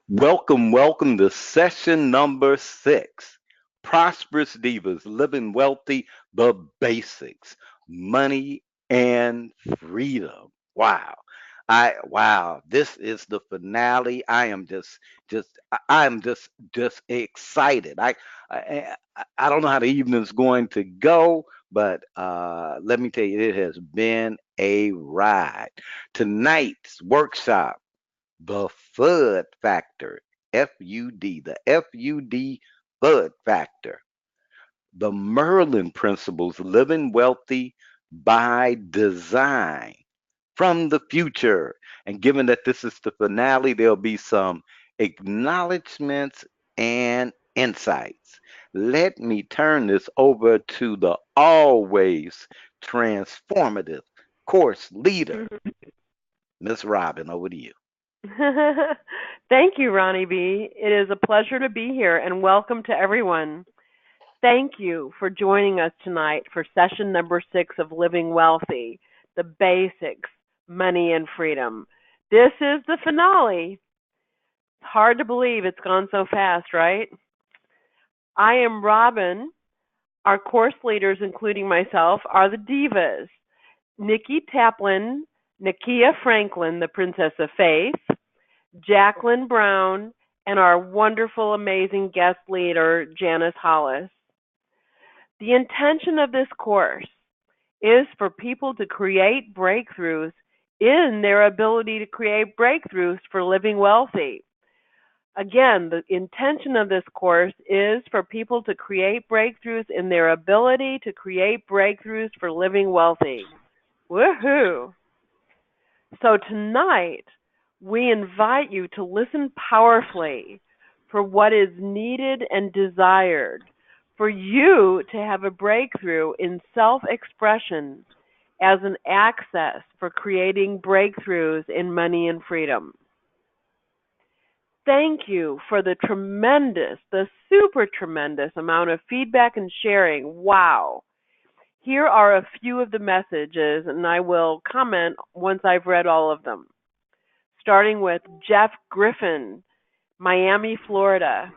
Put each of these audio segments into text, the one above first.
Welcome, welcome to session number 6. Prosperous Divas, living wealthy, the basics, money and freedom. Wow. Wow, this is the finale. I am just excited. I don't know how the evening's going to go, but let me tell you, it has been a ride. Tonight's workshop, the FUD factor, FUD, the FUD FUD factor, the Merlin principles, living wealthy by design from the future. And given that this is the finale, there'll be some acknowledgments and insights. Let me turn this over to the always transformative course leader, Miss Robin. Over to you. Thank you, Ronnie B. It is a pleasure to be here and welcome to everyone. Thank you for joining us tonight for session number 6 of Living Wealthy, the basics, money and freedom. This is the finale. It's hard to believe it's gone so fast, right? I am Robin. Our course leaders, including myself, are the Divas. Nikki Taplin, Nakia Franklin, the Princess of Faith, Jacqueline Brown, and our wonderful, amazing guest leader, Janice Hollis. The intention of this course is for people to create breakthroughs in their ability to create breakthroughs for living wealthy. Again, the intention of this course is for people to create breakthroughs in their ability to create breakthroughs for living wealthy. Woohoo! So tonight, we invite you to listen powerfully for what is needed and desired for you to have a breakthrough in self-expression as an access for creating breakthroughs in money and freedom. Thank you for the super tremendous amount of feedback and sharing. Wow. Here are a few of the messages, and I will comment once I've read all of them. Starting with Jeff Griffin, Miami, Florida.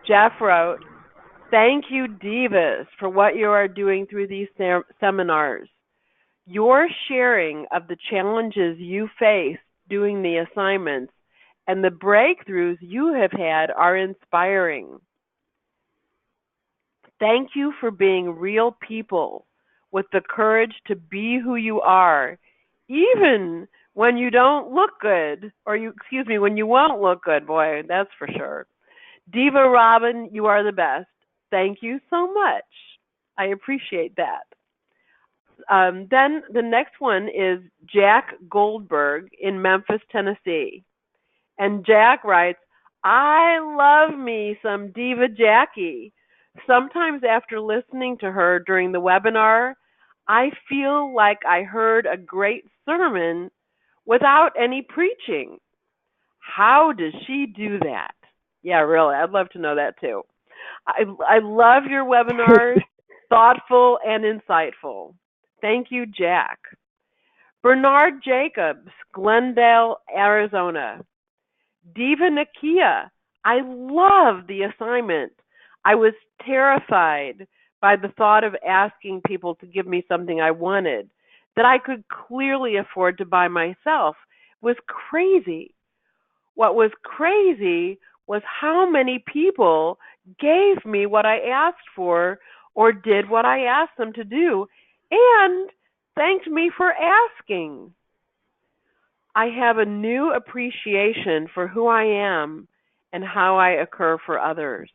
Jeff wrote, "Thank you, Divas, for what you are doing through these seminars. Your sharing of the challenges you face doing the assignments and the breakthroughs you have had are inspiring. Thank you for being real people with the courage to be who you are, even when you don't look good, when you won't look good, boy, that's for sure. Diva Robin, you are the best. Thank you so much. I appreciate that." Then the next one is Jack Goldberg in Memphis, Tennessee. And Jack writes, "I love me some Diva Jackie. Sometimes after listening to her during the webinar, I feel like I heard a great sermon without any preaching. How does she do that?" Yeah, really, I'd love to know that too. I love your webinars, thoughtful and insightful. Thank you, Jack. Bernard Jacobs, Glendale, Arizona. Diva Nakia, I love the assignment. I was terrified by the thought of asking people to give me something I wanted that I could clearly afford to buy myself. It was crazy. What was crazy was how many people gave me what I asked for or did what I asked them to do and thanked me for asking. I have a new appreciation for who I am and how I occur for others.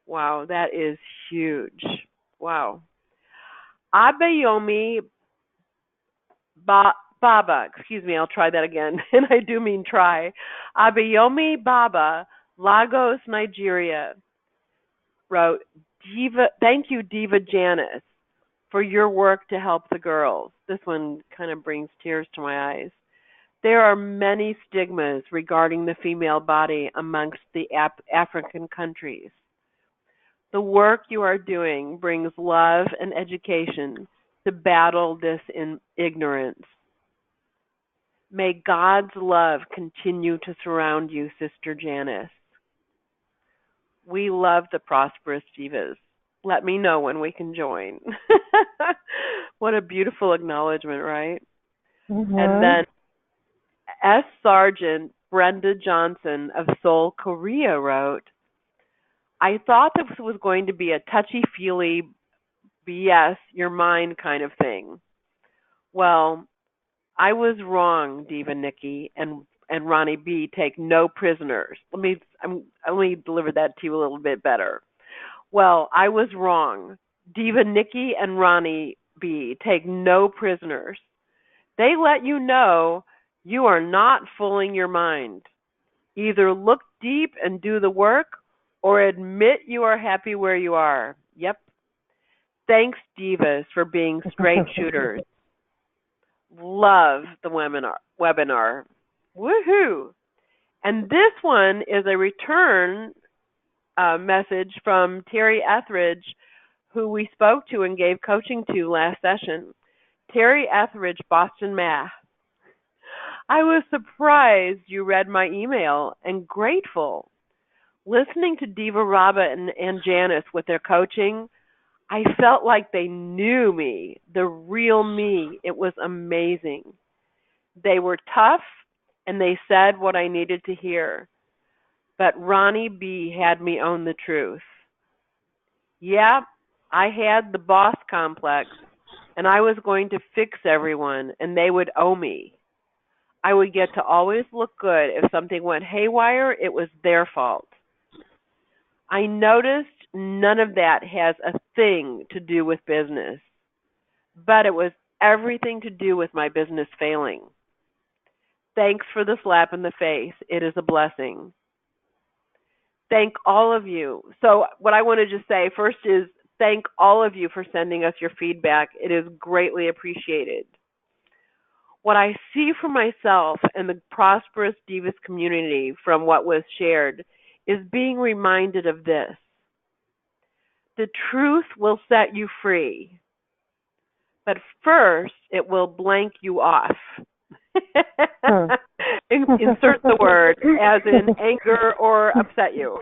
Wow, that is huge. Wow. Abayomi Baba, excuse me, I'll try that again, and I do mean try. Abayomi Baba, Lagos, Nigeria, wrote, "Thank you, Diva Janice, for your work to help the girls." This one kind of brings tears to my eyes. "There are many stigmas regarding the female body amongst the African countries. The work you are doing brings love and education to battle this ignorance. May God's love continue to surround you, Sister Janice. We love the prosperous divas. Let me know when we can join. What a beautiful acknowledgement, right? And then S. Sergeant Brenda Johnson of Seoul, Korea wrote, I thought this was going to be a touchy-feely BS your mind kind of thing. Well, I was wrong, Diva Nikki and Ronnie B. Take no prisoners. Let me deliver that to you a little bit better. Well, I was wrong. Diva Nikki and Ronnie B. take no prisoners. They let you know you are not fooling your mind. Either look deep and do the work or admit you are happy where you are. Yep. Thanks, Divas, for being straight shooters. Love the webinar. Woohoo! And this one is a return message from Terry Etheridge, who we spoke to and gave coaching to last session. Terry Etheridge, Boston, Mass. I was surprised you read my email and grateful. Listening to Diva Rabba and Janice with their coaching, I felt like they knew me, the real me. It was amazing. They were tough, and they said what I needed to hear. But Ronnie B. had me own the truth. Yeah, I had the boss complex, and I was going to fix everyone, and they would owe me. I would get to always look good. If something went haywire, it was their fault. I noticed none of that has a thing to do with business, but it was everything to do with my business failing. Thanks for the slap in the face. It is a blessing. Thank all of you. So what I want to just say first is thank all of you for sending us your feedback. It is greatly appreciated. What I see for myself and the prosperous Divas community from what was shared is being reminded of this. The truth will set you free, but first it will blank you off. Insert the word as in anger or upset you.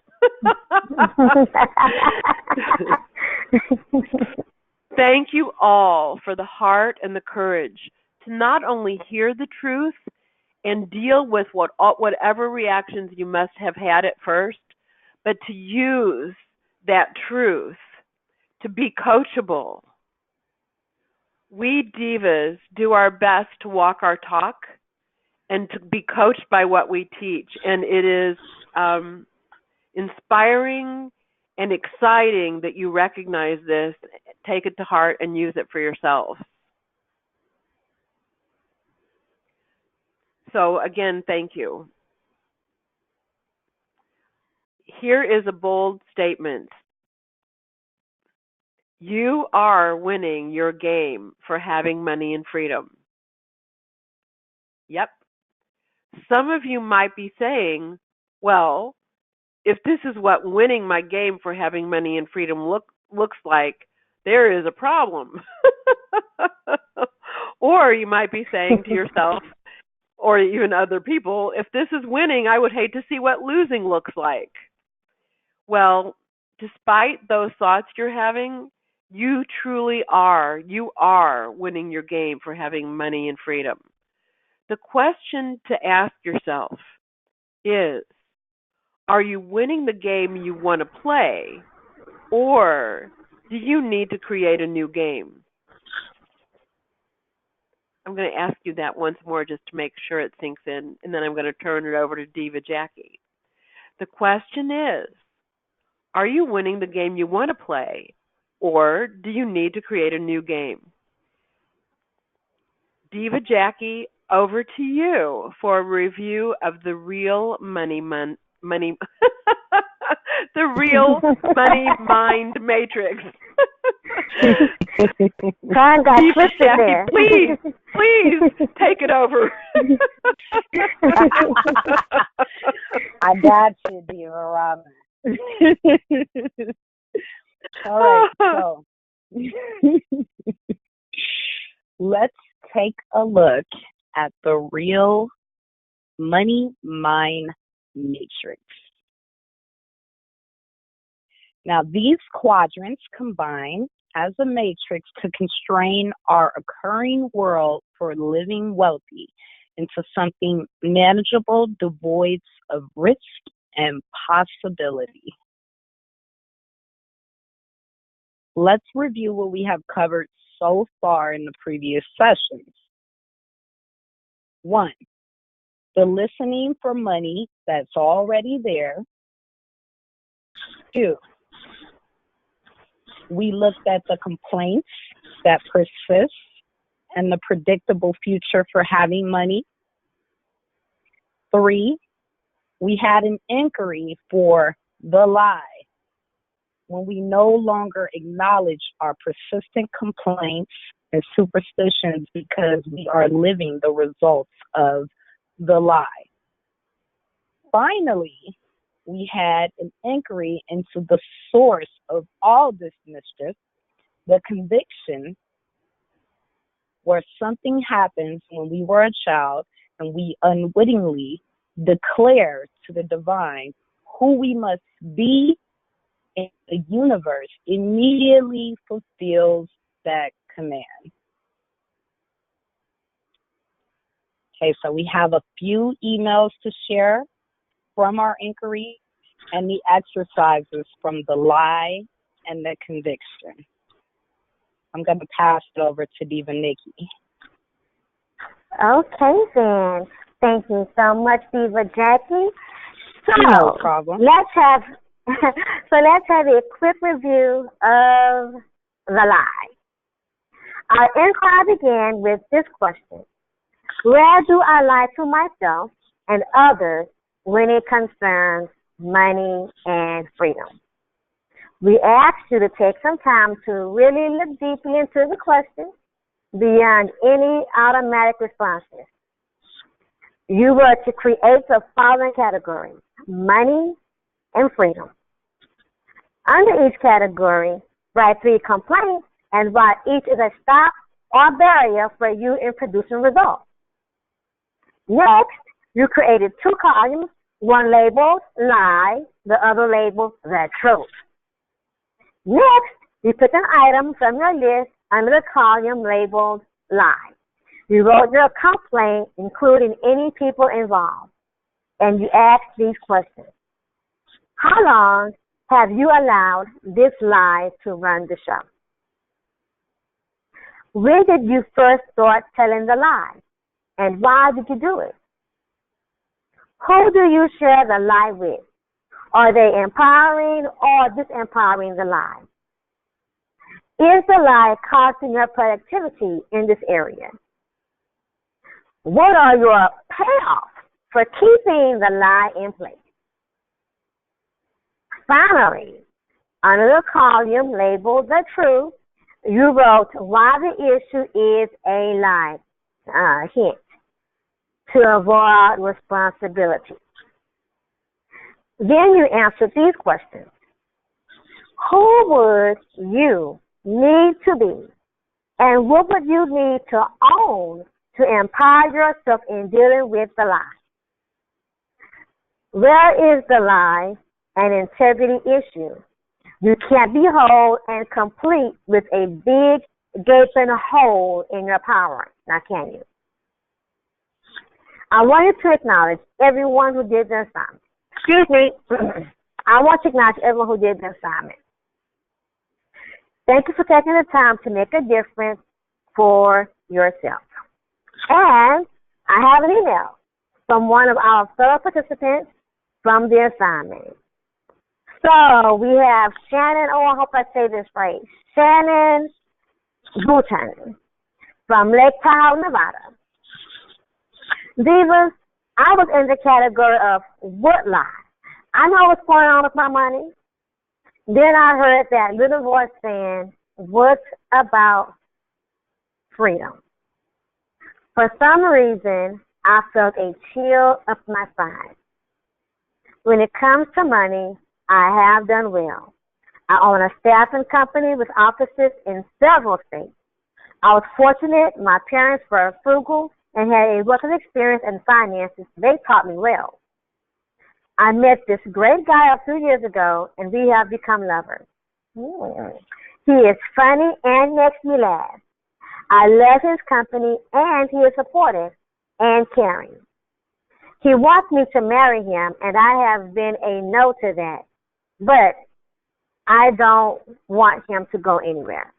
Thank you all for the heart and the courage to not only hear the truth and deal with whatever reactions you must have had at first, but to use that truth to be coachable. We divas do our best to walk our talk and to be coached by what we teach. And it is inspiring and exciting that you recognize this, take it to heart, and use it for yourself. So again, thank you. Here is a bold statement. You are winning your game for having money and freedom. Yep. Some of you might be saying, well, if this is what winning my game for having money and freedom looks like, there is a problem. Or you might be saying to yourself, or even other people, if this is winning, I would hate to see what losing looks like. Well, despite those thoughts you're having, you truly are. You are winning your game for having money and freedom. The question to ask yourself is, are you winning the game you want to play, or do you need to create a new game? I'm going to ask you that once more just to make sure it sinks in, and then I'm going to turn it over to Diva Jackie. The question is, are you winning the game you want to play, or do you need to create a new game? Diva Jackie, over to you for a review of the real money the real money mind matrix. Ron got Diva twisted Jackie, there. please take it over. I got you, Diva Robin. All right, so let's take a look at the real money mind matrix. Now, these quadrants combine as a matrix to constrain our occurring world for living wealthy into something manageable, devoid of risk and possibility. Let's review what we have covered so far in the previous sessions. 1, the listening for money that's already there. 2, we looked at the complaints that persist and the predictable future for having money. 3, we had an inquiry for the lie, when we no longer acknowledge our persistent complaints and superstitions because we are living the results of the lie. Finally, we had an inquiry into the source of all this mischief, the conviction, where something happens when we were a child and we unwittingly declare to the divine who we must be, and the universe immediately fulfills that command. Okay, so we have a few emails to share from our inquiry and the exercises from the lie and the conviction. I'm going to pass it over to Diva Nikki. Okay, then. Thank you so much, Diva Jackie. So, no problem. Let's have a quick review of the lie. Our inquiry began with this question: where do I lie to myself and others when it concerns money and freedom? We ask you to take some time to really look deeply into the question beyond any automatic responses. You were to create the following categories: money and freedom. Under each category, write 3 complaints and why each is a stop or barrier for you in producing results. Next, you created 2 columns, one labeled lie, the other labeled the truth. Next, you put an item from your list under the column labeled lie. You wrote your complaint, including any people involved, and you asked these questions. How long have you allowed this lie to run the show? When did you first start telling the lie, and why did you do it? Who do you share the lie with? Are they empowering or disempowering the lie? Is the lie costing your productivity in this area? What are your payoffs for keeping the lie in place? Finally, under the column labeled the truth, you wrote why the issue is a lie. Hint: to avoid responsibility. Then you answered these questions. Who would you need to be, and what would you need to own to empower yourself in dealing with the lie? Where is the lie an integrity issue? You can't be whole and complete with a big gaping hole in your power. Now, can you? I want you to acknowledge everyone who did the assignment. Excuse me. I want to acknowledge everyone who did the assignment. Thank you for taking the time to make a difference for yourself. And I have an email from one of our fellow participants from the assignment. So we have Shannon, I hope I say this right, Shannon Bouton from Lake Tahoe, Nevada. Divas, I was in the category of what lie? I know what's going on with my money. Then I heard that little voice saying, what about freedom? For some reason, I felt a chill up my spine. When it comes to money, I have done well. I own a staffing company with offices in several states. I was fortunate my parents were frugal and had a wealth of experience in finances, they taught me well. I met this great guy a few years ago, and we have become lovers. He is funny and makes me laugh. I love his company, and he is supportive and caring. He wants me to marry him, and I have been a no to that. But I don't want him to go anywhere.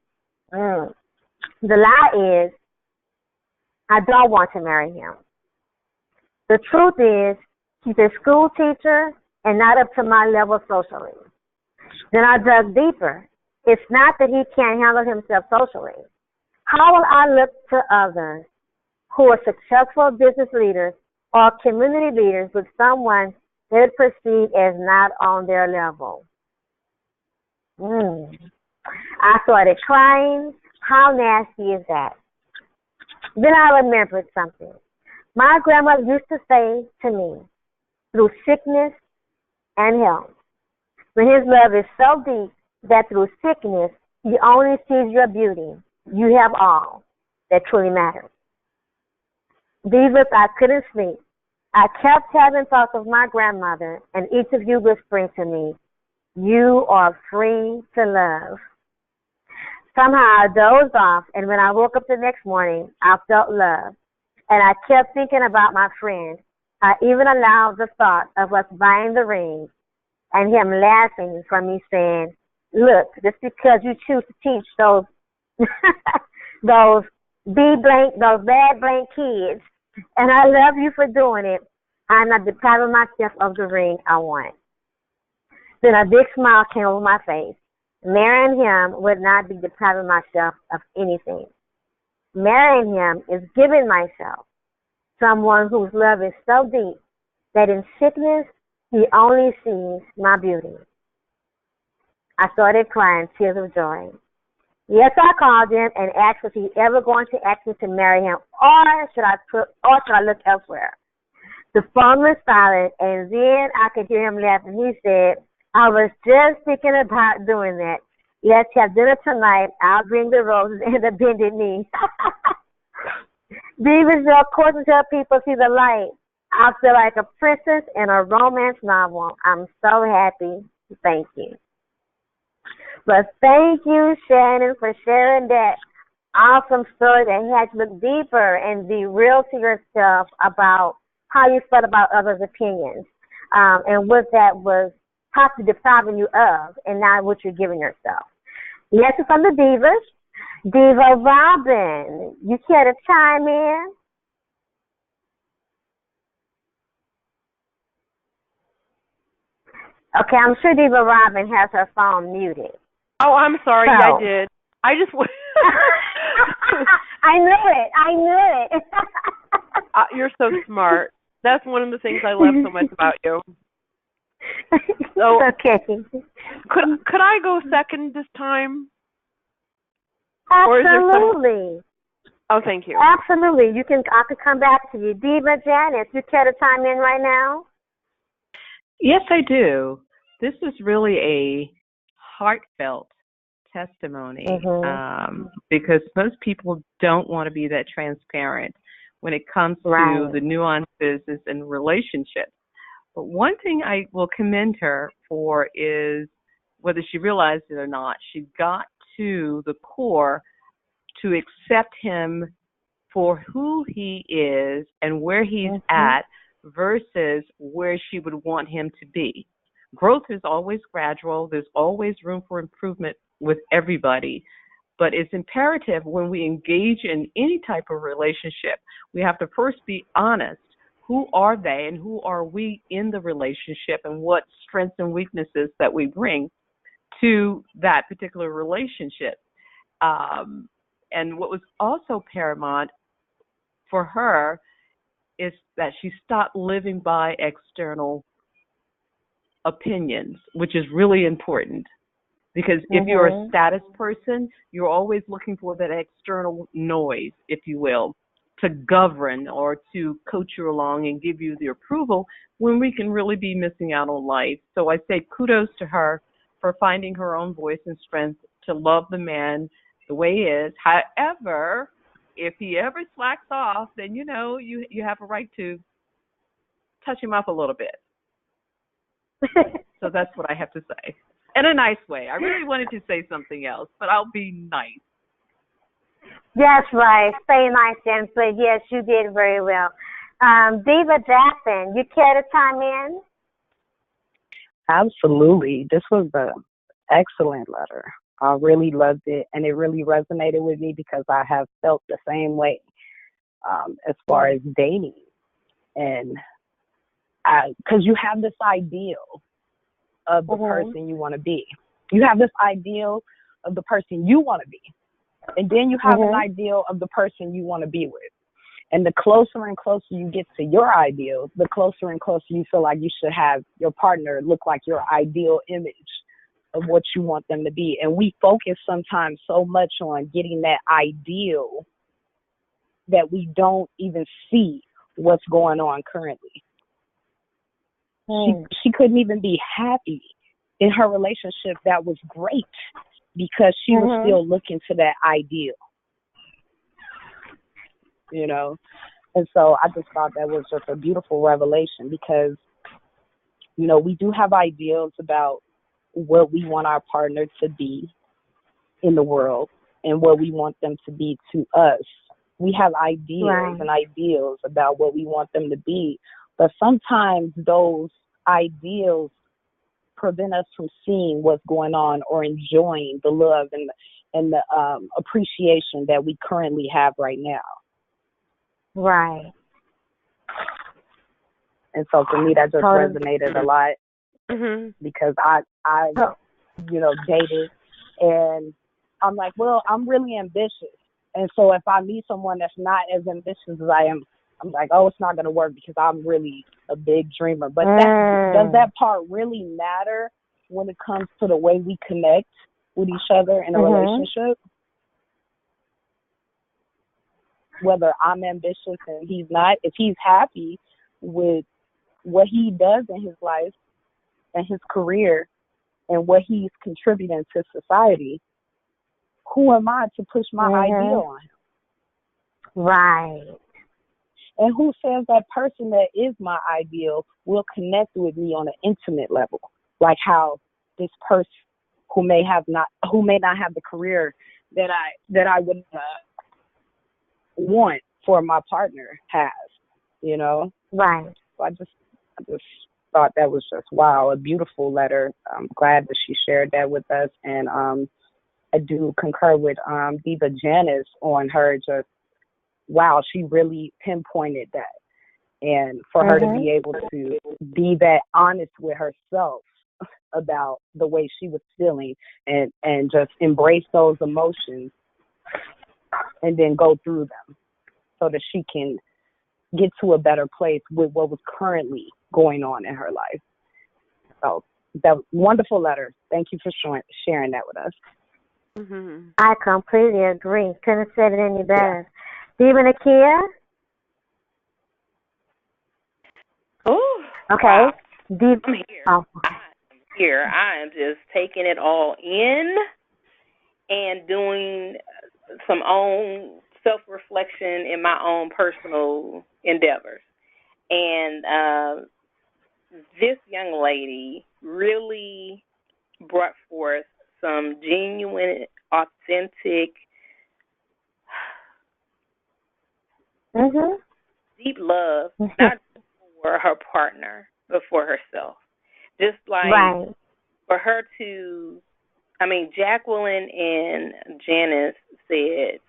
The lie is, I don't want to marry him. The truth is, he's a school teacher and not up to my level socially. Then I dug deeper. It's not that he can't handle himself socially. How will I look to others who are successful business leaders or community leaders with someone they perceive as not on their level? I started crying. How nasty is that? Then I remembered something. My grandmother used to say to me, through sickness and health, when his love is so deep that through sickness he only sees your beauty, you have all that truly matters. Divas, I couldn't sleep. I kept having thoughts of my grandmother, and each of you whispering to me, you are free to love. Somehow I dozed off, and when I woke up the next morning, I felt love. And I kept thinking about my friend. I even allowed the thought of us buying the ring and him laughing from me saying, look, just because you choose to teach those those bad blank kids, and I love you for doing it, I'm not depriving myself of the ring I want. Then a big smile came over my face. Marrying him would not be depriving myself of anything. Marrying him is giving myself someone whose love is so deep that in sickness he only sees my beauty. I started crying tears of joy. Yes, I called him and asked if he ever going to ask me to marry him, or should I look elsewhere. The phone was silent, and then I could hear him laughing. He said, I was just thinking about doing that. Let's have dinner tonight. I'll bring the roses and the bended knee. Divas, of course, until people see the light. I feel like a princess in a romance novel. I'm so happy. Thank you. But thank you, Shannon, for sharing that awesome story that had you look deeper and be real to yourself about how you felt about others' opinions, and what that was possibly depriving you of, and not what you're giving yourself. Yes, it's from the Divas. Diva Robin, you care to chime in? Okay, I'm sure Diva Robin has her phone muted. Oh, I'm sorry. So. I did. I just. I knew it. You're so smart. That's one of the things I love so much about you. So, okay. Could I go second this time? Absolutely. Oh, thank you. Absolutely. I could come back to you. Diva Janice, you care to chime in right now? Yes, I do. This is really a heartfelt testimony, because most people don't want to be that transparent when it comes to the nuances in relationships. But one thing I will commend her for is, whether she realized it or not, she got to the core to accept him for who he is and where he's at versus where she would want him to be. Growth is always gradual. There's always room for improvement with everybody. But it's imperative when we engage in any type of relationship, we have to first be honest. Who are they and who are we in the relationship, and what strengths and weaknesses that we bring to that particular relationship. And what was also paramount for her is that she stopped living by external opinions, which is really important. Because if you're a status person, you're always looking for that external noise, if you will, to govern or to coach you along and give you the approval, when we can really be missing out on life. So I say kudos to her for finding her own voice and strength to love the man the way he is. However, if he ever slacks off, then you have a right to touch him up a little bit. So that's what I have to say. In a nice way. I really wanted to say something else, but I'll be nice. That's right. Stay nice, Jen. But yes, you did very well. Diva Jackson, you care to chime in? Absolutely. This was an excellent letter. I really loved it, and it really resonated with me because I have felt the same way as far as dating. And because you have this ideal of the person you want to be. You have this ideal of the person you want to be. And then you have an ideal of the person you want to be with. And the closer and closer you get to your ideal, the closer and closer you feel like you should have your partner look like your ideal image of what you want them to be. And we focus sometimes so much on getting that ideal that we don't even see what's going on currently. She couldn't even be happy in her relationship that was great because she was still looking to that ideal, you know. And so I just thought that was just a beautiful revelation because, you know, we do have ideals about what we want our partner to be in the world and what we want them to be to us. We have ideals and ideals about what we want them to be, but sometimes those ideals prevent us from seeing what's going on or enjoying the love and the appreciation that we currently have right now. Right. And so for me, that just resonated a lot because I dated, and I'm like, well, I'm really ambitious. And so if I meet someone that's not as ambitious as I am, I'm like, oh, it's not going to work because I'm really a big dreamer. But does that part really matter when it comes to the way we connect with each other in a relationship? Whether I'm ambitious and he's not, if he's happy with what he does in his life and his career and what he's contributing to society, who am I to push my ideal on him? Right. And who says that person that is my ideal will connect with me on an intimate level, like how this person who may not have the career that I would want for my partner has, you know? Right. So I just thought that was just, wow, a beautiful letter. I'm glad that she shared that with us. And I do concur with Diva Janice on her just, wow, she really pinpointed that. And for her to be able to be that honest with herself about the way she was feeling and just embrace those emotions and then go through them so that she can get to a better place with what was currently going on in her life. So that was a wonderful letter. Thank you for sharing that with us. I completely agree. Couldn't have said it any better. Diva Nakia? Oh, okay. Wow. Diva. I'm here. Oh. I'm here. I am just taking it all in and doing some own self-reflection in my own personal endeavors. And this young lady really brought forth some genuine, authentic, deep love, not for her partner, but for herself. Just like for her to, Jacqueline and Janice said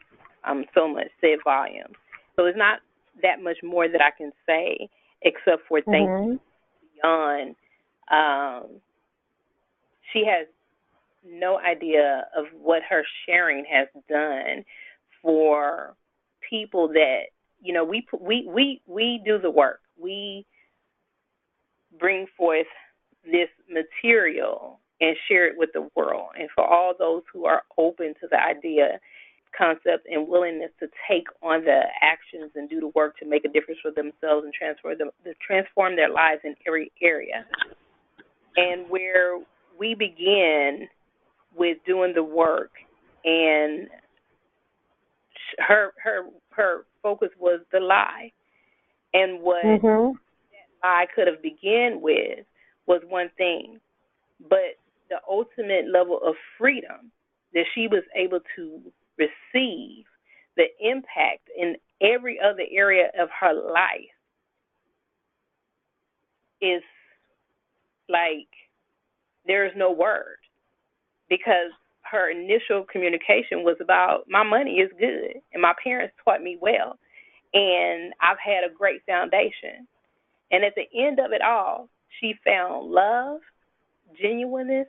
volumes. So it's not that much more that I can say except for thank you beyond. She has no idea of what her sharing has done for people that, we do the work. We bring forth this material and share it with the world. And for all those who are open to the idea, concept, and willingness to take on the actions and do the work to make a difference for themselves and transform their lives in every area. And where we begin with doing the work and her focus was the lie, and what Mhm. lie could have begun with was one thing, but the ultimate level of freedom that she was able to receive, the impact in every other area of her life is like there is no word, because her initial communication was about my money is good and my parents taught me well and I've had a great foundation. And at the end of it all, she found love, genuineness,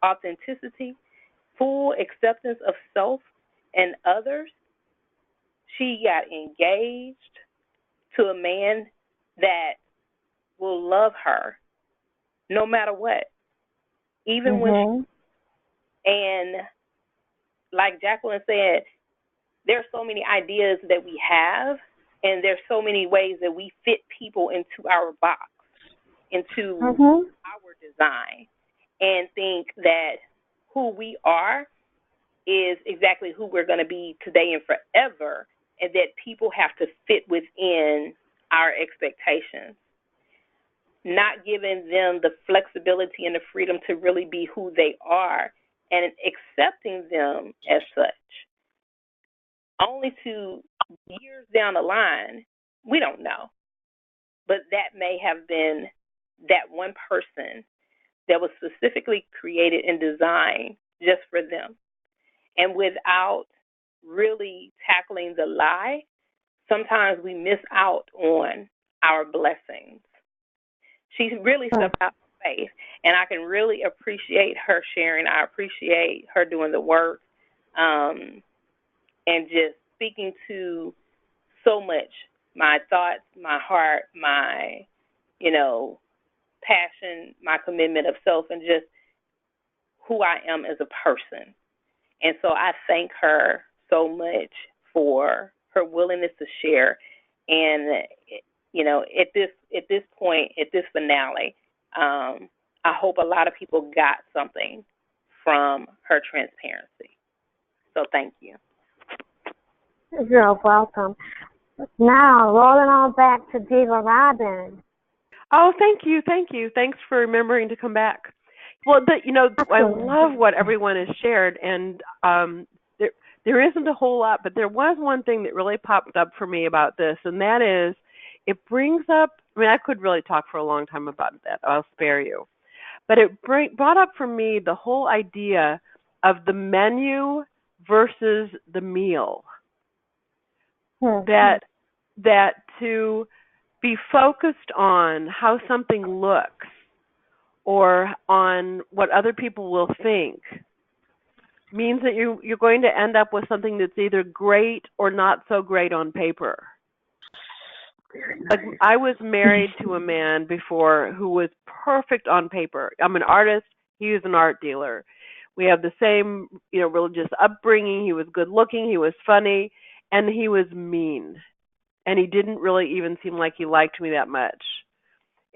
authenticity, full acceptance of self and others. She got engaged to a man that will love her no matter what, even when Mhm. and like Jacqueline said, there's so many ideas that we have, and there's so many ways that we fit people into our box, into Mhm. our design, and think that who we are is exactly who we're going to be today and forever, and that people have to fit within our expectations, not giving them the flexibility and the freedom to really be who they are and accepting them as such. Only to years down the line, we don't know, but that may have been that one person that was specifically created and designed just for them. And without really tackling the lie, sometimes we miss out on our blessings. She really stepped out of faith, and I can really appreciate her sharing. I appreciate her doing the work, and just speaking to so much my thoughts, my heart, my, you know, passion, my commitment of self, and just who I am as a person. And so I thank her so much for her willingness to share. And at this point, at this finale, I hope a lot of people got something from her transparency. So thank you. You're welcome. Now, rolling on back to Diva Robin. Oh, thank you, thank you. Thanks for remembering to come back. Well, I Absolutely. love what everyone has shared, and there isn't a whole lot, but there was one thing that really popped up for me about this, and that is it brings up. I mean, I could really talk for a long time about that. I'll spare you, but it brought up for me the whole idea of the menu versus the meal. Hmm. That to be focused on how something looks or on what other people will think means that you're going to end up with something that's either great or not so great on paper. Like I was married to a man before who was perfect on paper. I'm an artist, he was an art dealer. We have the same, religious upbringing. He was good looking, he was funny, and he was mean. And he didn't really even seem like he liked me that much.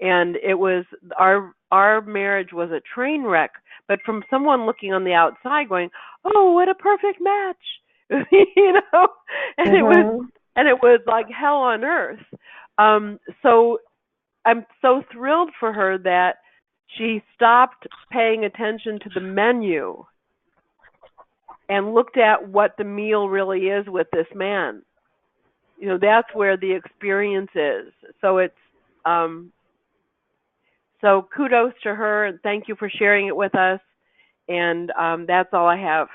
And it was our marriage was a train wreck, but from someone looking on the outside going, "Oh, what a perfect match." you know, and it was Mhm. and it was like hell on earth. So I'm so thrilled for her that she stopped paying attention to the menu and looked at what the meal really is with this man. That's where the experience is. So it's um so kudos to her and thank you for sharing it with us. And that's all I have.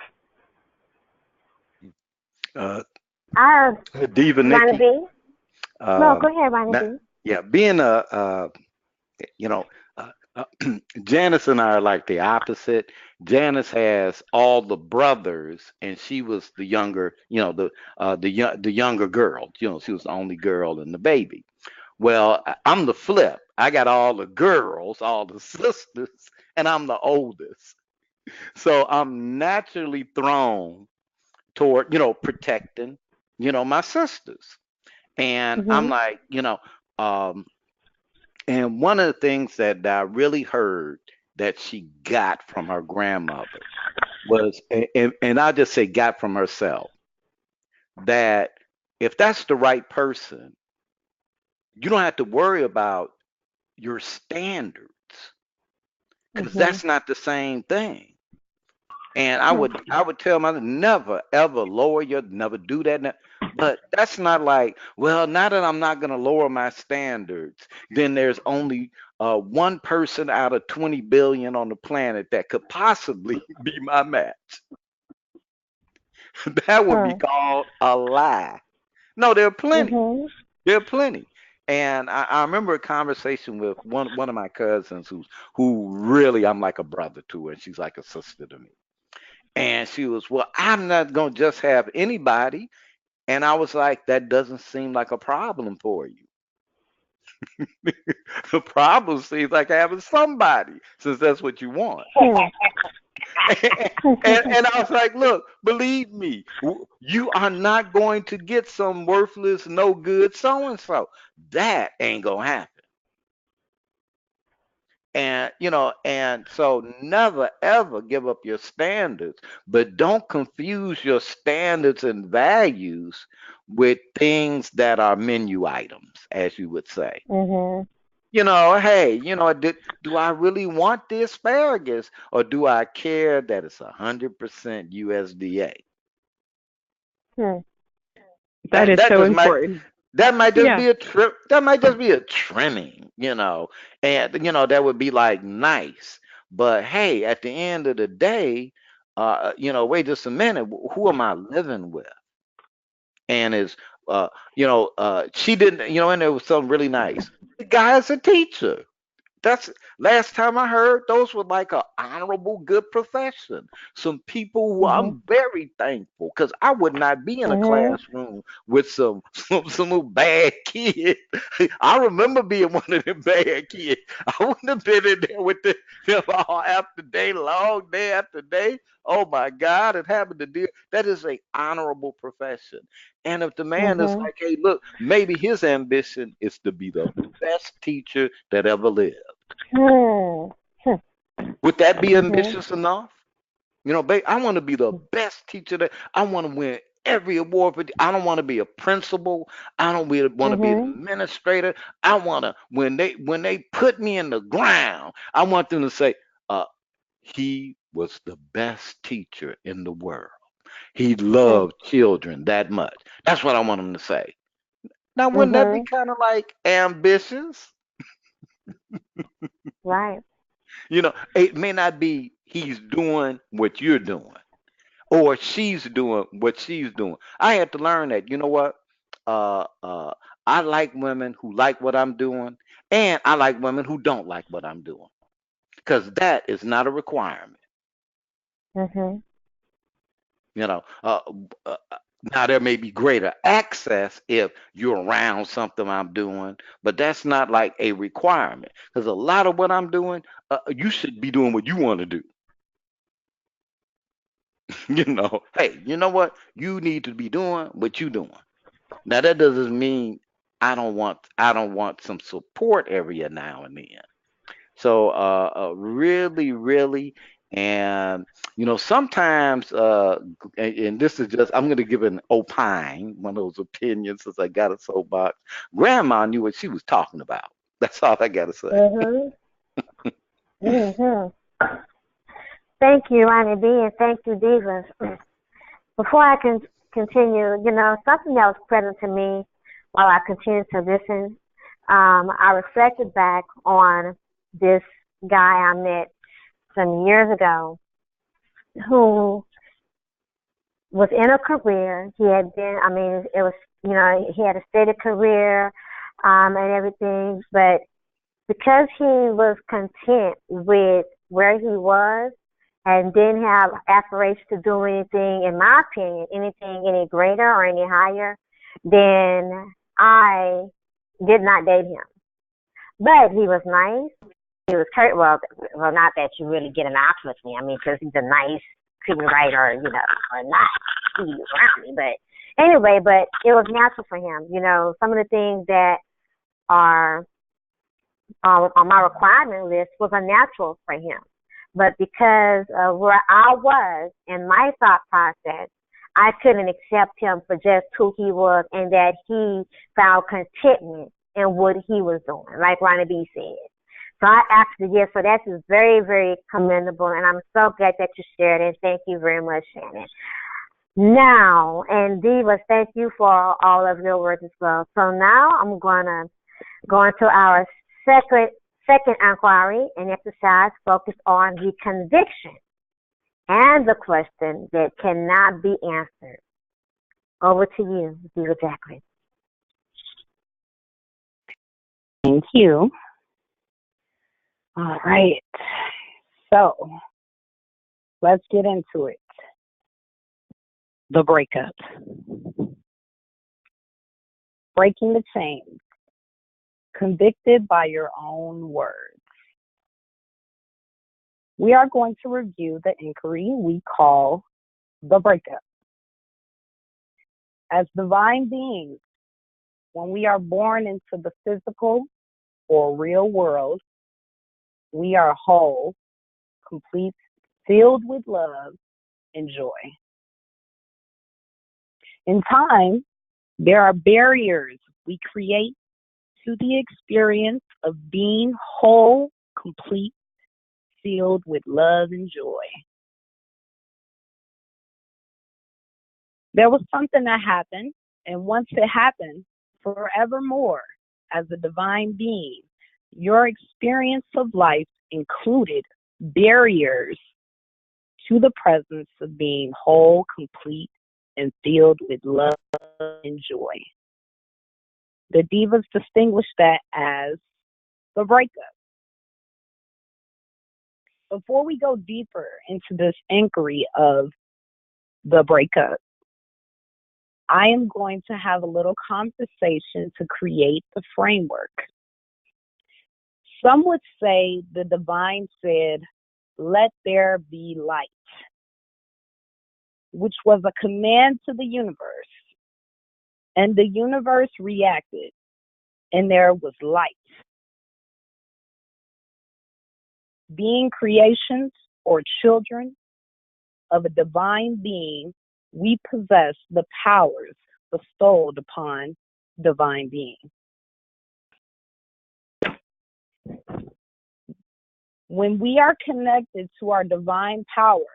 Uh, Uh, Diva Ronnie Nikki. B. No, go Um, ahead, Ronnie not, B. yeah, being you know, uh, uh, Janice and I are like the opposite. Janice has all the brothers, and she was the younger, the younger girl. She was the only girl and the baby. Well, I'm the flip. I got all the girls, all the sisters, and I'm the oldest. So I'm naturally thrown toward, protecting, my sisters. And I'm Mhm. like, um, and one of the things that I really heard that she got from her grandmother was, and I just say got from herself, that if that's the right person, you don't have to worry about your standards because Mhm. that's not the same thing. And I would tell my never ever lower your never do that. But that's not like, well, now that I'm not gonna lower my standards, then there's only one person out of 20 billion on the planet that could possibly be my match. That would be Huh. called a lie. No, there are plenty. Mhm. There are plenty. And I remember a conversation with one of my cousins who really I'm like a brother to her, and she's like a sister to me. And she was, well, I'm not going to just have anybody. And I was like, that doesn't seem like a problem for you. The problem seems like having somebody, since that's what you want. Hmm. And I was like, look, believe me, you are not going to get some worthless, no good so and so. That ain't going to happen. And so never ever give up your standards, but don't confuse your standards and values with things that are menu items, as you would say. Mhm. Hey, do I really want the asparagus or do I care that it's 100% USDA? Hmm. That is That so just might important. that might just Yeah. be a trip. That might just be a trimming, and that would be like nice. But hey, at the end of the day, wait just a minute. Who am I living with? And she didn't, and it was something really nice. The guy's a teacher. That's last time I heard, those were like a honorable, good profession. Some people who Mhm. I'm very thankful because I would not be in a Mhm. classroom with some bad kid. I remember being one of them bad kids. I wouldn't have been in there with them all after day, long day after day. Oh my God, it happened to deal. That is a honorable profession. And if the man is Mhm. like, hey, look, maybe his ambition is to be the best teacher that ever lived. Hmm. Hmm. Would that be Mhm. ambitious enough? Babe, I want to be the best teacher that I want to win every award for. I don't want to be a principal. I don't want to be an Mhm. administrator. I want to when they put me in the ground, I want them to say, uh, he was the best teacher in the world. He Hmm. loved children that much. That's what I want them to say. Now, wouldn't that be Mhm. kind of like ambitious? Right. It may not be he's doing what you're doing or she's doing what she's doing. I had to learn that, you know what? Uh, uh, I like women who like what I'm doing, and I like women who don't like what I'm doing because that is not a requirement. Mhm. You know, uh, Now there may be greater access if you're around something I'm doing, but that's not like a requirement because a lot of what I'm doing, you should be doing what you want to do. Hey, you know what? You need to be doing what you doing. Now that doesn't mean I don't want some support every now and then. So really, really, and sometimes and this is just I'm gonna give an opine, one of those opinions since I got a soapbox. Grandma knew what she was talking about. That's all I gotta say. Mhm. Mhm. Thank you, Ronnie B, and thank you, Divas. Before I can continue, something that was present to me while I continued to listen, I reflected back on this guy I met some years ago who was in a career. He had been, I mean, it was, he had a steady career and everything, but because he was content with where he was and didn't have aspirations to do anything, in my opinion, anything any greater or any higher, then I did not date him. But he was nice. He was well, not that you really get an option with me. I mean, because he's a nice screenwriter, or not he around me. But anyway, but it was natural for him. Some of the things that are on my requirement list was unnatural for him. But because of where I was in my thought process, I couldn't accept him for just who he was and that he found contentment in what he was doing, like Ronnie B said. So I actually, yes, so that is very, very commendable, and I'm so glad that you shared it. Thank you very much, Shannon. Now, and Divas, thank you for all of your words as well. So now I'm gonna go into our second inquiry and exercise focused on the conviction and the question that cannot be answered. Over to you, Diva Jacqueline. Thank you. All right. So let's get into it. The breakup. Breaking the chains. Convicted by your own words. We are going to review the inquiry we call the breakup. As divine beings, when we are born into the physical or real world, we are whole, complete, filled with love and joy. In time, there are barriers we create to the experience of being whole, complete, filled with love and joy. There was something that happened, and once it happened, forevermore, as a divine being, your experience of life included barriers to the presence of being whole, complete, and filled with love and joy. The Divas distinguish that as the breakup. Before we go deeper into this inquiry of the breakup, I am going to have a little conversation to create the framework. Some would say the divine said, "Let there be light," which was a command to the universe. And the universe reacted, and there was light. Being creations or children of a divine being, we possess the powers bestowed upon divine beings. When we are connected to our divine power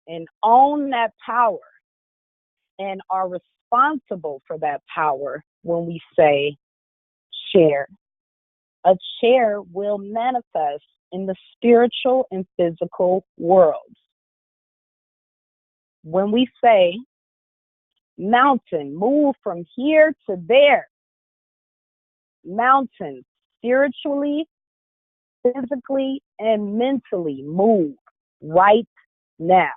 and own that power and are responsible for that power, when we say share, a share will manifest in the spiritual and physical worlds. When we say mountain, move from here to there, mountains spiritually, physically, and mentally move right now.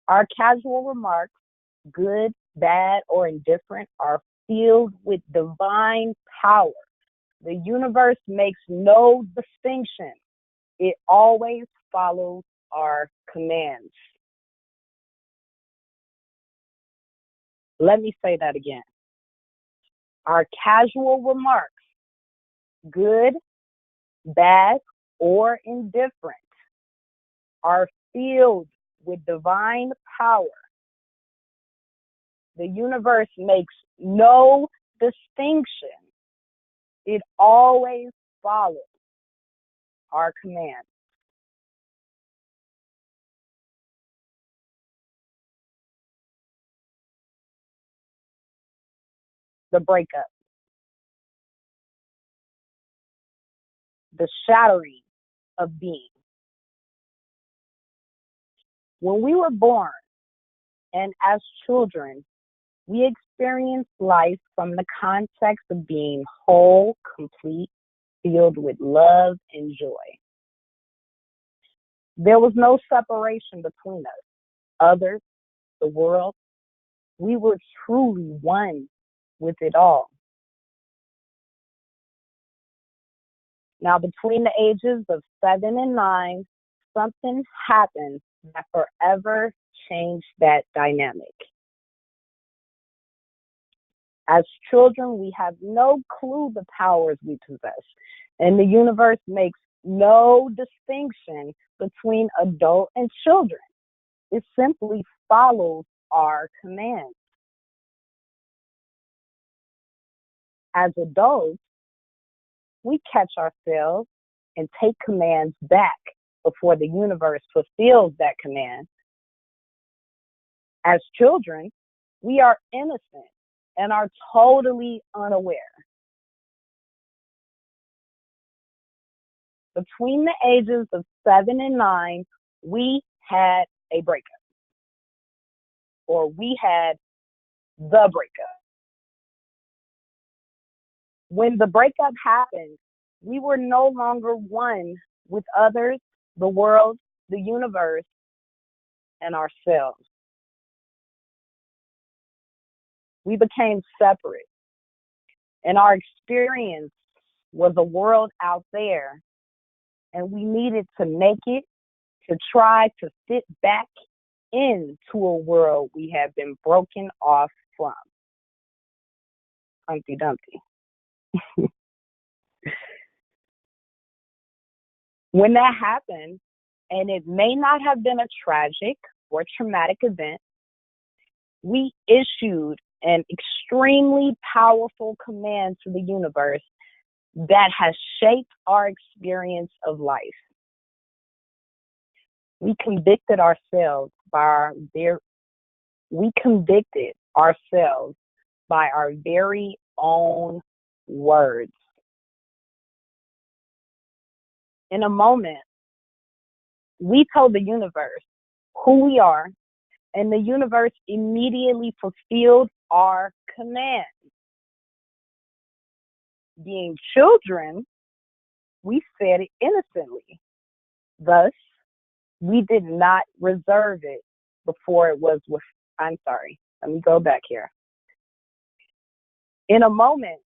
Our casual remarks, good, bad, or indifferent, are filled with divine power. The universe makes no distinction. It always follows our commands. Let me say that again. Our casual remarks, good, bad, or indifferent, are filled with divine power. The universe makes no distinction. It always follows our commands. The breakup. The shattering of being. When we were born and as children, we experience life from the context of being whole, complete, filled with love and joy. There was no separation between us, others, the world. We were truly one with it all. Now, between the ages of 7 and 9, something happened that forever changed that dynamic. As children, we have no clue the powers we possess, and the universe makes no distinction between adult and children. It simply follows our commands. As adults, we catch ourselves and take commands back before the universe fulfills that command. As children, we are innocent and are totally unaware. Between the ages of 7 and 9, we had a breakup, or we had the breakup. When the breakup happened, we were no longer one with others, the world, the universe, and ourselves. We became separate, and our experience was a world out there, and we needed to make it to try to fit back into a world we had been broken off from. Humpty Dumpty. When that happened, and it may not have been a tragic or traumatic event, we issued an extremely powerful command to the universe that has shaped our experience of life. We convicted ourselves by our very own words. In a moment, we told the universe who we are, and the universe immediately fulfilled our command. Being children, we said it innocently. Thus, we did not reserve it before it was with, let me go back here. In a moment,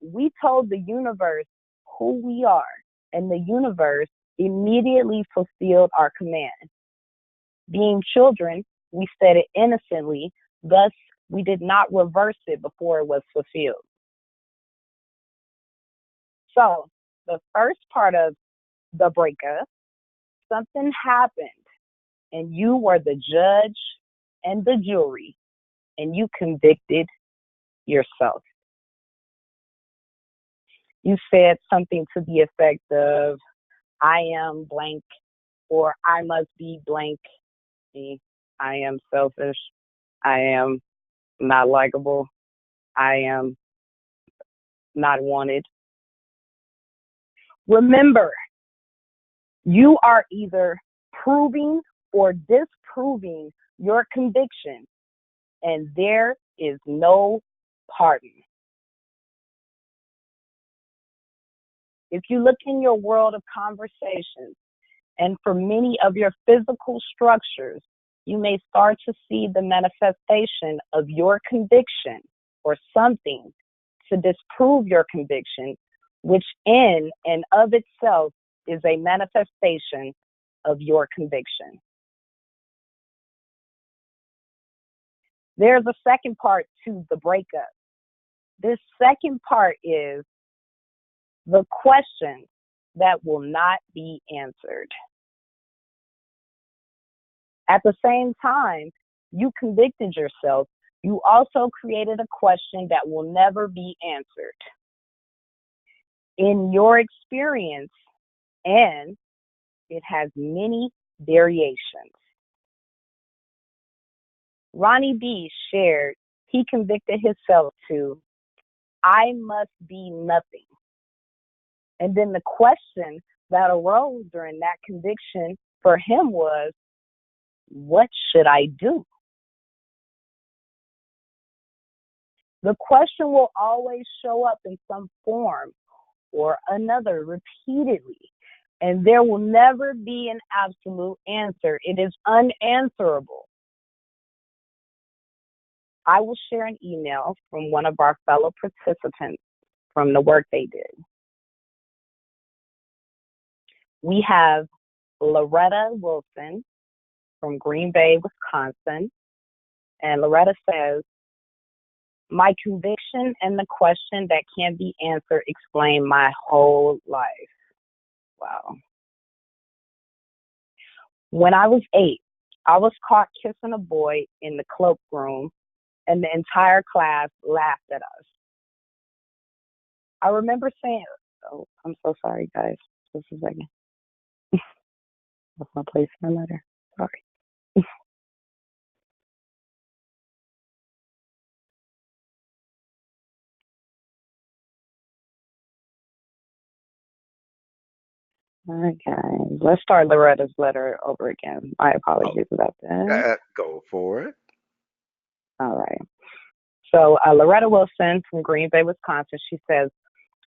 we told the universe who we are, and the universe immediately fulfilled our command. Being children, we said it innocently. Thus, we did not reverse it before it was fulfilled. So, the first part of the breakup, something happened, and you were the judge and the jury, and you convicted yourself. You said something to the effect of, I am blank, or I must be blank. I am selfish. I am not likable. I am not wanted. Remember, you are either proving or disproving your conviction, and there is no pardon. If you look in your world of conversations, and for many of your physical structures, you may start to see the manifestation of your conviction or something to disprove your conviction, which in and of itself is a manifestation of your conviction. There's a second part to the breakup. This second part is the question that will not be answered. At the same time, you convicted yourself. You also created a question that will never be answered. In your experience, and it has many variations. Ronnie B. shared he convicted himself to, I must be nothing. And then the question that arose during that conviction for him was, what should I do? The question will always show up in some form or another repeatedly, and there will never be an absolute answer. It is unanswerable. I will share an email from one of our fellow participants from the work they did. We have Loretta Wilson from Green Bay, Wisconsin, and Loretta says, my conviction and the question that can't be answered explain my whole life. Wow. When I was 8, I was caught kissing a boy in the cloakroom, and the entire class laughed at us. I remember saying, oh, I'm so sorry, guys. Just a second. That's my place for a letter. Sorry. All right, guys. Let's start Loretta's letter over again. My apologies about that. Go for it. All right. So Loretta Wilson from Green Bay, Wisconsin, she says,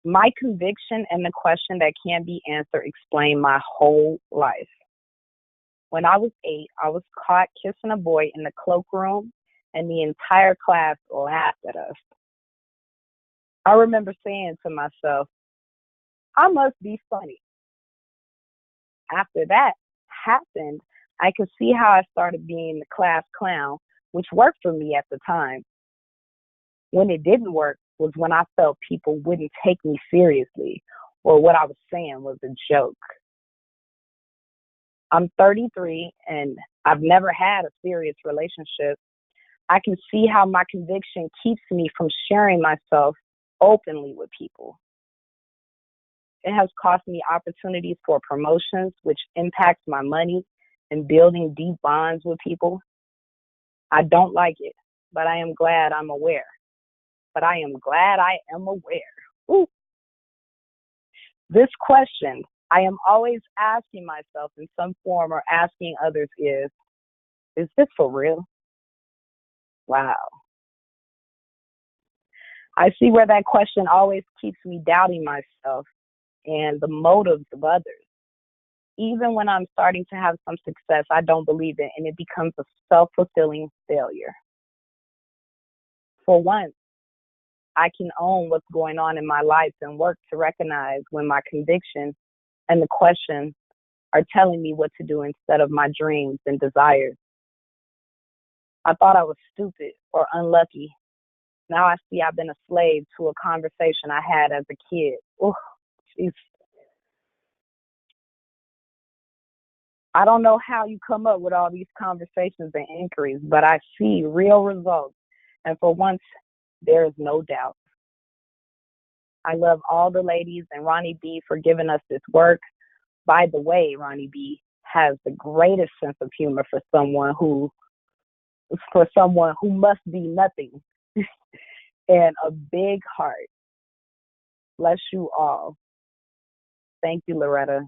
my conviction and the question that can't be answered explain my whole life. When I was 8, I was caught kissing a boy in the cloakroom, and the entire class laughed at us. I remember saying to myself, I must be funny. After that happened, I could see how I started being the class clown, which worked for me at the time. When it didn't work was when I felt people wouldn't take me seriously, or what I was saying was a joke. I'm 33 and I've never had a serious relationship. I can see how my conviction keeps me from sharing myself openly with people. It has cost me opportunities for promotions, which impacts my money and building deep bonds with people. I don't like it, but I am glad I'm aware. Ooh. This question I am always asking myself in some form or asking others is this for real? Wow. I see where that question always keeps me doubting myself and the motives of others. Even when I'm starting to have some success, I don't believe it, and it becomes a self-fulfilling failure. For once, I can own what's going on in my life and work to recognize when my conviction and the question are telling me what to do instead of my dreams and desires. I thought I was stupid or unlucky. Now I see I've been a slave to a conversation I had as a kid. Oh, jeez. I don't know how you come up with all these conversations and inquiries, but I see real results. And for once, there is no doubt. I love all the ladies and Ronnie B for giving us this work. By the way, Ronnie B has the greatest sense of humor for someone who must be nothing and a big heart. Bless you all. Thank you, Loretta.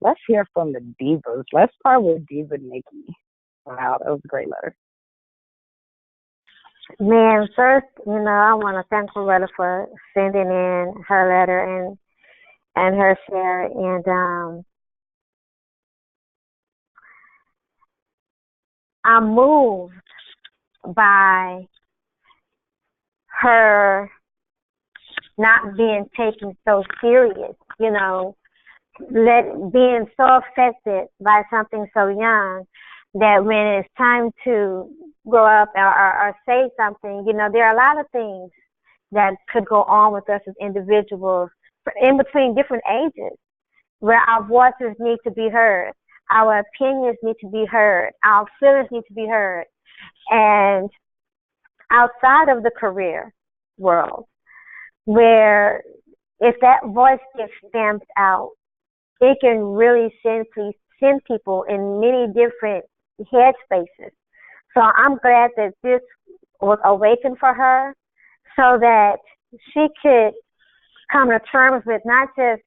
Let's hear from the Divas. Let's start with Diva Nikki. Wow, that was a great letter. Man, first, I want to thank Loretta for sending in her letter and her share. And I'm moved by her not being taken so serious, being so affected by something so young that when it's time to grow up or say something, there are a lot of things that could go on with us as individuals in between different ages where our voices need to be heard, our opinions need to be heard, our feelings need to be heard. And outside of the career world, where if that voice gets stamped out, it can really send people in many different headspaces. So I'm glad that this was awakened for her so that she could come to terms with not just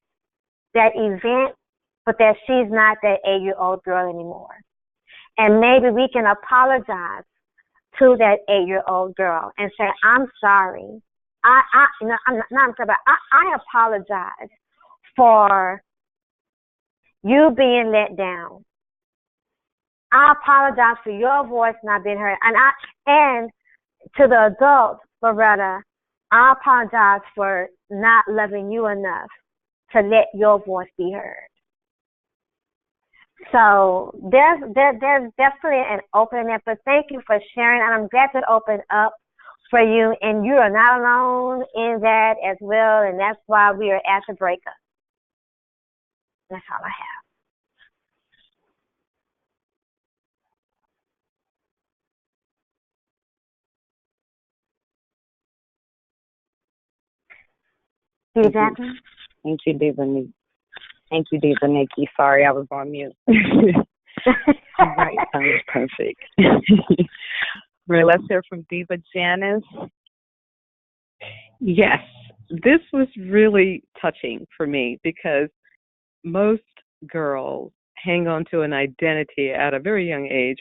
that event, but that she's not that 8-year-old girl anymore. And maybe we can apologize to that 8-year-old girl and say, I'm sorry. I apologize for you being let down. I apologize for your voice not being heard. And to the adults, Loretta, I apologize for not loving you enough to let your voice be heard. So there's definitely an opening, but thank you for sharing, and I'm glad to open up for you, and you are not alone in that as well, and that's why we are at the breakup. That's all I have. Thank you. Exactly. Thank you, Diva. Thank you, Diva Nikki. Sorry, I was on mute. All right, that was perfect. Right, let's hear from Diva Janice. Yes, this was really touching for me because most girls hang on to an identity at a very young age.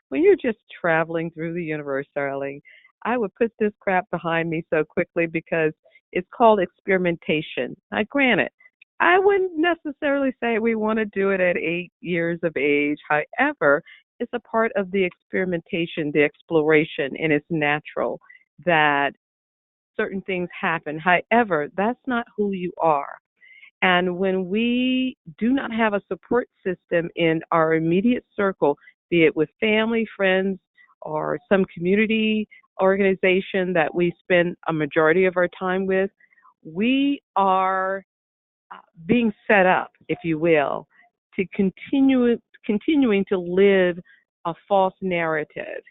When you're just traveling through the universe, darling, I would put this crap behind me so quickly because it's called experimentation. Now, granted, I wouldn't necessarily say we want to do it at 8 years of age. However, it's a part of the experimentation, the exploration, and it's natural that certain things happen. However, that's not who you are. And when we do not have a support system in our immediate circle, be it with family, friends, or some community organization that we spend a majority of our time with, we are being set up, if you will, to continuing to live a false narrative.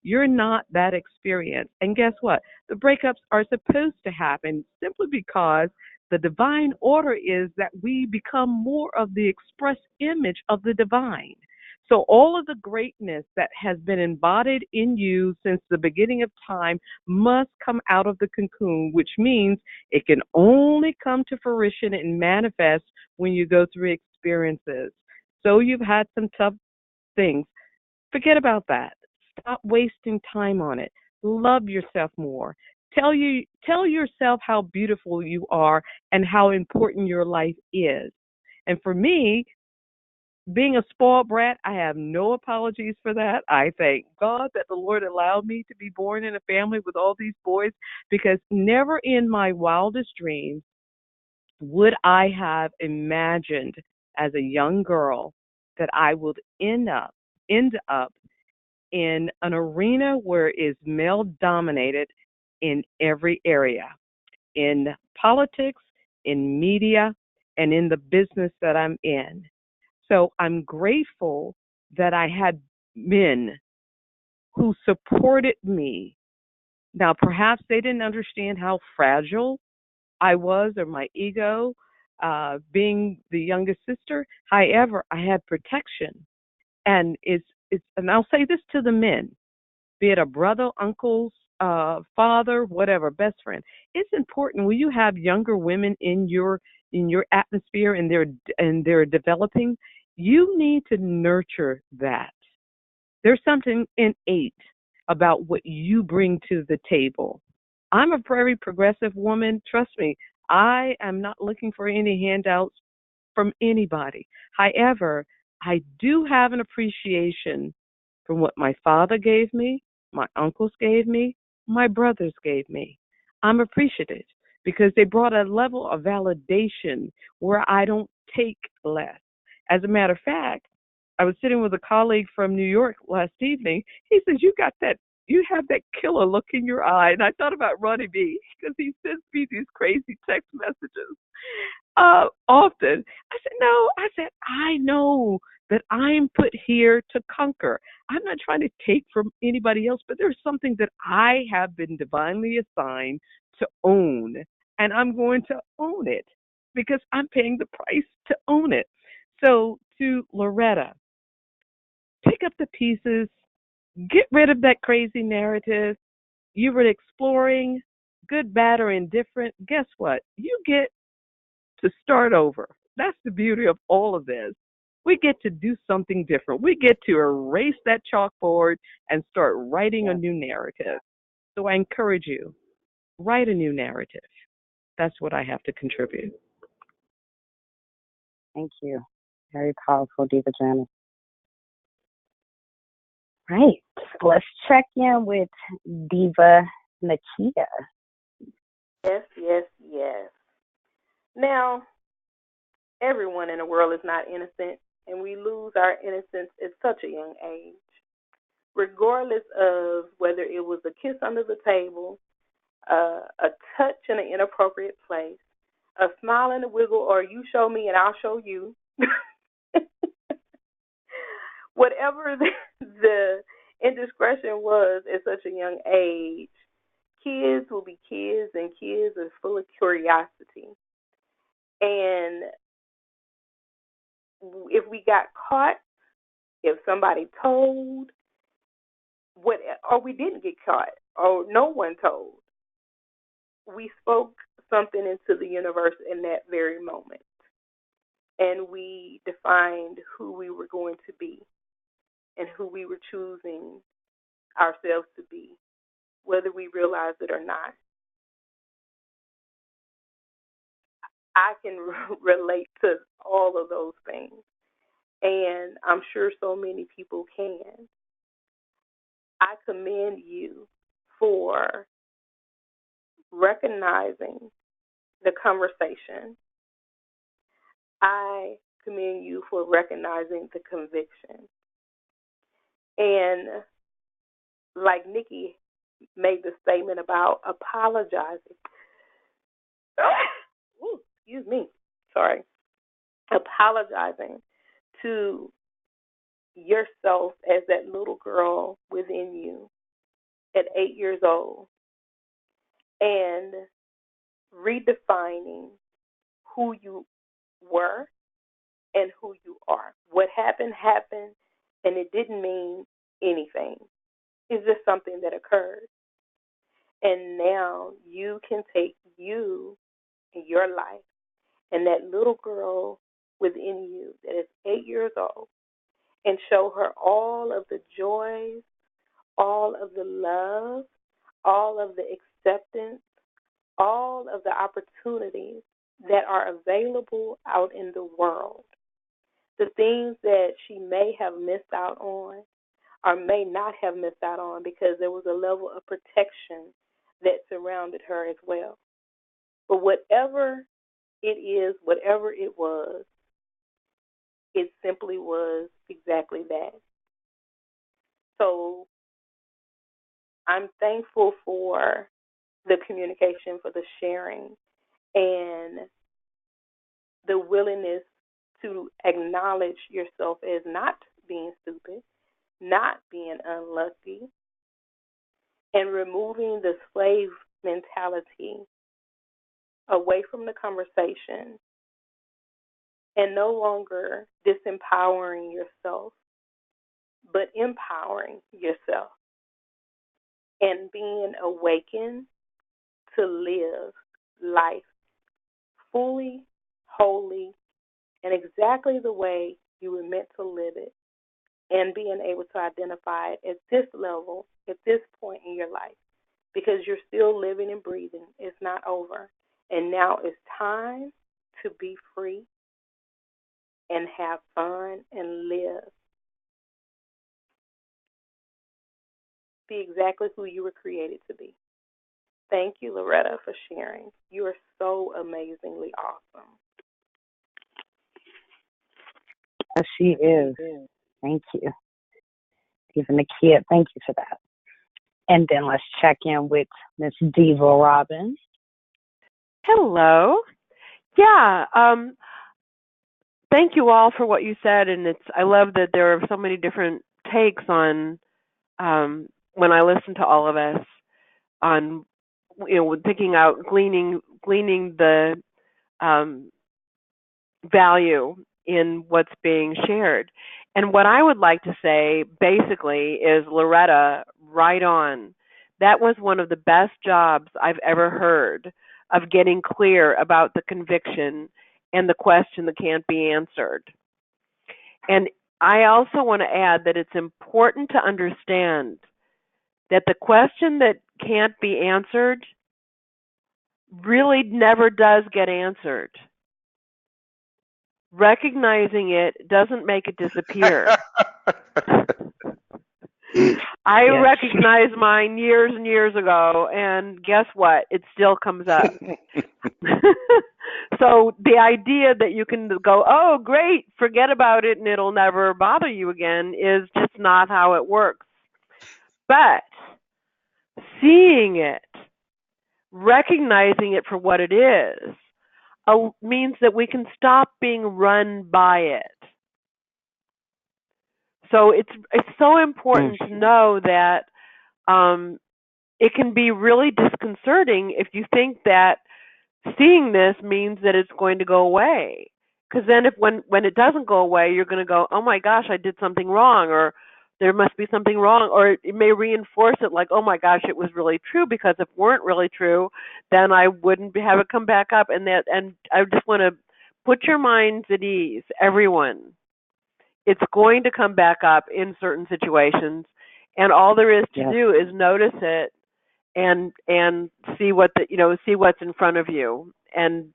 You're not that experienced. And guess what? The breakups are supposed to happen simply because the divine order is that we become more of the express image of the divine. So all of the greatness that has been embodied in you since the beginning of time must come out of the cocoon, which means it can only come to fruition and manifest when you go through experiences. So you've had some tough things. Forget about that. Stop wasting time on it. Love yourself more. Tell yourself how beautiful you are and how important your life is. And for me, being a spoiled brat, I have no apologies for that. I thank God that the Lord allowed me to be born in a family with all these boys because never in my wildest dreams would I have imagined as a young girl that I would end up in an arena where it is male dominated in every area, in politics, in media, and in the business that I'm in. So I'm grateful that I had men who supported me. Now, perhaps they didn't understand how fragile I was or my ego, being the youngest sister. However, I had protection. And and I'll say this to the men, be it a brother, uncle, father, whatever, best friend. It's important when you have younger women in your atmosphere and they're developing. You need to nurture that. There's something innate about what you bring to the table. I'm a very progressive woman. Trust me, I am not looking for any handouts from anybody. However, I do have an appreciation from what my father gave me, my uncles gave me, my brothers gave me. I'm appreciative because they brought a level of validation where I don't take less. As a matter of fact, I was sitting with a colleague from New York last evening. He says, you have that killer look in your eye. And I thought about Ronnie B because he sends me these crazy text messages often. I said, no, I know that I'm put here to conquer. I'm not trying to take from anybody else, but there's something that I have been divinely assigned to own, and I'm going to own it because I'm paying the price to own it. So to Loretta, pick up the pieces, get rid of that crazy narrative. You were exploring, good, bad, or indifferent. Guess what? You get to start over. That's the beauty of all of this. We get to do something different. We get to erase that chalkboard and start writing a new narrative. So I encourage you, write a new narrative. That's what I have to contribute. Thank you. Very powerful, Diva Janice. Right. Let's check in with Diva Nakia. Yes, yes, yes. Now, everyone in the world is not innocent, and we lose our innocence at such a young age. Regardless of whether it was a kiss under the table, a touch in an inappropriate place, a smile and a wiggle, or you show me and I'll show you. Whatever the indiscretion was at such a young age, kids will be kids, and kids are full of curiosity. And if we got caught, if somebody told, or we didn't get caught, or no one told, we spoke something into the universe in that very moment. And we defined who we were going to be and who we were choosing ourselves to be, whether we realize it or not. I can relate to all of those things, and I'm sure so many people can. I commend you for recognizing the conversation. I commend you for recognizing the conviction. And like Nikki made the statement about apologizing. Ooh, excuse me. Sorry. Apologizing to yourself as that little girl within you at 8 years old and redefining who you were and who you are. What happened, happened, and it didn't mean anything. It's just something that occurred. And now you can take you and your life and that little girl within you that is 8 years old and show her all of the joys, all of the love, all of the acceptance, all of the opportunities that are available out in the world. The things that she may have missed out on or may not have missed out on because there was a level of protection that surrounded her as well. But whatever it is, whatever it simply was exactly that. So I'm thankful for the communication, for the sharing, and the willingness to acknowledge yourself as not being stupid, not being unlucky, and removing the slave mentality away from the conversation and no longer disempowering yourself, but empowering yourself and being awakened to live life fully, wholly, and exactly the way you were meant to live it, and being able to identify it at this level, at this point in your life, because you're still living and breathing. It's not over. And now it's time to be free and have fun and live. Be exactly who you were created to be. Thank you, Loretta, for sharing. You are so amazingly awesome. She is. Thank you. Even the kid, thank you for that. And then let's check in with Miss Diva Robbins. Hello. Yeah. Thank you all for what you said, and I love that there are so many different takes on when I listen to all of us on thinking out gleaning the value in what's being shared. And what I would like to say basically is, Loretta, right on. That was one of the best jobs I've ever heard of getting clear about the conviction and the question that can't be answered. And I also want to add that it's important to understand that the question that can't be answered really never does get answered. Recognizing it doesn't make it disappear. I recognized mine years and years ago, and guess what? It still comes up. So the idea that you can go, oh, great, forget about it and it'll never bother you again is just not how it works. But seeing it, recognizing it for what it is, means that we can stop being run by it. So it's so important to know that it can be really disconcerting if you think that seeing this means that it's going to go away. Because then, if when it doesn't go away, you're going to go, oh my gosh, I did something wrong, or there must be something wrong, or it may reinforce it, like, oh my gosh, it was really true. Because if it weren't really true, then I wouldn't have it come back up. And I just want to put your minds at ease, everyone. It's going to come back up in certain situations, and all there is to do is notice it and see see what's in front of you, and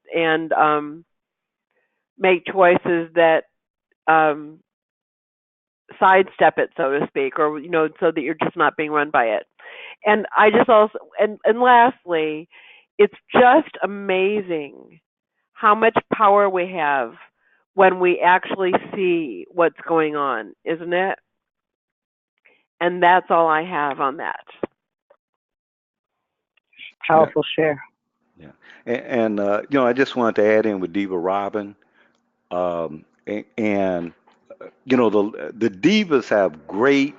make choices that um sidestep it, so to speak, or so that you're just not being run by it. And I just also and lastly, it's just amazing how much power we have when we actually see what's going on, isn't it? And that's all I have on that. Powerful share. Yeah. And I just wanted to add in with Diva Robin. And the divas have great,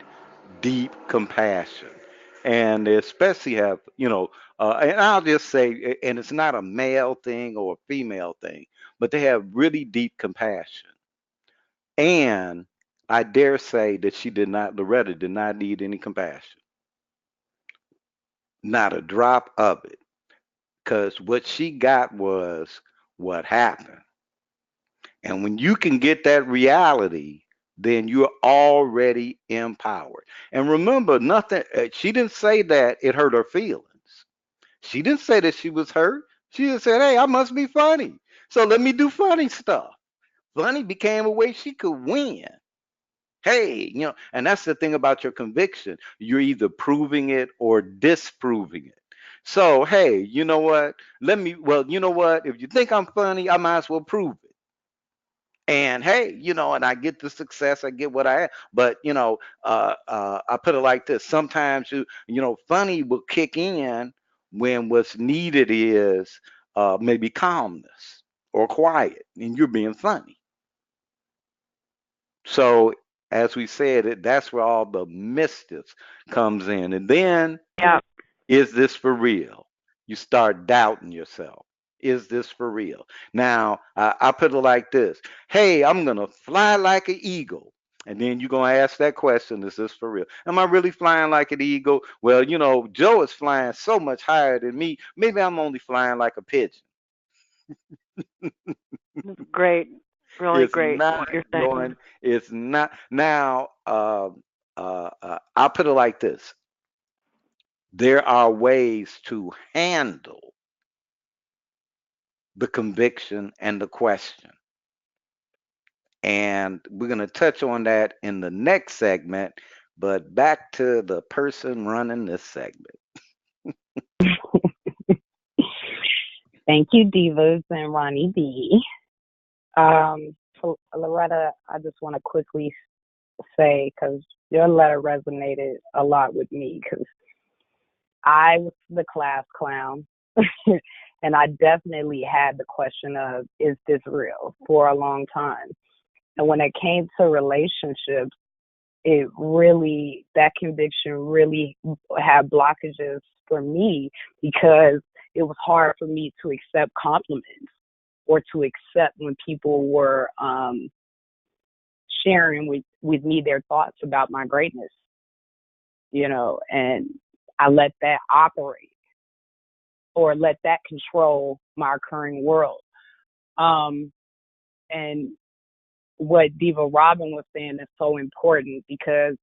deep compassion, and they especially have, and I'll just say, and it's not a male thing or a female thing, but they have really deep compassion. And I dare say that Loretta did not need any compassion, not a drop of it, because what she got was what happened. And when you can get that reality, then you're already empowered. And remember, nothing, she didn't say that it hurt her feelings. She didn't say that she was hurt. She just said, hey, I must be funny. So let me do funny stuff. Funny became a way she could win. Hey, and that's the thing about your conviction. You're either proving it or disproving it. So, hey, you know what? You know what? If you think I'm funny, I might as well prove it. And hey, and I get the success, I get what I have. But I put it like this: sometimes funny will kick in when what's needed is maybe calmness or quiet, and you're being funny. So as we said, that's where all the mystics comes in, and then Yeah. is this for real? You start doubting yourself. Is this for real? Now, I put it like this. Hey, I'm going to fly like an eagle. And then you're going to ask that question, is this for real? Am I really flying like an eagle? Well, Joe is flying so much higher than me. Maybe I'm only flying like a pigeon. Great. Really It's great not what you're saying. going, it's not. Now, I'll put it like this. There are ways to handle the conviction and the question. And we're going to touch on that in the next segment. But back to the person running this segment. Thank you, Divas and Ronnie B. So Loretta, I just want to quickly say, because your letter resonated a lot with me, because I was the class clown. And I definitely had the question of, is this real, for a long time. And when it came to relationships, that conviction really had blockages for me, because it was hard for me to accept compliments or to accept when people were sharing with me their thoughts about my greatness, and I let that operate or let that control my occurring world. And what Diva Robin was saying is so important, because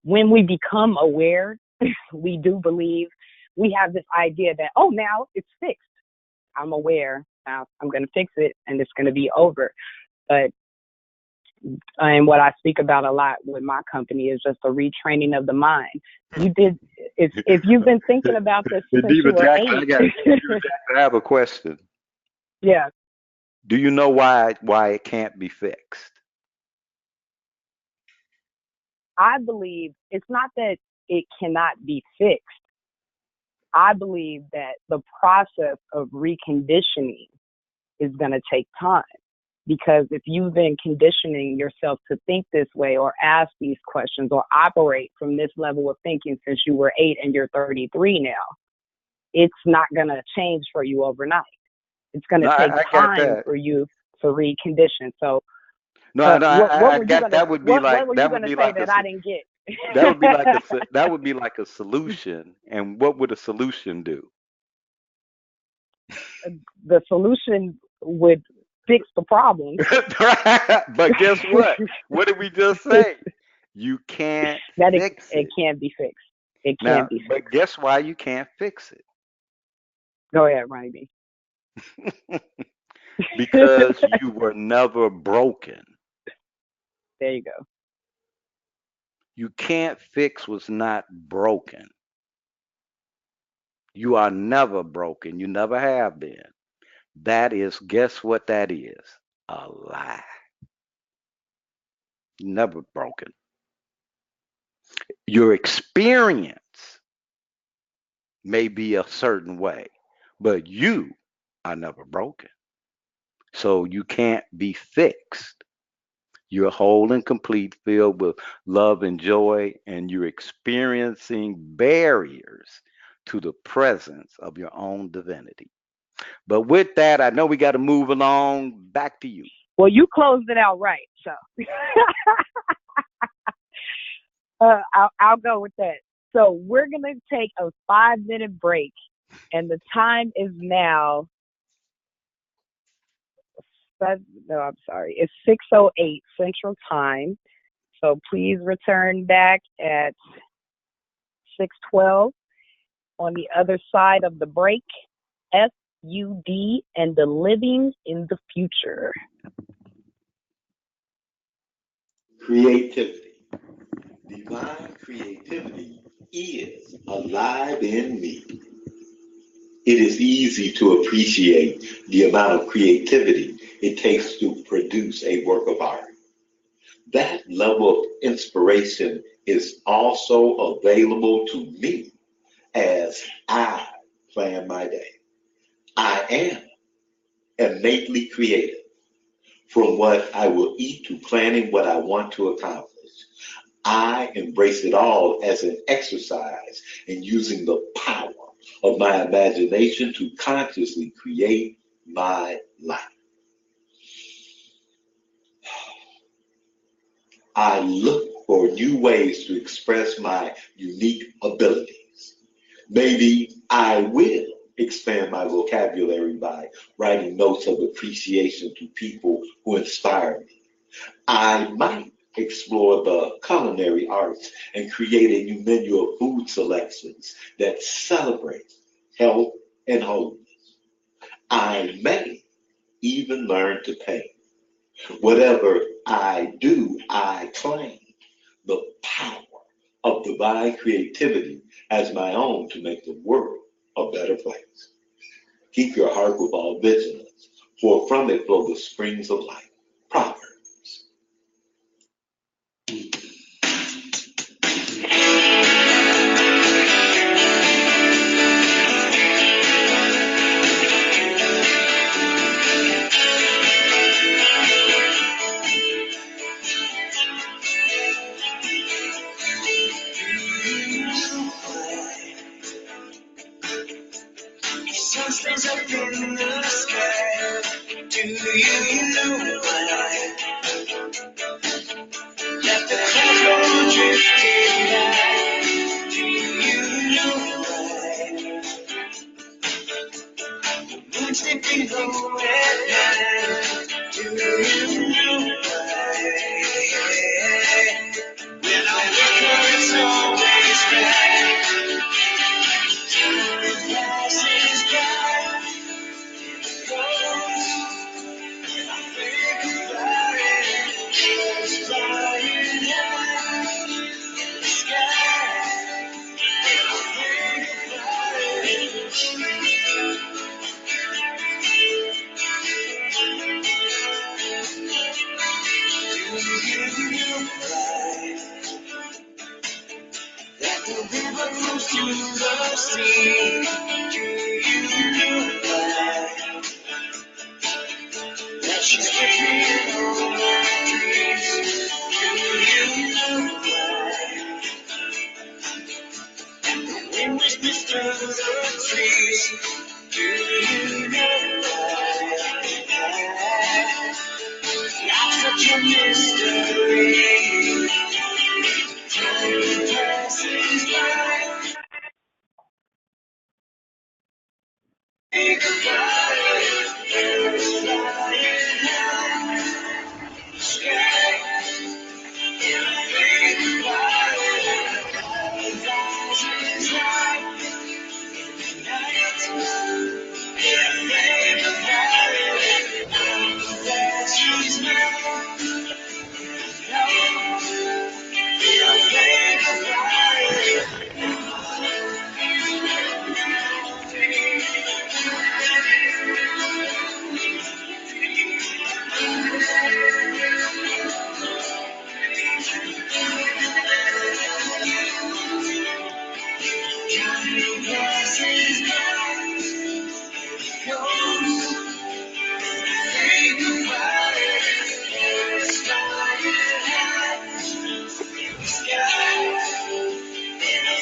when we become aware, we do believe, we have this idea that, oh, now it's fixed. I'm aware. Now I'm going to fix it and it's going to be over. But, and what I speak about a lot with my company is just a retraining of the mind. If you've been thinking about this since you were 8. I have a question. Yeah. Do you know why it can't be fixed? I believe it's not that it cannot be fixed. I believe that the process of reconditioning is going to take time, because if you've been conditioning yourself to think this way or ask these questions or operate from this level of thinking since you were 8 and you're 33 now, it's not going to change for you overnight. It's going to No, take I got time that. for you to recondition. So, No, I, no, what I were you got gonna that would be what like were you that would gonna be say like a that I didn't get? that would be like that would be like a solution. And what would a solution do? The solution would fix the problem. But guess what? What did we just say? You can't That fix it it. can be fixed. It can Now, be but fixed. guess why you can't fix Go ahead, Ronnie. it? Because you were never broken. There you go. You can't fix what's not broken. You are never broken. You never have been. That is, guess what that is? A lie. Never broken. Your experience may be a certain way, but you are never broken. So you can't be fixed. You're whole and complete, filled with love and joy, and you're experiencing barriers to the presence of your own divinity. But with that, I know we got to move along. Back to you. Well, you closed it out right, so I'll go with that. So we're gonna take a 5-minute break, and the time is now. No, I'm sorry. It's 6:08 Central Time. So please return back at 6:12. On the other side of the break, F.U.D and the living in the future. Creativity. Divine creativity is alive in me. It is easy to appreciate the amount of creativity it takes to produce a work of art. That level of inspiration is also available to me as I plan my day. I am innately creative, from what I will eat to planning what I want to accomplish. I embrace it all as an exercise in using the power of my imagination to consciously create my life. I look for new ways to express my unique abilities. Maybe I will expand my vocabulary by writing notes of appreciation to people who inspire me. I might explore the culinary arts and create a new menu of food selections that celebrate health and wholeness. I may even learn to paint. Whatever I do, I claim the power of divine creativity as my own to make the world a better place. Keep your heart with all vigilance, for from it flow the springs of life. Proverbs. Sun stays up in the sky. Do you know why? Let the clouds go drifting by. Do you know why? Moon's dipping low at night. Do you know why? When I wake up, it's always right. Time passes by. That the river flows to the sea. Do you know why? That she's with me in all my dreams. Do you know why? The wind whispers through the trees. Do you know why? Like such a mystery. Time passes by. Think about it. Birds flying high. Sky. Think about it. Rises high. Night. Think about it. That she's mine. No. Think about it. Time passes by. Goes. Think about it. It's flying high in the sky.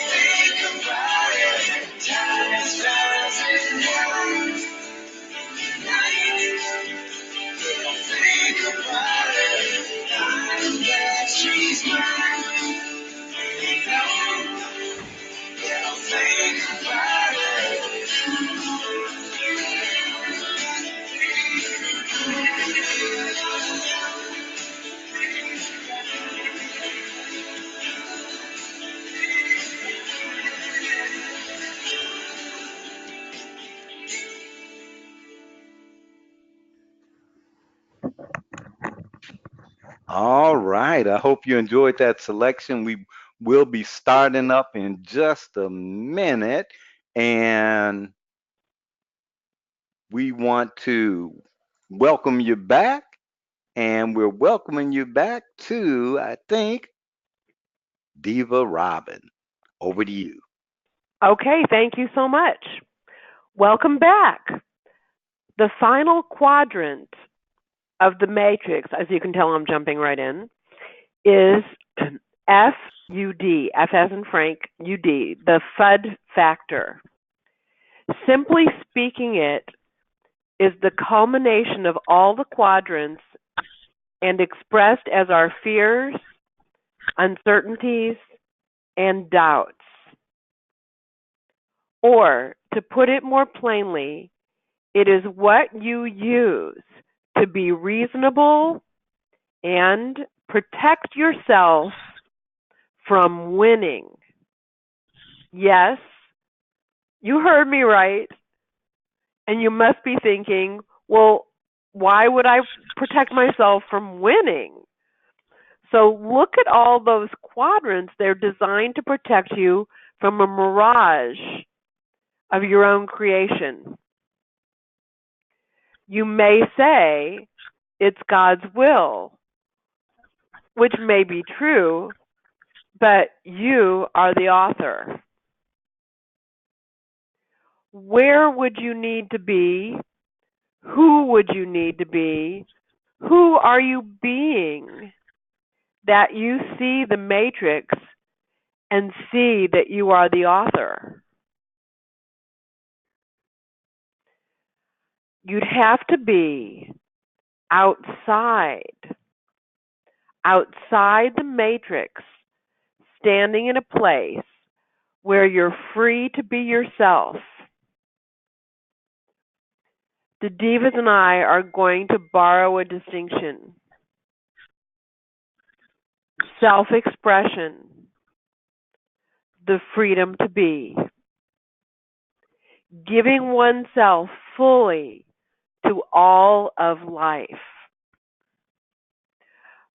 Think about it. Time is passing high. Night. Think about it. I'm glad she's mine. No. Think about it. All right. I hope you enjoyed that selection. We will be starting up in just a minute, and we want to welcome you back. And we're welcoming you back to, I think, Diva Robin. Over to you. Okay, thank you so much. Welcome back. The final quadrant of the matrix, as you can tell, I'm jumping right in, is F.U.D, F as in Frank, U.D, the F.U.D factor. Simply speaking, it is the culmination of all the quadrants and expressed as our fears, uncertainties, and doubts. Or, to put it more plainly, it is what you use to be reasonable and protect yourself from winning. Yes, you heard me right. And you must be thinking, well, why would I protect myself from winning? So look at all those quadrants. They're designed to protect you from a mirage of your own creation. You may say it's God's will, which may be true, but you are the author. Where would you need to be? Who would you need to be? Who are you being that you see the matrix and see that you are the author? You'd have to be outside the matrix, standing in a place where you're free to be yourself. The Divas and I are going to borrow a distinction. Self-expression, the freedom to be. Giving oneself fully to all of life.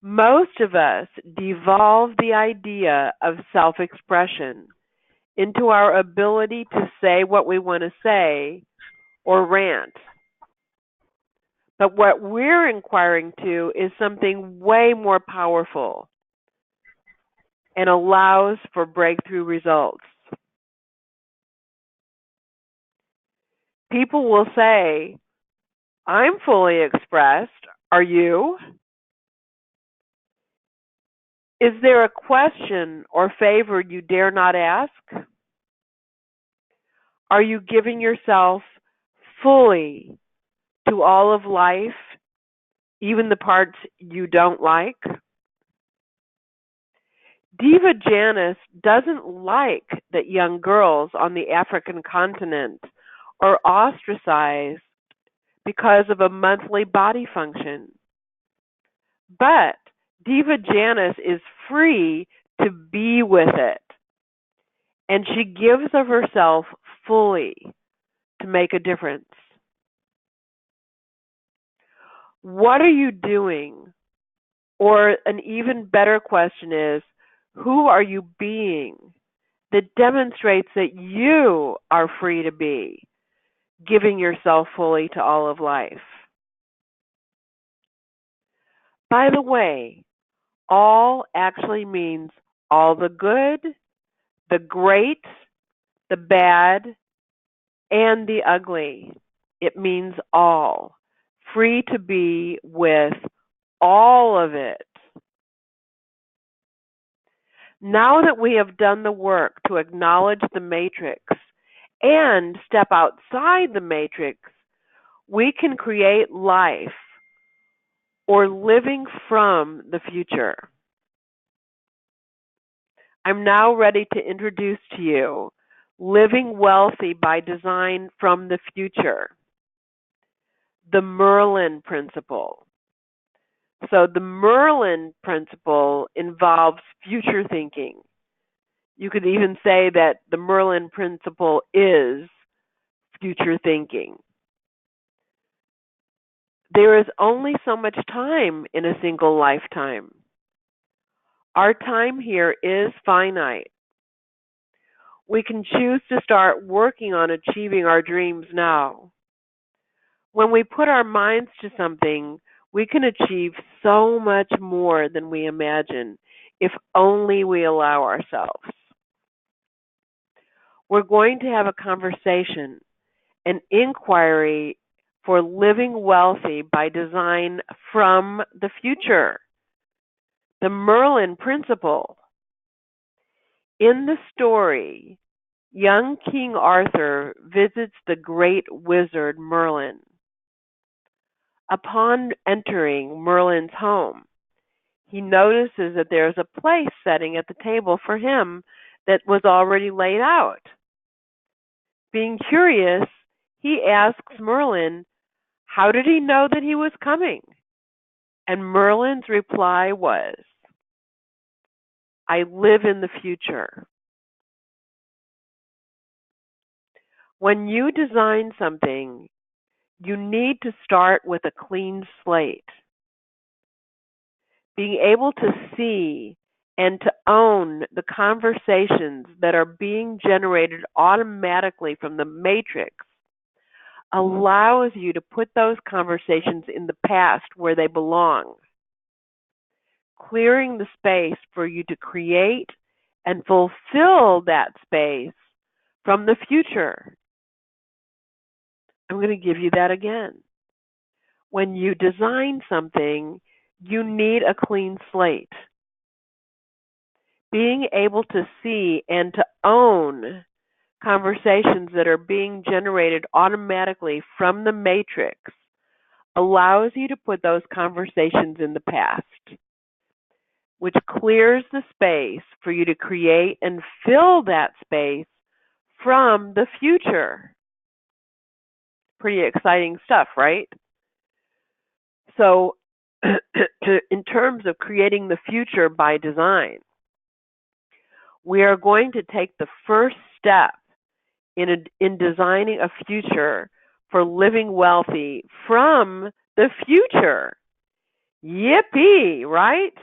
Most of us devolve the idea of self-expression into our ability to say what we want to say or rant. But what we're inquiring to is something way more powerful and allows for breakthrough results. People will say, I'm fully expressed. Are you? Is there a question or favor you dare not ask? Are you giving yourself fully to all of life even the parts you don't like. Diva Janice doesn't like that young girls on the African continent are ostracized because of a monthly body function. But Diva Janice is free to be with it, and she gives of herself fully to make a difference. What are you doing? Or an even better question is, who are you being that demonstrates that you are free to be, giving yourself fully to all of life? By the way, all actually means all the good, the great, the bad, and the ugly. It means all. Free to be with all of it. Now that we have done the work to acknowledge the matrix and step outside the matrix, we can create life or living from the future. I'm now ready to introduce to you Living Wealthy by Design from the Future, the Merlin principle. So the Merlin principle involves future thinking. You could even say that the Merlin principle is future thinking. There is only so much time in a single lifetime. Our time here is finite. We can choose to start working on achieving our dreams now. When we put our minds to something, we can achieve so much more than we imagine if only we allow ourselves. We're going to have a conversation, an inquiry for living wealthy by design from the future. The Merlin principle. In the story, young King Arthur visits the great wizard Merlin. Upon entering Merlin's home, he notices that there is a place setting at the table for him that was already laid out. Being curious, he asks Merlin, how did he know that he was coming? And Merlin's reply was, I live in the future. When you design something, you need to start with a clean slate. Being able to see and to own the conversations that are being generated automatically from the matrix allows you to put those conversations in the past where they belong, clearing the space for you to create and fulfill that space from the future. I'm going to give you that again. When you design something, you need a clean slate. Being able to see and to own conversations that are being generated automatically from the matrix allows you to put those conversations in the past, which clears the space for you to create and fill that space from the future. Pretty exciting stuff, right? So, in terms of creating the future by design, we are going to take the first step in designing a future for living wealthy from the future. Yippee, right?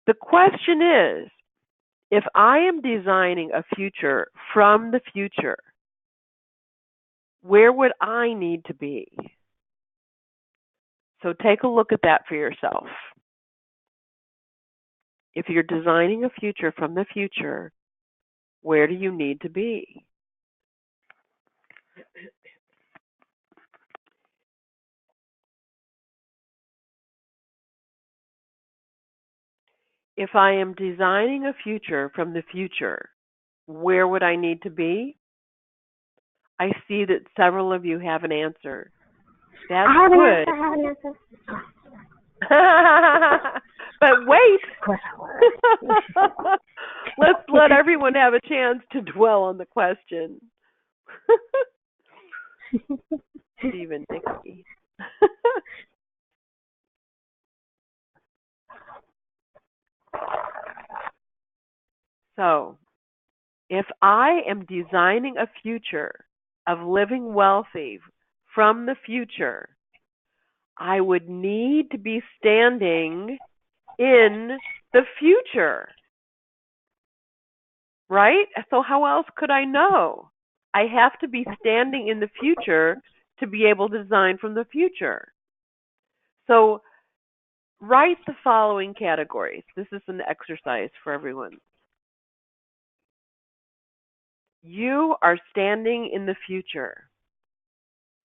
The question is, if I am designing a future from the future, where would I need to be? So take a look at that for yourself. If you're designing a future from the future, where do you need to be? If I am designing a future from the future, where would I need to be? I see that several of you have an answer. That's I have an good. answer. But wait. Of course I was. Let's let everyone have a chance to dwell on the question. Stephen Dickey. So, if I am designing a future of living wealthy from the future, I would need to be standing in the future, right? So how else could I know? I have to be standing in the future to be able to design from the future. So write the following categories. This is an exercise for everyone. You are standing in the future.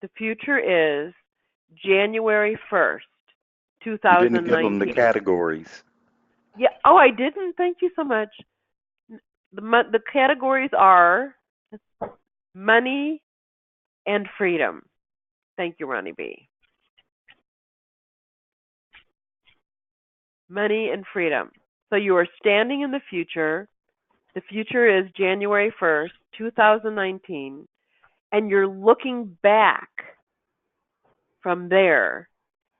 The future is January 1st, You didn't give them the 2019. categories. Yeah. Oh, I didn't. Thank you so much. The categories are money and freedom. Thank you, Ronnie B. Money and freedom. So you are standing in the future. The future is January 1st, 2019, and you're looking back from there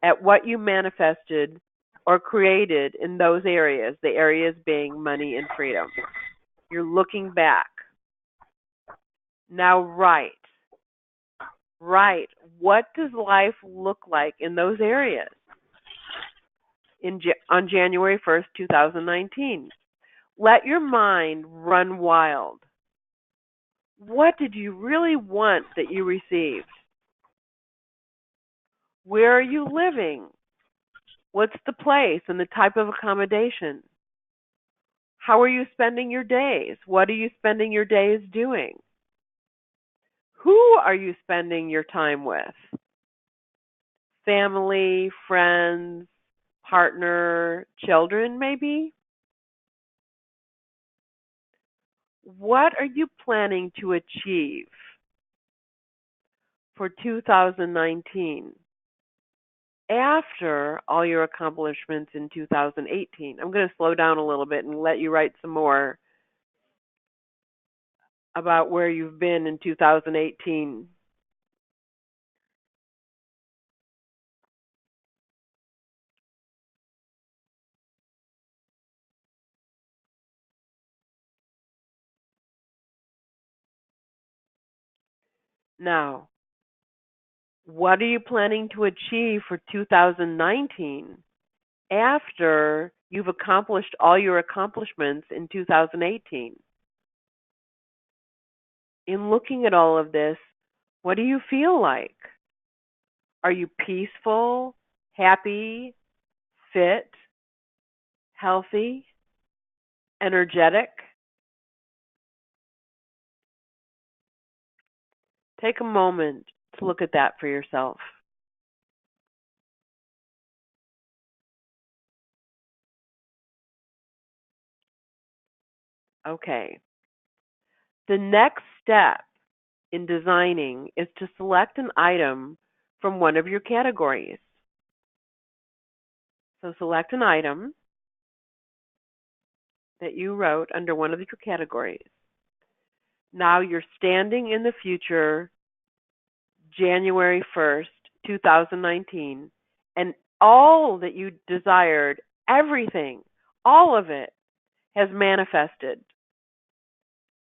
at what you manifested or created in those areas, the areas being money and freedom. You're looking back. Now write. What does life look like in those areas on January 1st, 2019? Let your mind run wild. What did you really want that you received? Where are you living? What's the place and the type of accommodation? How are you spending your days? What are you spending your days doing? Who are you spending your time with? Family, friends, partner, children, maybe? What are you planning to achieve for 2019 after all your accomplishments in 2018? I'm going to slow down a little bit and let you write some more about where you've been in 2018. Now, what are you planning to achieve for 2019 after you've accomplished all your accomplishments in 2018? In looking at all of this, what do you feel like? Are you peaceful, happy, fit, healthy, energetic? Take a moment to look at that for yourself. Okay. The next step in designing is to select an item from one of your categories. So select an item that you wrote under one of your categories. Now you're standing in the future, January 1st, 2019, and all that you desired, everything, all of it has manifested.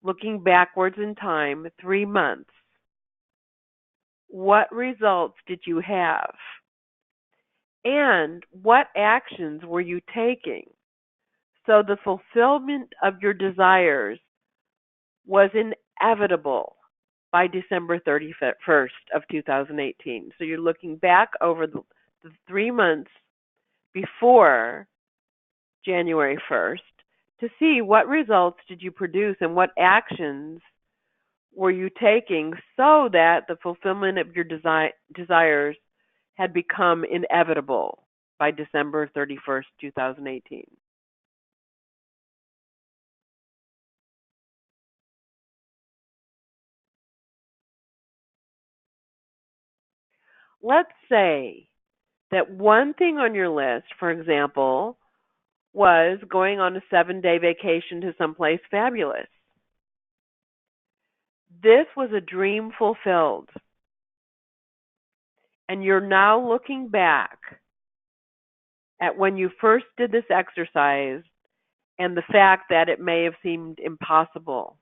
Looking backwards in time, 3 months, what results did you have? And what actions were you taking? So the fulfillment of your desires was inevitable by December 31st of 2018. So you're looking back over the 3 months before January 1st to see what results did you produce and what actions were you taking so that the fulfillment of your desires had become inevitable by December 31st, 2018. Let's say that one thing on your list, for example, was going on a 7-day vacation to someplace fabulous. This was a dream fulfilled. And you're now looking back at when you first did this exercise and the fact that it may have seemed impossible.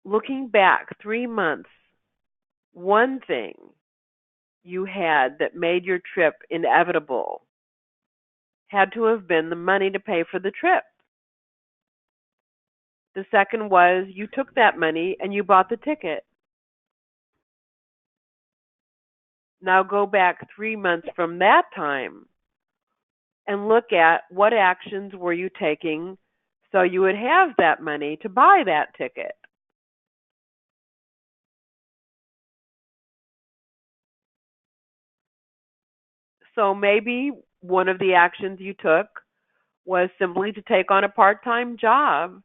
Looking back 3 months, one thing you had that made your trip inevitable had to have been the money to pay for the trip. The second was you took that money and you bought the ticket. Now go back 3 months from that time and look at what actions were you taking so you would have that money to buy that ticket. So maybe one of the actions you took was simply to take on a part-time job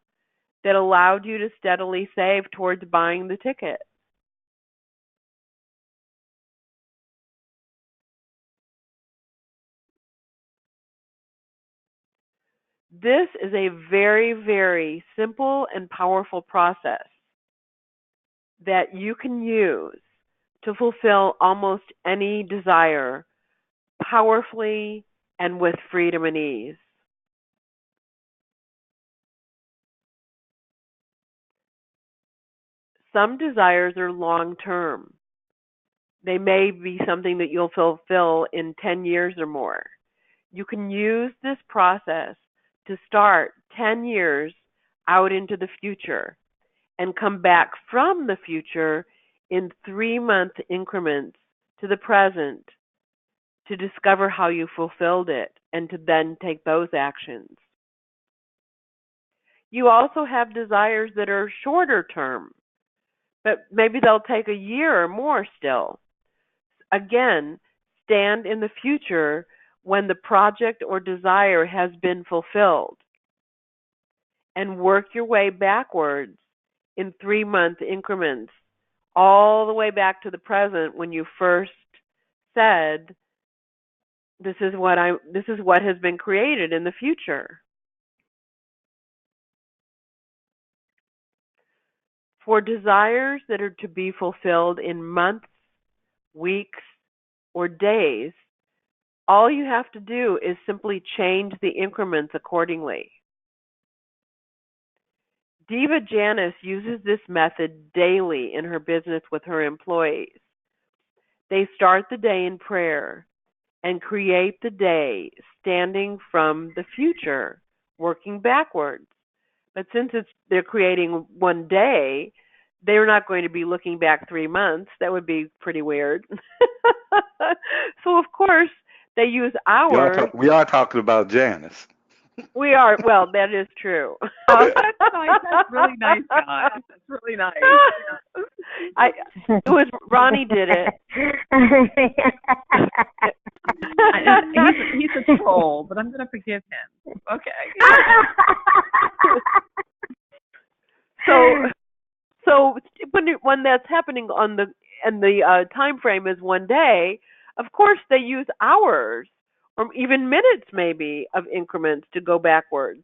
that allowed you to steadily save towards buying the ticket. This is a very, very simple and powerful process that you can use to fulfill almost any desire powerfully and with freedom and ease. Some desires are long term. They may be something that you'll fulfill in 10 years or more. You can use this process to start 10 years out into the future and come back from the future in 3-month increments to the present to discover how you fulfilled it and to then take those actions. You also have desires that are shorter term, but maybe they'll take a year or more still. Again, stand in the future when the project or desire has been fulfilled and work your way backwards in 3-month increments all the way back to the present when you first said this is what has been created in the future. For desires that are to be fulfilled in months, weeks, or days, all you have to do is simply change the increments accordingly. Diva Janice uses this method daily in her business with her employees. They start the day in prayer and create the day standing from the future, working backwards. But since they're creating one day, they're not going to be looking back 3 months. That would be pretty weird. So, of course, they use hours. We are talking about Janice. We are. Well, that is true. Oh, that's nice. That's really nice, guys. That's really nice. It was Ronnie did it. He's a troll, but I'm going to forgive him. Okay. So when that's happening on the time frame is one day, of course they use hours or even minutes maybe of increments to go backwards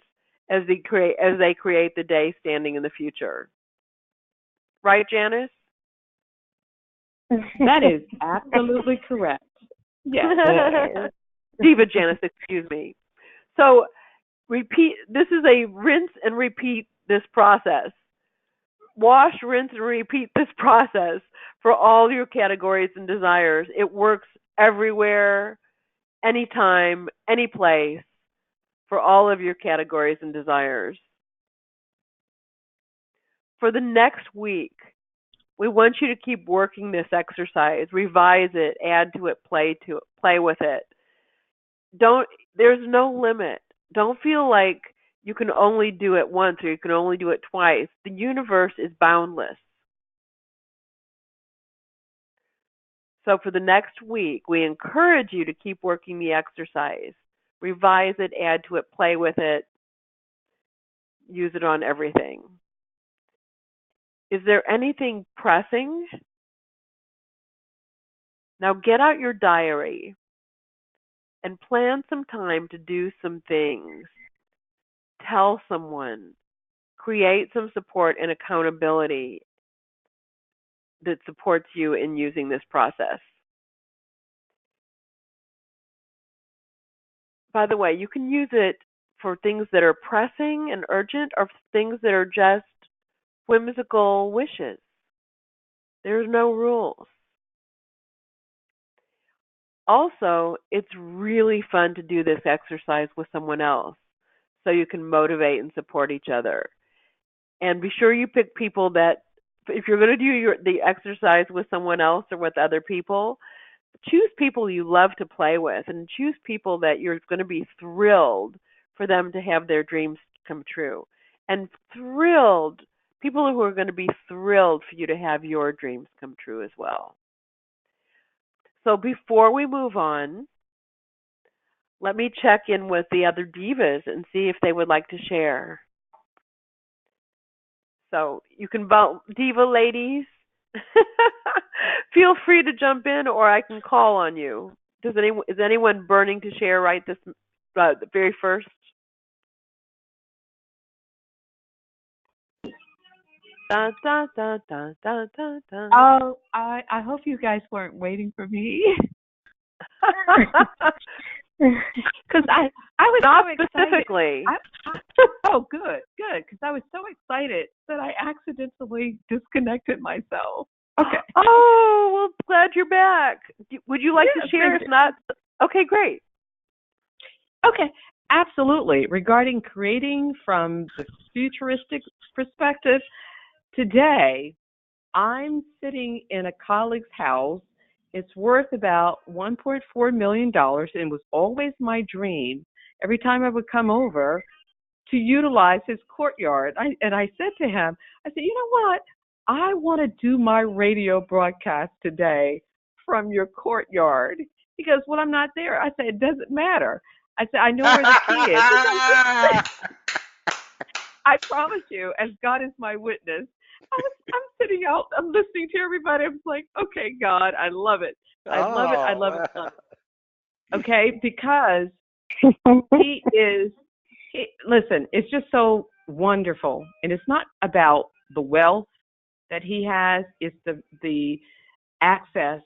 as they create the day standing in the future. Right, Janice? That is absolutely correct. Yes. Diva Janice, excuse me. So repeat. This is a rinse and repeat this process. Wash, rinse, and repeat this process for all your categories and desires. It works everywhere, anytime, any place, for all of your categories and desires. For the next week, we want you to keep working this exercise, revise it, add to it, play with it. There's no limit. Don't feel like you can only do it once or you can only do it twice. The universe is boundless. So for the next week, we encourage you to keep working the exercise. Revise it, add to it, play with it, use it on everything. Is there anything pressing? Now get out your diary and plan some time to do some things. Tell someone. Create some support and accountability that supports you in using this process. By the way, you can use it for things that are pressing and urgent or things that are just whimsical wishes. There's no rules. Also, it's really fun to do this exercise with someone else so you can motivate and support each other. And be sure you pick people that, if you're going to do the exercise with someone else or with other people, choose people you love to play with and choose people that you're going to be thrilled for them to have their dreams come true. And people who are going to be thrilled for you to have your dreams come true as well. So before we move on, let me check in with the other divas and see if they would like to share. So you can vote, diva ladies. Feel free to jump in, or I can call on you. Is anyone burning to share right this the very first? Da, da, da, da, da, da, da. Oh, I hope you guys weren't waiting for me. Because I was Not so specifically. Oh, good. Because I was so excited that I accidentally disconnected myself. Okay. Oh, well, glad you're back. Would you like to share? Thank If not, okay, great. Okay, absolutely. Regarding creating from the futuristic perspective, today I'm sitting in a colleague's house. It's worth about $1.4 million and was always my dream every time I would come over to utilize his courtyard. I said to him, I said, you know what? I want to do my radio broadcast today from your courtyard. He goes, well, I'm not there. I said, it doesn't matter. I said, I know where the key is. I promise you, as God is my witness, I'm sitting out, I'm listening to everybody. I'm like, okay, God, I love it. I love it. I love it. I love it. Okay, because listen, it's just so wonderful. And it's not about the wealth that he has, it's the access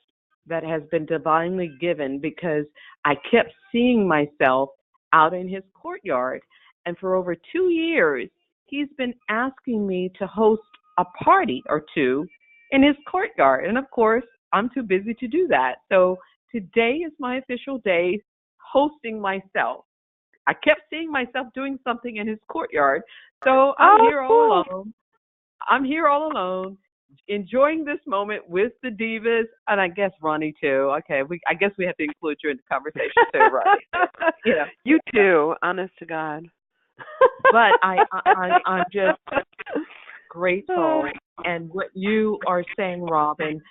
that has been divinely given, because I kept seeing myself out in his courtyard. And for over 2 years, he's been asking me to host a party or two in his courtyard. And of course, I'm too busy to do that. So today is my official day hosting myself. I kept seeing myself doing something in his courtyard. So I'm here all alone. I'm here all alone, enjoying this moment with the divas, and I guess Ronnie too. Okay, I guess we have to include you in the conversation too, Ronnie. You too, honest to God. But I'm just grateful. And what you are saying, Robin,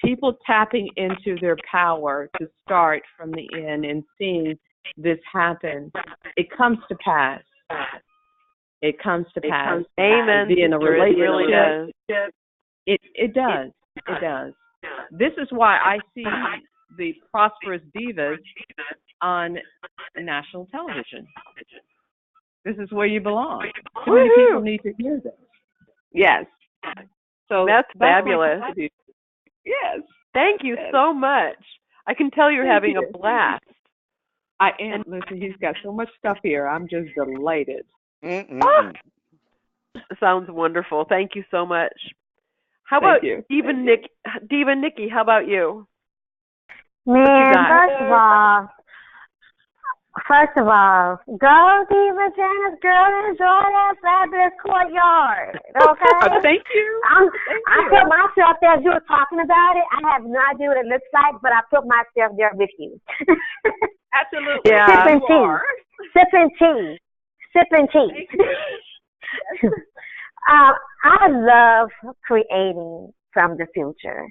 people tapping into their power to start from the end and seeing this happen, it comes to pass. It comes to pass. Amen. Be in a relationship. It really does. It does. It does. This is why I see the prosperous divas on national television. This is where you belong. Too many people need to hear this. Yes. So that's fabulous. Yes. Thank you so much. I can tell you're having a blast. I am. Listen, he's got so much stuff here. I'm just delighted. Sounds wonderful. Thank you so much. How about Diva Nikki? How about you? Man, first of all, go Diva Janice, girl, enjoy that fabulous courtyard. Okay. Thank you. I put myself there. As you were talking about it, I have no idea what it looks like, but I put myself there with you. Absolutely. Yeah. Sipping tea. Sipping tea. I love creating from the future.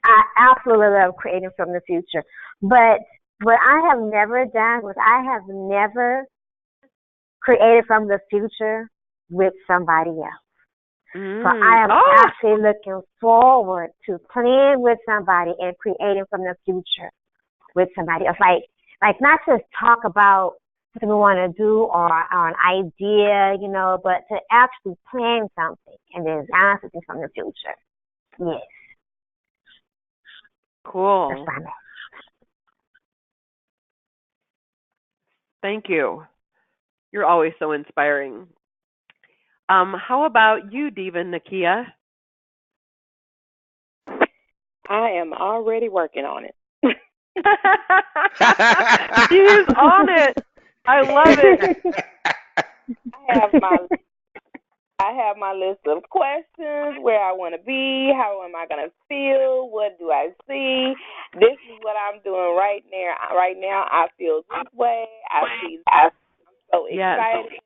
I absolutely love creating from the future. But what I have never done was I have never created from the future with somebody else. So I am Oh, actually looking forward to playing with somebody and creating from the future with somebody else. Like not just talk about what we want to do or an idea, but to actually plan something and design something from the future. Yes, that's cool. what I'm at. Thank you. You're always so inspiring. How about you, Diva Nakia? I am already working on it. She's on it. I love it. I have my I have my list of questions, where I want to be, how am I going to feel, what do I see. This is what I'm doing right now. Right now, I feel this way. I see this. I'm so Yes. excited.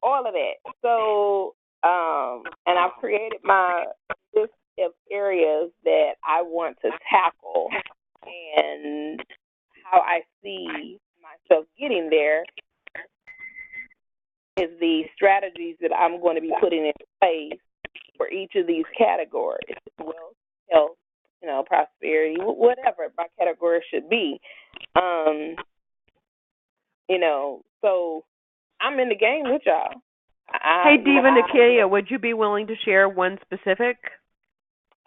All of that. So, and I've created my list of areas that I want to tackle and how I see myself getting there is the strategies that I'm going to be putting in place for each of these categories: wealth, health, prosperity, whatever my category should be. So I'm in the game with y'all. Hey, Diva Nakia, would you be willing to share one specific?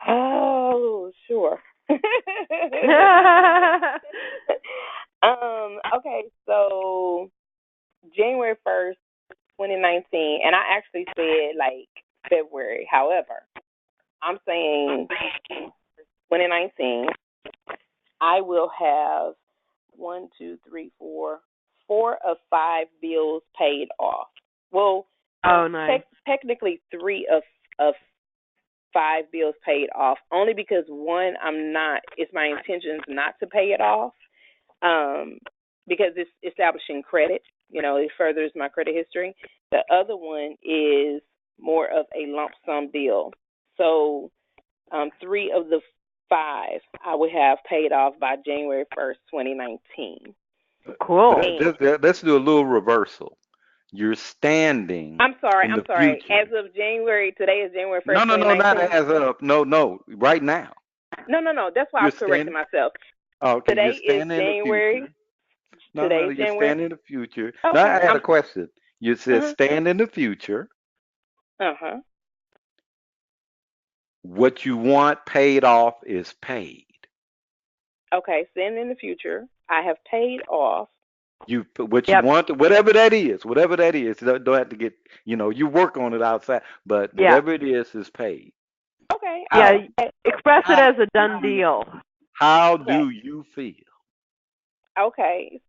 Oh, sure. Okay, so January 1st, 2019, and I actually said like February. However, I'm saying 2019, I will have 4 of 5 bills paid off. Well, nice. Technically 3 of 5 bills paid off. Only because one, it's my intentions not to pay it off, because it's establishing credit. It furthers my credit history. The other one is more of a lump sum bill. So 3 of the 5 I would have paid off by January 1st, 2019. Cool. Let's do a little reversal. You're standing. I'm sorry. Future. As of January, today is January 1st, No, 2019. not as of. No, right now. No. That's why I'm correcting myself. Okay, today you're standing is January. in the future. No, Today's you're January. standing in the future. Okay. Now I had a question. You said stand in the future. Uh-huh. What you want paid off is paid. Okay, stand in the future. I have paid off. You want, whatever that is. Don't have to get, you work on it outside, but whatever it is paid. Okay. Yeah, express it as a done deal. How do you feel? Okay.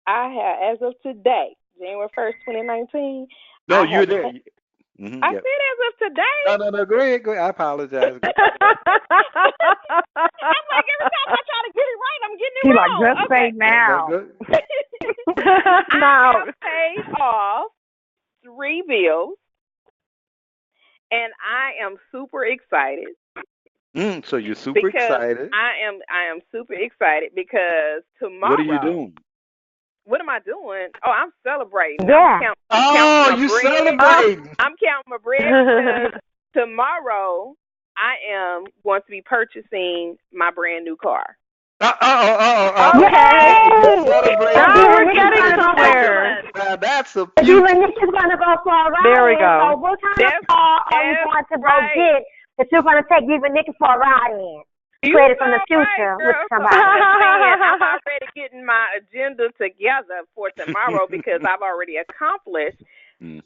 I have, as of today, January 1st, 2019. No, you're there. I said as of today. No. Go ahead. I apologize. I'm like, every time I try to get it right, I'm getting it wrong. Like, just say now. I have paid off 3 bills, and I am super excited. So you're super excited. I am super excited because tomorrow. What are you doing? What am I doing? Oh, I'm celebrating. Yeah. You celebrating. I'm counting my bread because tomorrow I am going to be purchasing my brand new car. Okay. Now we're getting somewhere. Now that's a Diva Nikki's going to go for a ride. There we go. So what kind of car are you going to go get that you're going to take Diva Nikki for a ride in? Created from the future with somebody. I'm already getting my agenda together for tomorrow because I've already accomplished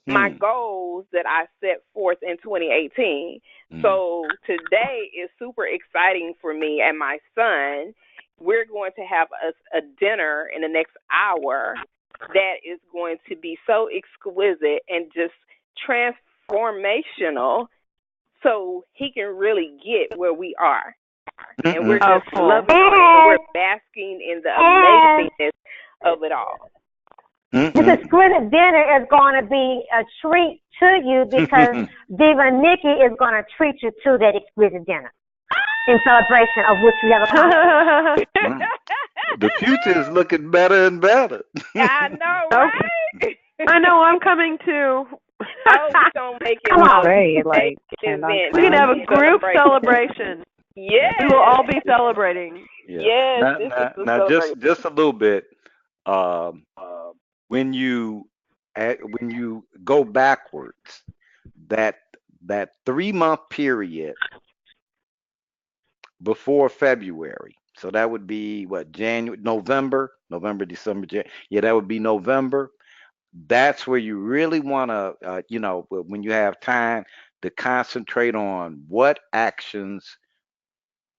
my goals that I set forth in 2018. So today is super exciting for me and my son. We're going to have a dinner in the next hour that is going to be so exquisite and just transformational, so he can really get where we are. And we're just loving it, and we're basking in the amazingness of it all. This exquisite dinner is going to be a treat to you because Diva Nikki is going to treat you to that exquisite dinner in celebration of what you have accomplished. The future is looking better and better. I know, right? I know, I'm coming too. I hope we don't make it Come on. a Great, big like, cannot event. We can have a clown. group celebration. Yes. We will all be celebrating. Yeah. Yes, Now, this is now, the now celebration. just a little bit. Um, when you when you go backwards, that that 3 month period before February. So that would be what, January, November, December, yeah, that would be November. That's where you really want to, when you have time to concentrate on what actions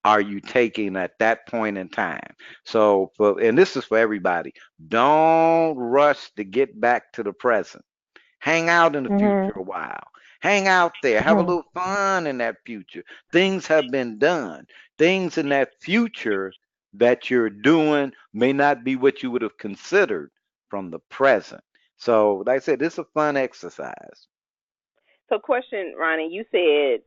are you taking at that point in time. So, and this is for everybody. Don't rush to get back to the present. Hang out in the future a while. Hang out there. Have a little fun in that future. Things have been done. Things in that future that you're doing may not be what you would have considered from the present. So, like I said, this is a fun exercise. So, question, Ronnie, you said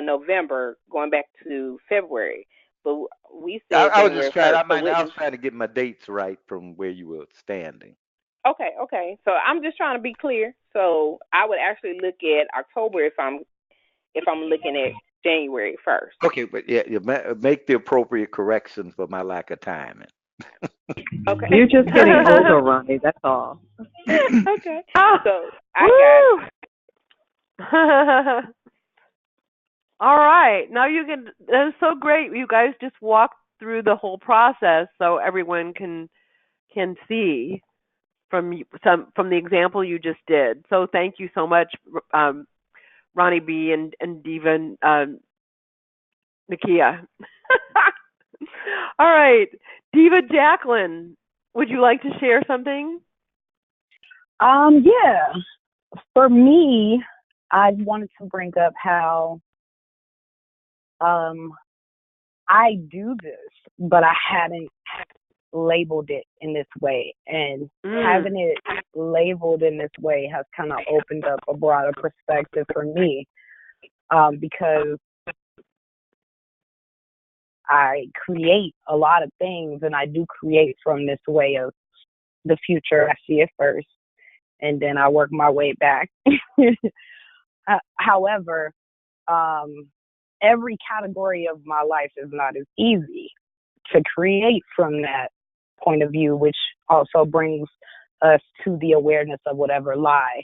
November going back to February, but we said I was just January trying. 1st. So, I was trying to get my dates right from where you were standing. okay. So I'm just trying to be clear. So I would actually look at October if I'm looking at January 1st. Okay, but yeah, make the appropriate corrections for my lack of timing. Okay. You're just getting older, Ronnie. That's all. Okay. Oh, So I got it. All right. Now you can. That is so great. You guys just walked through the whole process so everyone can see from the example you just did. So thank you so much, Ronnie B and Diva Nakia. All right, Diva Jacqueline, would you like to share something? Yeah. For me, I wanted to bring up how I do this, but I hadn't labeled it in this way. And having it labeled in this way has kind of opened up a broader perspective for me, because I create a lot of things, and I do create from this way of the future. I see it first, and then I work my way back. However, every category of my life is not as easy to create from that point of view, which also brings us to the awareness of whatever lie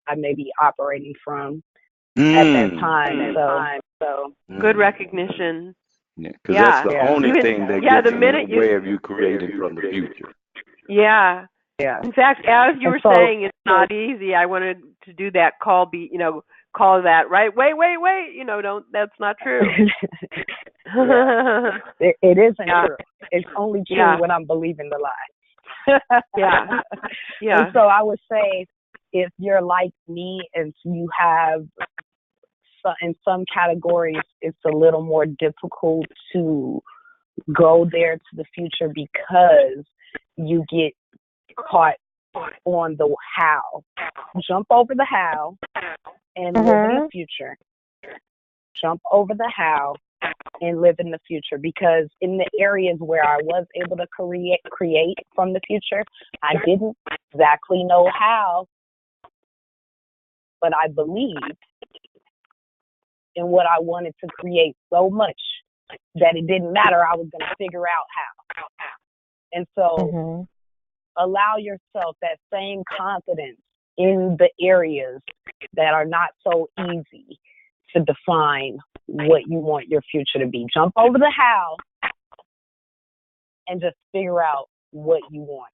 I may be operating from at that time. So good recognition. Yeah, because that's the only Even, thing that yeah, gets the in minute the way of you creating from the future. Yeah. yeah. In fact, as you And were so- saying, it's not easy. I wanted to do that call that, right? Wait, don't, that's not true. It isn't true. It's only true when I'm believing the lie. Yeah. And so I would say, if you're like me and you have, in some categories, it's a little more difficult to go there to the future because you get caught on the how. Jump over the how and live in the future. Jump over the how and live in the future, because in the areas where I was able to create from the future, I didn't exactly know how, but I believed in what I wanted to create so much that it didn't matter. I was going to figure out how. And so allow yourself that same confidence in the areas that are not so easy to define what you want your future to be. Jump over the how and just figure out what you want.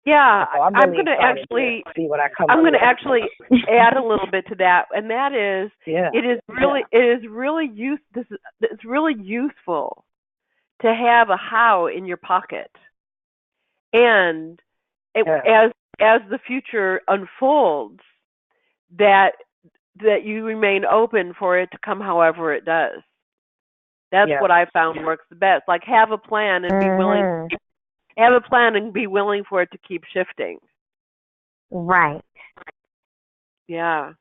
Yeah, So I'm going really to excited actually to see what I come I'm up going to with. actually add a little bit to that, and that is, it's really useful to have a how in your pocket, and as the future unfolds, that you remain open for it to come however it does. That's what I found works the best. Like, have a plan and be willing. Have a plan and be willing for it to keep shifting. Right. Yeah.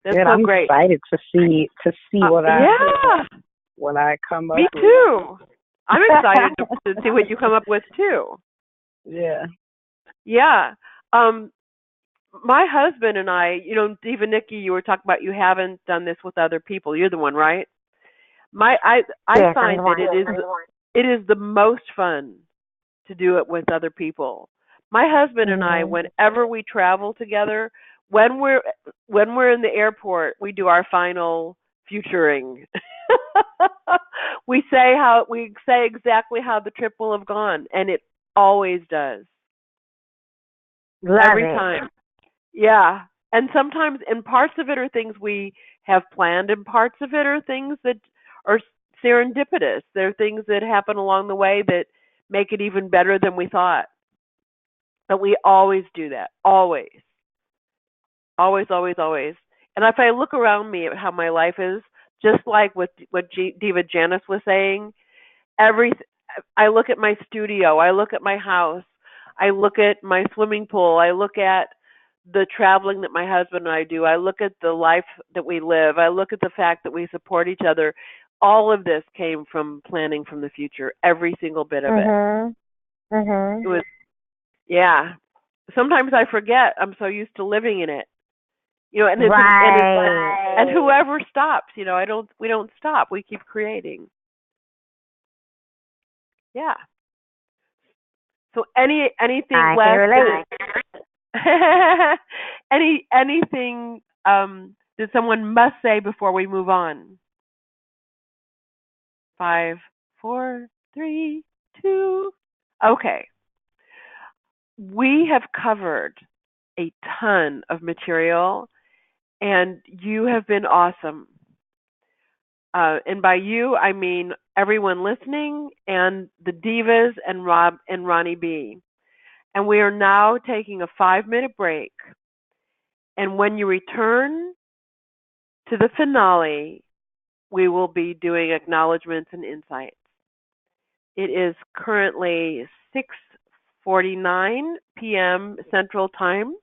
That's Good, so I'm great. excited to see what I come up Me with. too. I'm excited to see what you come up with too. Yeah. Yeah. Um, my husband and I, Diva Nikki, you were talking about you haven't done this with other people. You're the one, right? I Yes, I'm find the that one. it is the most fun to do it with other people. My husband and I, Mhm. whenever we travel together, when we're when we're in the airport, we do our final futuring. We say exactly how the trip will have gone, and it always does. Love Every it. time. Yeah. And sometimes, and parts of it are things we have planned, and parts of it are things that are serendipitous. They're things that happen along the way that make it even better than we thought. But we always do that. Always. Always, always, always. And if I look around me at how my life is, just like what Diva Janice was saying, every I look at my studio, I look at my house, I look at my swimming pool, I look at the traveling that my husband and I do, I look at the life that we live, I look at the fact that we support each other. All of this came from planning from the future, every single bit of it. Mhm. It Mhm. was yeah. Sometimes I forget. I'm so used to living in it. And it's Right. and whoever stops, I don't we don't stop. We keep creating. Yeah. So anything I can left relate. anything that someone must say before we move on? 5, 4, 3, 2. Okay. We have covered a ton of material, and you have been awesome. And by you, I mean everyone listening and the Divas and Rob and Ronnie B. And we are now taking a 5-minute break. And when you return to the finale, we will be doing acknowledgments and insights. It is currently 6:49 p.m. Central Time.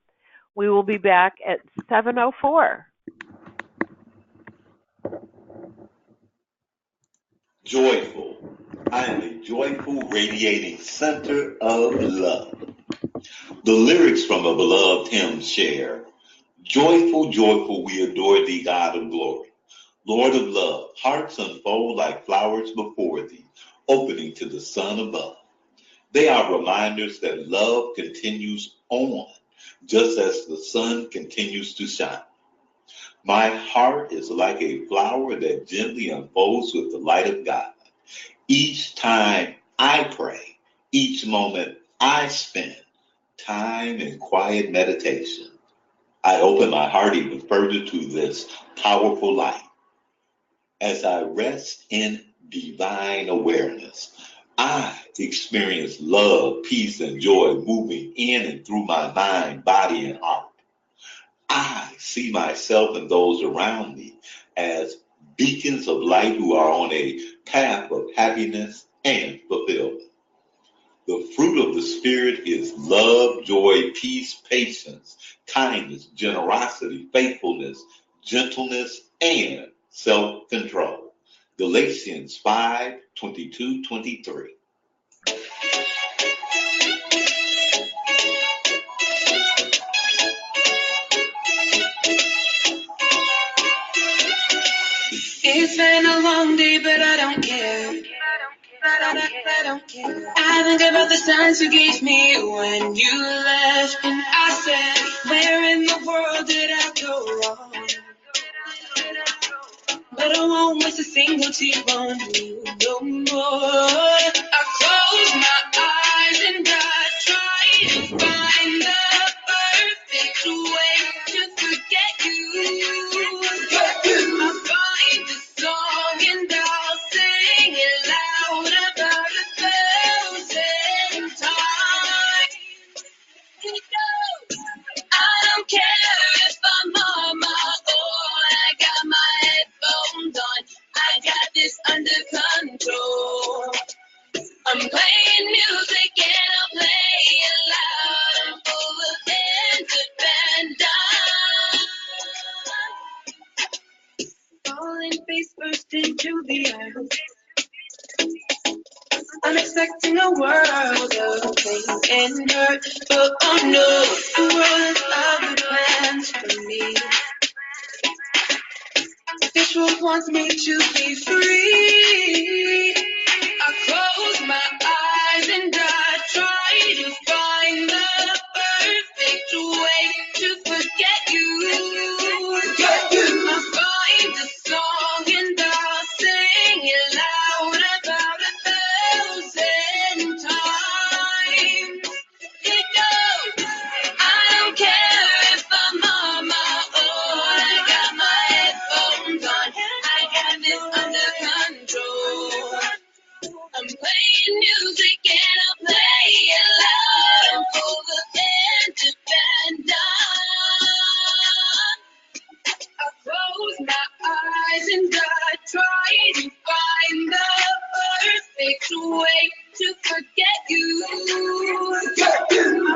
We will be back at 7:04. Joyful. I am a joyful, radiating center of love. The lyrics from a beloved hymn share: Joyful, joyful, we adore thee, God of glory. Lord of love, hearts unfold like flowers before thee, opening to the sun above. They are reminders that love continues on, just as the sun continues to shine. My heart is like a flower that gently unfolds with the light of God. Each time I pray, each moment I spend, time in quiet meditation, I open my heart even further to this powerful light. As I rest in divine awareness, I experience love, peace, and joy moving in and through my mind, body, and heart. I see myself and those around me as beacons of light who are on a path of happiness and fulfillment. The fruit of the Spirit is love, joy, peace, patience, kindness, generosity, faithfulness, gentleness, and self-control. Galatians 5:22-23. It's been a long day, but I don't care. I don't care. I think about the signs you gave me when you left, and I said, where in the world did I go wrong? But I won't waste a single tear on you no more. I close my eyes and I try to find the perfect way to forget you. I find a song and I'll sing it loud about 1,000 times. It goes. I don't care if I'm on my own. I got my headphones on. I got this under control. I'm playing music and I'm playing loud. I'm full of independence. Falling face first into the earth. I'm expecting a world of pain and hurt, but oh no, the world has other plans for me. This world wants me to be free. I close my eyes and I try to find the perfect way to forget you. I find a song and I'll sing it loud about 1,000 times. It goes, I don't care if I'm on my own. I got my headphones on. I got this under control. I'm playing music and I'll play it loud. I'm full of independence. I close my eyes and I try to find the perfect way to forget you. I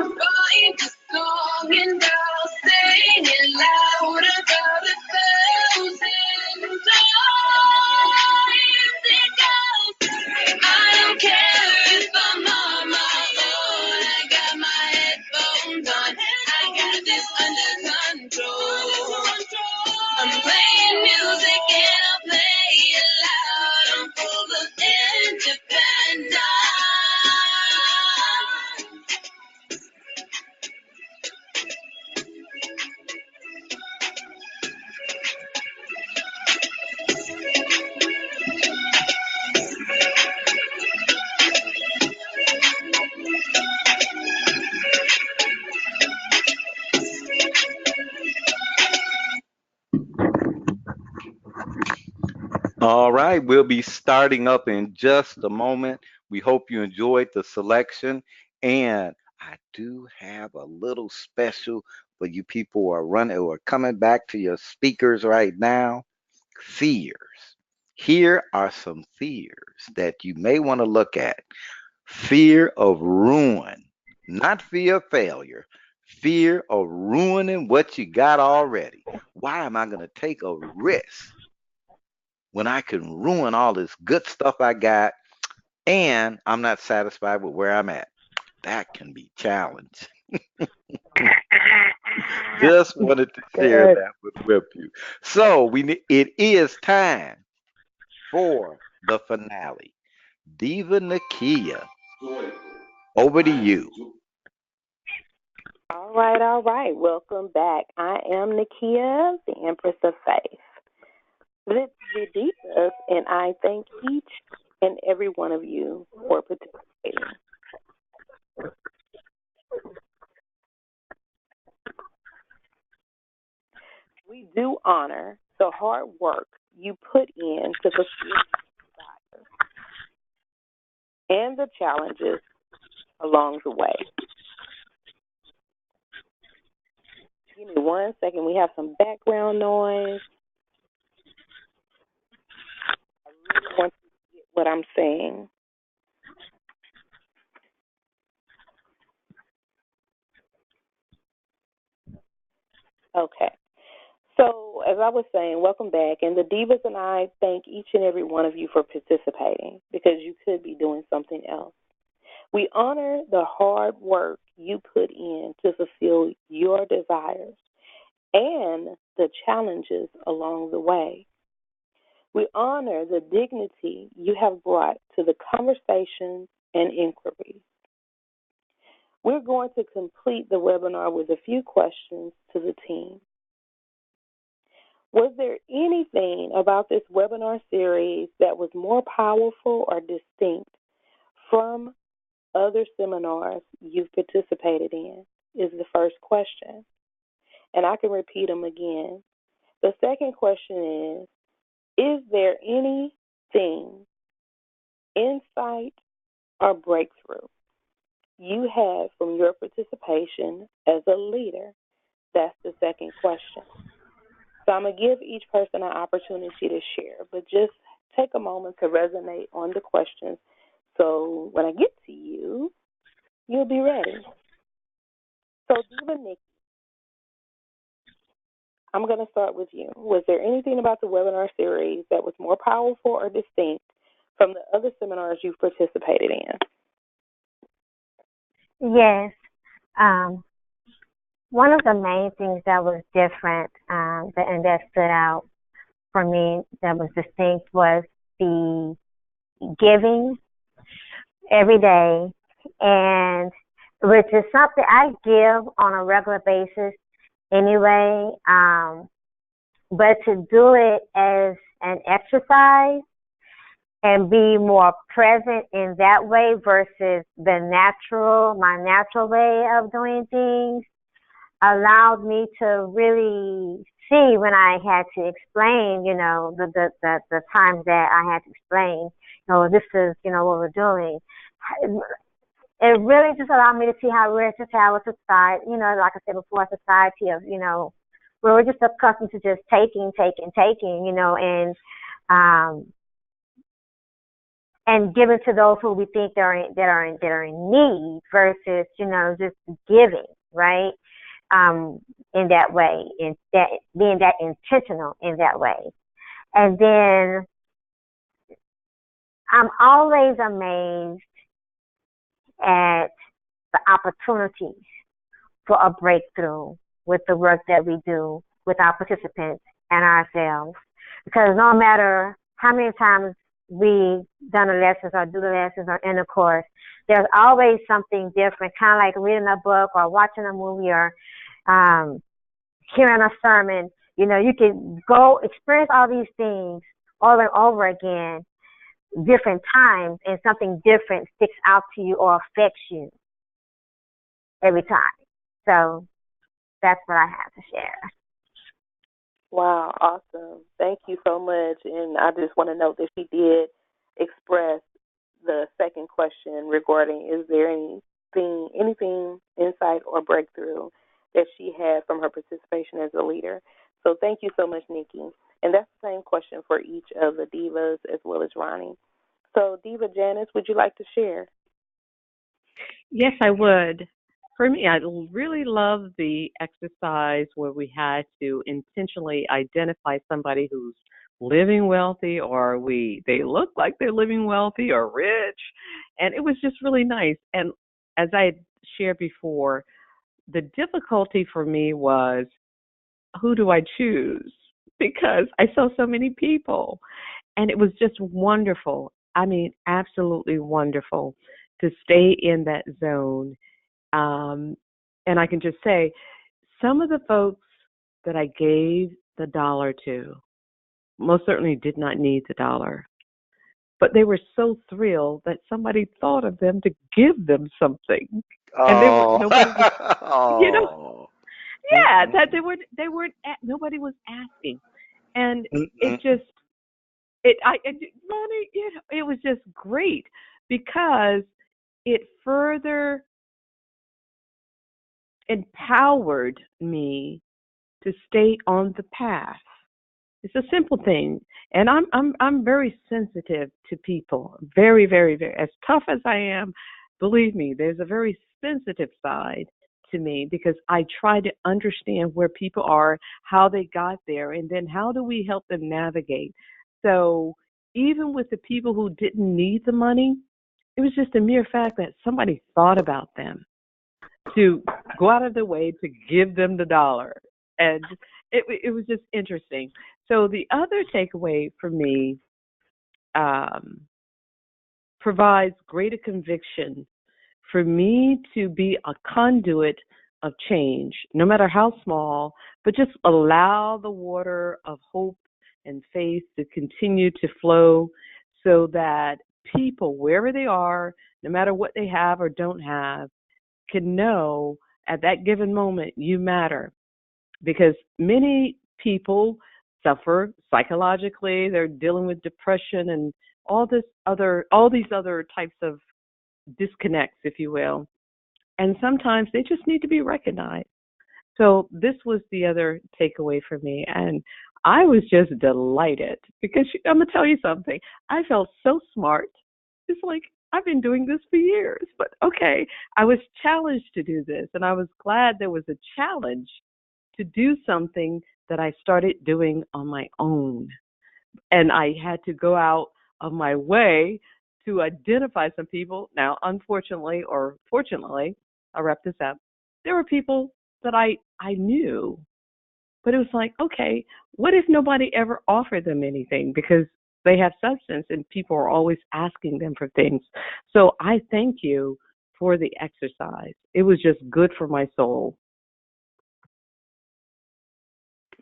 find a song and I'll sing it loud about 1,000 times. It goes, I don't care if I'm on my own. I got my headphones on. I got this under control. I'm playing music and I'll play it loud. I'm full of independence. All right, we'll be starting up in just a moment. We hope you enjoyed the selection. And I do have a little special for you people who are running or coming back to your speakers right now. Fears. Here are some fears that you may want to look at. Fear of ruin, not fear of failure. Fear of ruining what you got already. Why am I going to take a risk when I can ruin all this good stuff I got and I'm not satisfied with where I'm at? That can be challenged. Just wanted to share Good. that with you. So it is time for the finale. Diva Nakia, over to you. All right. Welcome back. I am Nakia, the Empress of Faith. This is the Divas, and I thank each and every one of you for participating. We do honor the hard work you put in to fulfill your desires and the challenges along the way. Give me 1 second. We have some background noise. I really want you to get what I'm saying. Okay. So, as I was saying, welcome back. And the Divas and I thank each and every one of you for participating because you could be doing something else. We honor the hard work you put in to fulfill your desires and the challenges along the way. We honor the dignity you have brought to the conversations and inquiries. We're going to complete the webinar with a few questions to the team. Was there anything about this webinar series that was more powerful or distinct from other seminars you've participated in? Is the first question. And I can repeat them again. The second question is there anything, insight, or breakthrough you had from your participation as a leader? That's the second question. So I'm going to give each person an opportunity to share, but just take a moment to resonate on the questions so when I get to you, you'll be ready. So, Diva Nikki, I'm going to start with you. Was there anything about the webinar series that was more powerful or distinct from the other seminars you've participated in? Yes. Um, One of the main things that was different and that stood out for me that was distinct was the giving every day, and which is something I give on a regular basis anyway. But to do it as an exercise and be more present in that way versus my natural way of doing things allowed me to really see when I had to explain, the times that I had to explain, this is, what we're doing. It really just allowed me to see how we're just how a society, like I said before, a society of, where we're just accustomed to just taking, and giving to those who we think that are in need versus, just giving, right? In that way, in that being that intentional in that way. And then I'm always amazed at the opportunities for a breakthrough with the work that we do with our participants and ourselves. Because no matter how many times we've done the lessons or do the lessons or in the course, there's always something different, kind of like reading a book or watching a movie or hearing a sermon. You can go experience all these things over and over again, different times, and something different sticks out to you or affects you every time. So that's what I have to share. Wow, awesome. Thank you so much. And I just want to note that she did express the second question regarding is there anything, insight or breakthrough that she had from her participation as a leader. So thank you so much, Nikki. And that's the same question for each of the divas as well as Ronnie. So Diva Janice, would you like to share? Yes, I would. For me, I really love the exercise where we had to intentionally identify somebody who's living wealthy or they look like they're living wealthy or rich. And it was just really nice. And as I had shared before, the difficulty for me was who do I choose? Because I saw so many people. And it was just wonderful. I mean, absolutely wonderful to stay in that zone. And I can just say, some of the folks that I gave the dollar to most certainly did not need the dollar, but they were so thrilled that somebody thought of them to give them something, and Oh, nobody was, you know, oh. yeah, that nobody was asking, and it Mm-mm. just, Ronnie, it was just great because it further empowered me to stay on the path. It's a simple thing, and I'm very sensitive to people. Very, very, very. As tough as I am, believe me, there's a very sensitive side to me because I try to understand where people are, how they got there, and then how do we help them navigate. So even with the people who didn't need the money, it was just a mere fact that somebody thought about them to go out of their way to give them the dollar. And it was just interesting. So the other takeaway for me um, provides greater conviction for me to be a conduit of change, no matter how small, but just allow the water of hope and faith to continue to flow so that people, wherever they are, no matter what they have or don't have, can know at that given moment you matter. Because many people suffer psychologically, they're dealing with depression and all these other types of disconnects, if you will. And sometimes they just need to be recognized. So this was the other takeaway for me. And I was just delighted because I'm going to tell you something. I felt so smart. It's like, I've been doing this for years, but okay, I was challenged to do this. And I was glad there was a challenge to do something that I started doing on my own. And I had to go out of my way to identify some people. Now, unfortunately or fortunately, I'll wrap this up. There were people that I knew, but it was like, okay, what if nobody ever offered them anything because they have substance and people are always asking them for things. So I thank you for the exercise. It was just good for my soul.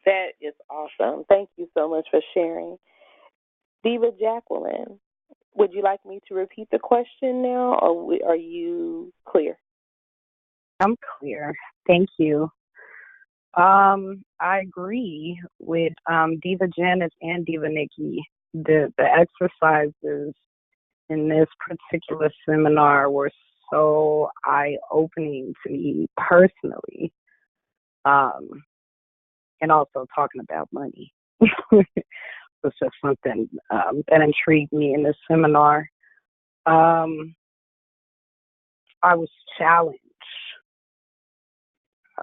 That is awesome. Thank you so much for sharing. Diva Jacqueline, would you like me to repeat the question now, or are you clear? I'm clear. Thank you. I agree with Diva Janice and Diva Nikki. The exercises in this particular seminar were so eye-opening to me personally, and also talking about money was just something that intrigued me in this seminar. I was challenged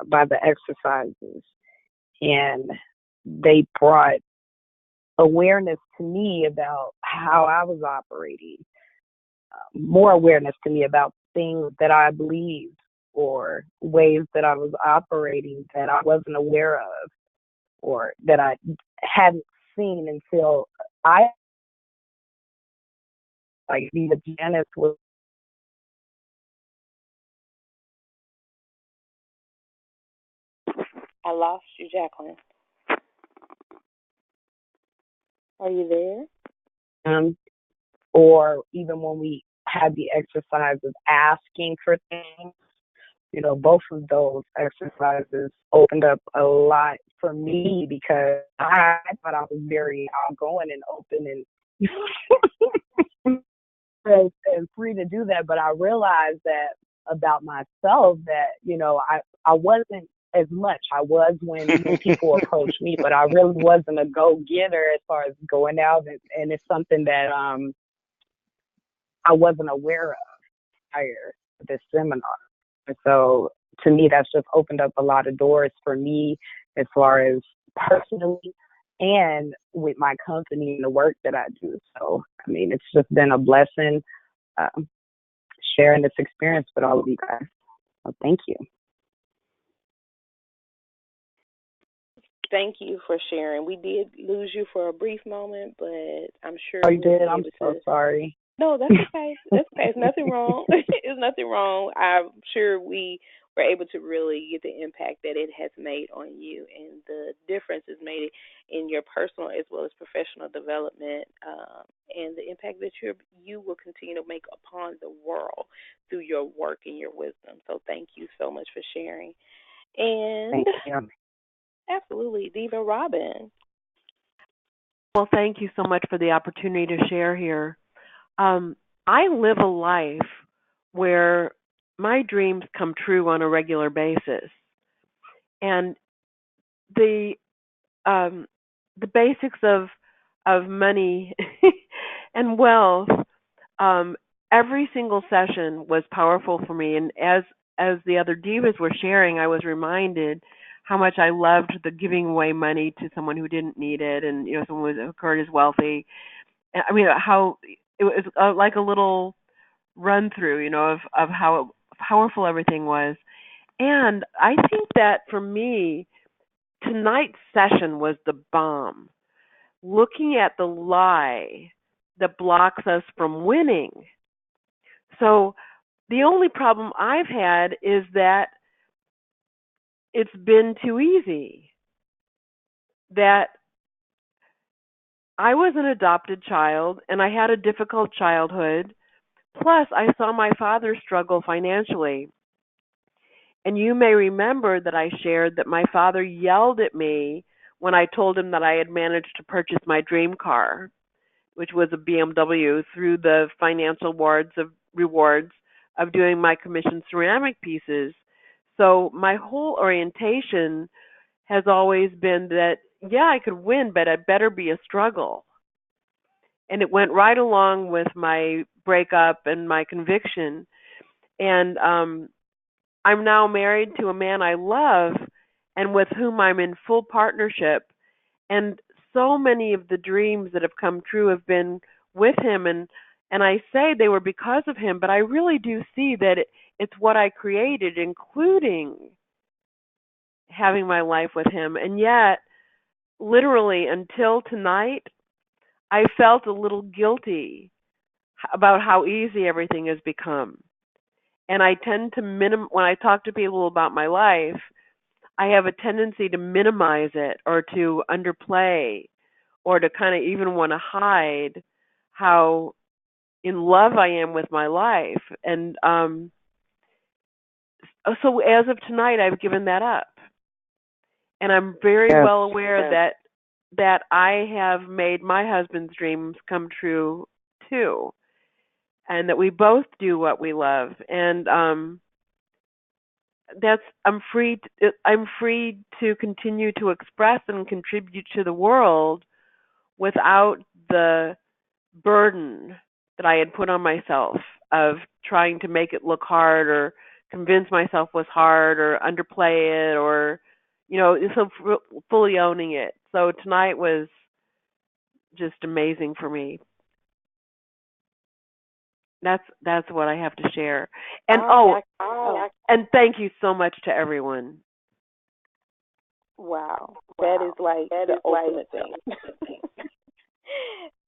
by the exercises, and they brought awareness to me about how I was operating, more awareness to me about things that I believed or ways that I was operating that I wasn't aware of or that I hadn't seen until I, like Diva Janice was. I lost you, Jacqueline. Are you there? Or even when we had the exercise of asking for things, both of those exercises opened up a lot for me because I thought I was very outgoing and open and free to do that. But I realized that about myself that, I wasn't as much. I was when people approached me, but I really wasn't a go-getter as far as going out. And it's something that I wasn't aware of prior to this seminar. And so to me, that's just opened up a lot of doors for me as far as personally and with my company and the work that I do. So, it's just been a blessing sharing this experience with all of you guys. So thank you. Thank you for sharing. We did lose you for a brief moment, but I'm sure you did. I'm so sorry. No, that's okay. That's okay. There's nothing wrong. There's nothing wrong. I'm sure we were able to really get the impact that it has made on you, and the difference it's made in your personal as well as professional development, and the impact that you will continue to make upon the world through your work and your wisdom. So thank you so much for sharing. And thank you. Absolutely, Diva Robin. Well, thank you so much for the opportunity to share here. I live a life where my dreams come true on a regular basis, and the basics of money and wealth. Every single session was powerful for me, and as the other divas were sharing, I was reminded how much I loved the giving away money to someone who didn't need it, and someone who occurred as wealthy. How it was like a little run through, of how powerful everything was. And I think that for me, tonight's session was the bomb. Looking at the lie that blocks us from winning. So the only problem I've had is that it's been too easy. That I was an adopted child and I had a difficult childhood. Plus, I saw my father struggle financially. And you may remember that I shared that my father yelled at me when I told him that I had managed to purchase my dream car, which was a BMW, through the financial rewards of doing my commissioned ceramic pieces. So my whole orientation has always been that, yeah, I could win, but it better be a struggle. And it went right along with my breakup and my conviction. And I'm now married to a man I love and with whom I'm in full partnership. And so many of the dreams that have come true have been with him, and I say they were because of him, but I really do see that it's what I created, including having my life with him. And yet, literally until tonight, I felt a little guilty about how easy everything has become. And I tend to when I talk to people about my life, I have a tendency to minimize it or to underplay or to kind of even want to hide how in love I am with my life. And so as of tonight, I've given that up. And I'm very well aware that I have made my husband's dreams come true too, and that we both do what we love. And that's I'm free to continue to express and contribute to the world without the burden that I had put on myself of trying to make it look hard or convince myself was hard or underplay it or so fully owning it. So tonight was just amazing for me. That's what I have to share. And and thank you so much to everyone. Wow. That is like the ultimate thing.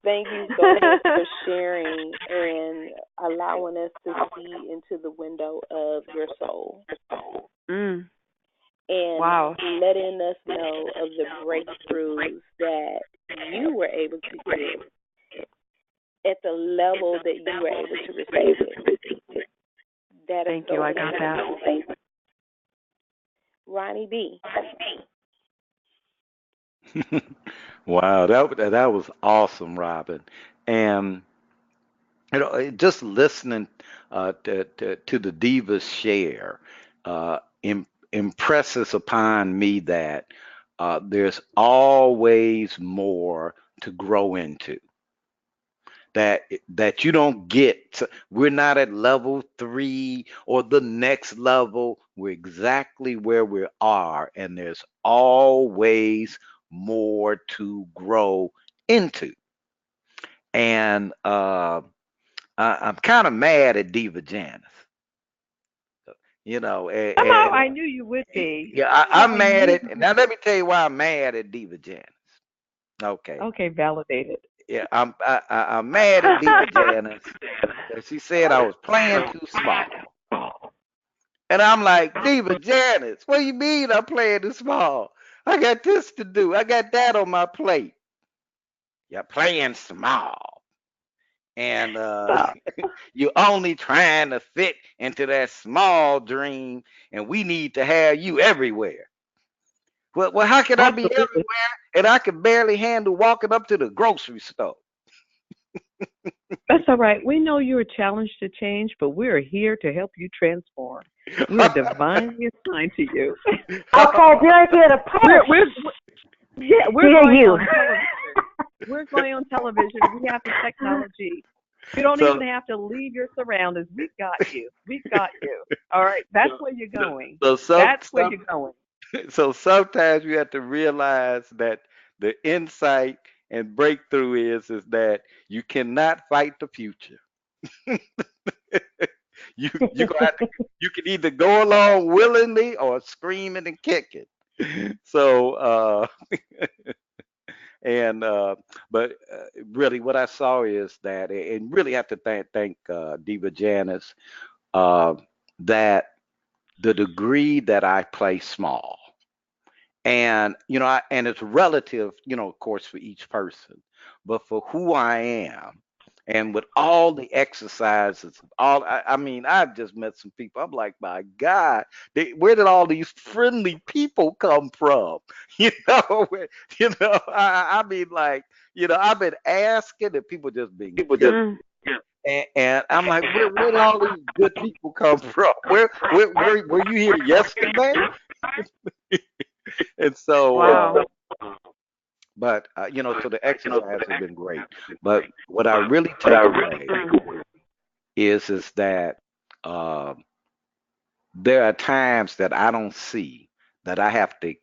Thank you so much for sharing and allowing us to see into the window of your soul. Mm. And wow. letting us know of the breakthroughs that you were able to get at the level that you were able to receive it. That Thank you. I got that. Ronnie B. Wow, that was awesome, Robin. And just listening to the Divas share impresses upon me that there's always more to grow into. That you don't get. We're not at level 3 or the next level. We're exactly where we are, and there's always more to grow into. And I'm kind of mad at Diva Janice. Somehow I knew you would be. Yeah, I'm mad at. Now let me tell you why I'm mad at Diva Janice. Okay. Okay, validated. Yeah, I'm mad at Diva Janice. She said I was playing too small. And I'm like, Diva Janice, what do you mean I'm playing too small? I got this to do. I got that on my plate. You're playing small. And you're only trying to fit into that small dream, and we need to have you everywhere. Well, how can I be everywhere and I can barely handle walking up to the grocery store? That's all right. We know you're a challenge to change, but we're here to help you transform. We're divinely assigned to you. Okay, we're here to push. We're going on television. We're going on television. We have the technology. You don't even have to leave your surroundings. We've got you. We've got you. All right. That's where you're going. That's where you're going. So sometimes you have to realize that the insight and breakthrough is that you cannot fight the future. you you can either go along willingly or screaming and kicking. So and but really what I saw is that, and really have to thank Diva Janice, that the degree that I play small, and and it's relative, of course, for each person, but for who I am, and with all the exercises, I mean, I've just met some people. I'm like, my God, where did all these friendly people come from? I mean, like, I've been asking, and people just being good. And I'm like, where did all these good people come from? Where were you here yesterday? And so, wow. But so the exercise has been great. But what I really take away is that there are times that I don't see that I have to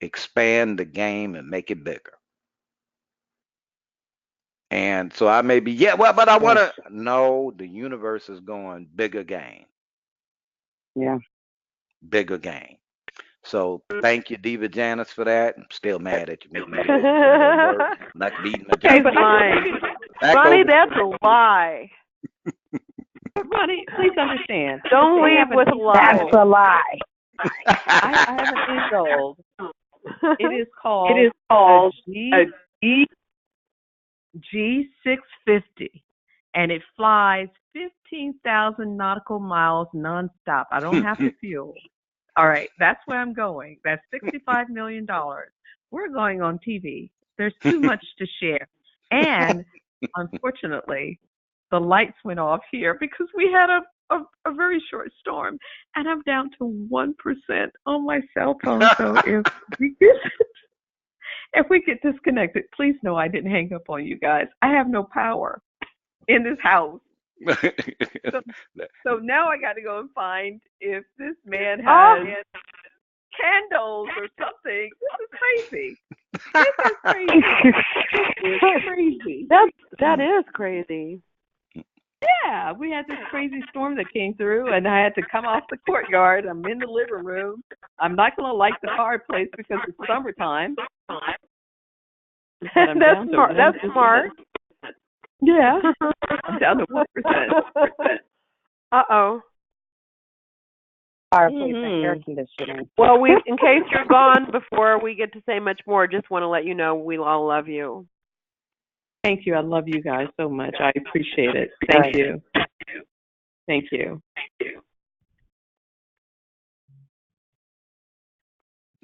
expand the game and make it bigger. And so I may be, yeah, well, but I want Yes. to know the universe is going bigger game, Yeah. bigger game. So thank you, Diva Janice, for that. I'm still mad at you. Make me go do some more work. I'm not beating my He's job. But lying. Back Ronnie, over to that's you. a lie. Ronnie, please understand. Don't I leave have an with a That's eight-year-old. a lie. I have an 8-year-old. It is It called is a called a G650, and it flies 15,000 nautical miles nonstop. I don't have to fuel. All right, that's where I'm going. That's $65 million. We're going on TV. There's too much to share. And unfortunately, the lights went off here because we had a very short storm, and I'm down to 1% on my cell phone. So if we get disconnected, please know I didn't hang up on you guys. I have no power in this house. So now I got to go and find if this man has candles or something. This is crazy. This is crazy. It's crazy. that is crazy. Yeah, we had this crazy storm that came through, and I had to come off the courtyard. I'm in the living room. I'm not going to light the fireplace because it's summertime. But I'm down to smart. That's 1%. smart. Yeah, I'm down to 1%. Uh-oh. Fireplace and air conditioning. Well, in case you're gone before we get to say much more, just want to let you know we all love you. Thank you. I love you guys so much. I appreciate it. Thank you. Thank you.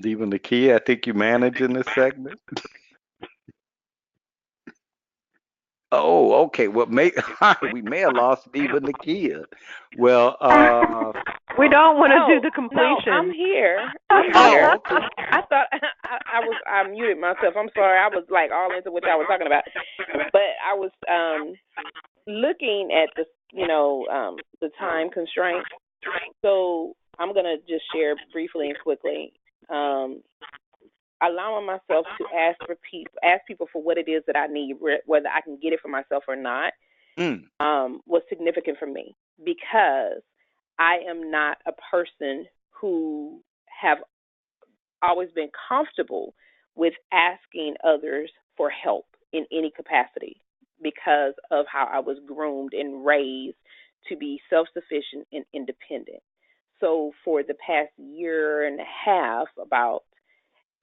Even the key, I think you managing this segment. Oh, okay. Well, we may have lost Diva Nakia. Well, we don't want to do the No, completion. I'm here. oh, okay. I thought I muted myself. I'm sorry. I was like all into what y'all were talking about, but I was looking at the time constraint. So I'm gonna just share briefly and quickly. Allowing myself to ask people for what it is that I need, whether I can get it for myself or not, was significant for me because I am not a person who have always been comfortable with asking others for help in any capacity because of how I was groomed and raised to be self-sufficient and independent. So for the past year and a half, about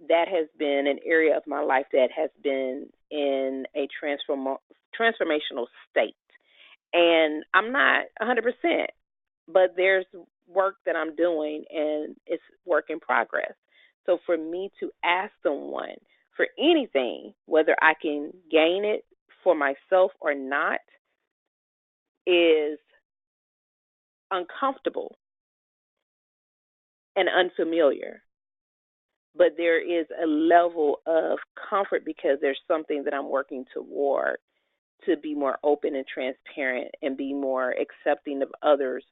that has been an area of my life that has been in a transformational state. And I'm not 100%, but there's work that I'm doing and it's work in progress. So for me to ask someone for anything, whether I can gain it for myself or not, is uncomfortable and unfamiliar. But there is a level of comfort because there's something that I'm working toward to be more open and transparent and be more accepting of others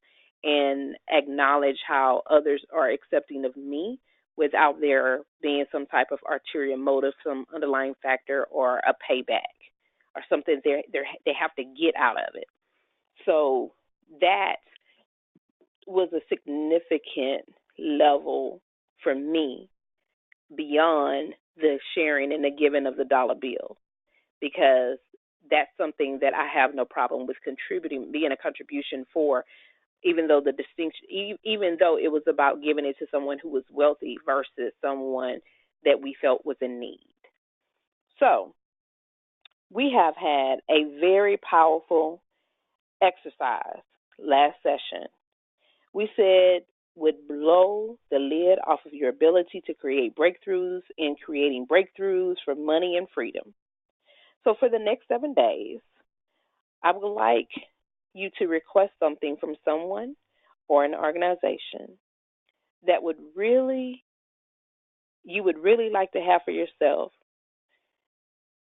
and acknowledge how others are accepting of me without there being some type of ulterior motive, some underlying factor or a payback or something they have to get out of it. So that was a significant level for me beyond the sharing and the giving of the dollar bill because that's something that I have no problem with contributing, being a contribution for, even though the distinction, even though it was about giving it to someone who was wealthy versus someone that we felt was in need. So we have had a very powerful exercise last session. We said would blow the lid off of your ability to create breakthroughs in creating breakthroughs for money and freedom. So for the next 7 days, I would like you to request something from someone or an organization that you would really like to have for yourself.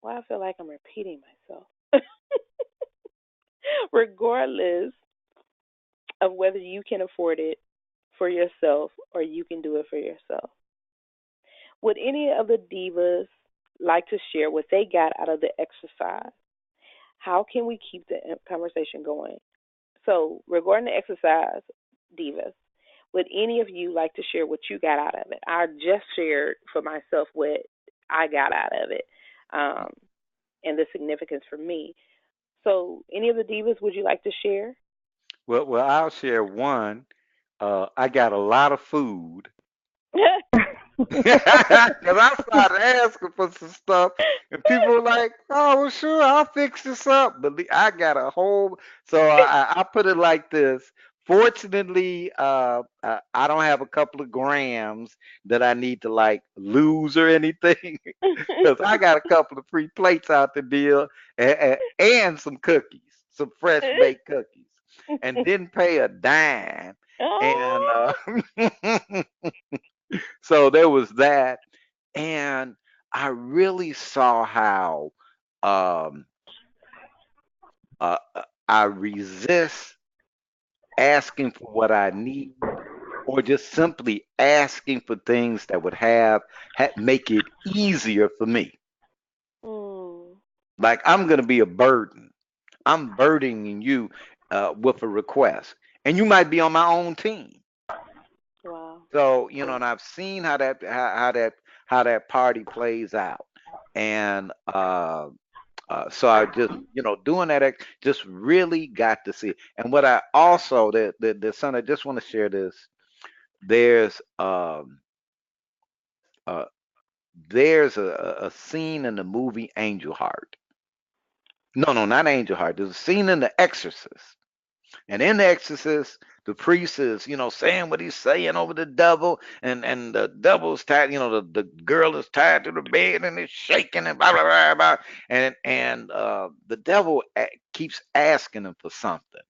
Well, I feel like I'm repeating myself. Regardless of whether you can afford it for yourself or you can do it for yourself. Would any of the divas like to share what they got out of the exercise? How can we keep the conversation going? So, regarding the exercise, Divas, would any of you like to share what you got out of it? I just shared for myself what I got out of it, um, and the significance for me. So, any of the Divas, would you like to share? Well, I'll share one. I got a lot of food. Because I started asking for some stuff, and people were like, "Oh, well, sure, I'll fix this up." But I got a whole, so I put it like this. Fortunately, I don't have a couple of grams that I need to like lose or anything, because I got a couple of free plates out the deal and some cookies, some fresh baked cookies, and didn't pay a dime. And Oh. so there was that, and I really saw how um, I resist asking for what I need, or just simply asking for things that would make it easier for me. Mm. Like I'm gonna be a burden. I'm burdening you with a request, and you might be on my own team. Wow. So and I've seen how that party plays out, and so I just doing that just really got to see it. And what I also the son, I just want to share this. There's uh there's a scene in the movie Angel Heart. No, no, not Angel Heart. There's a scene in The Exorcist. And in The Exorcist, the priest is, saying what he's saying over the devil, and the devil's tied, the girl is tied to the bed and it's shaking and blah blah blah blah, and the devil keeps asking him for something,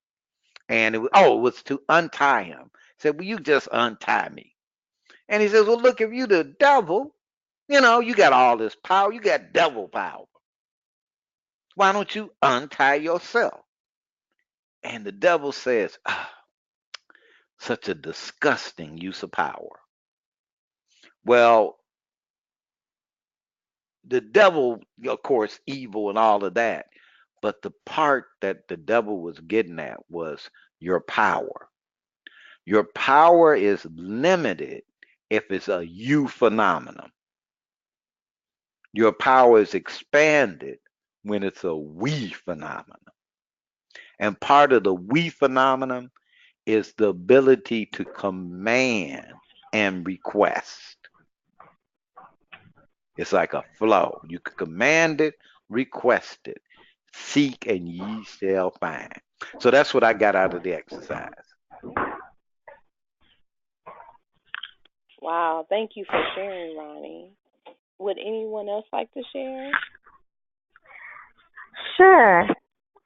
and it was to untie him. He said, "Will you just untie me?" And he says, "Well, look, if you the devil, you got all this power, you got devil power. Why don't you untie yourself?" And the devil says, such a disgusting use of power. Well, the devil, of course, evil and all of that, but the part that the devil was getting at was your power. Your power is limited if it's a you phenomenon. Your power is expanded when it's a we phenomenon. And part of the we phenomenon is the ability to command and request. It's like a flow. You can command it, request it, seek, and ye shall find. So that's what I got out of the exercise. Wow. Thank you for sharing, Ronnie. Would anyone else like to share? Sure,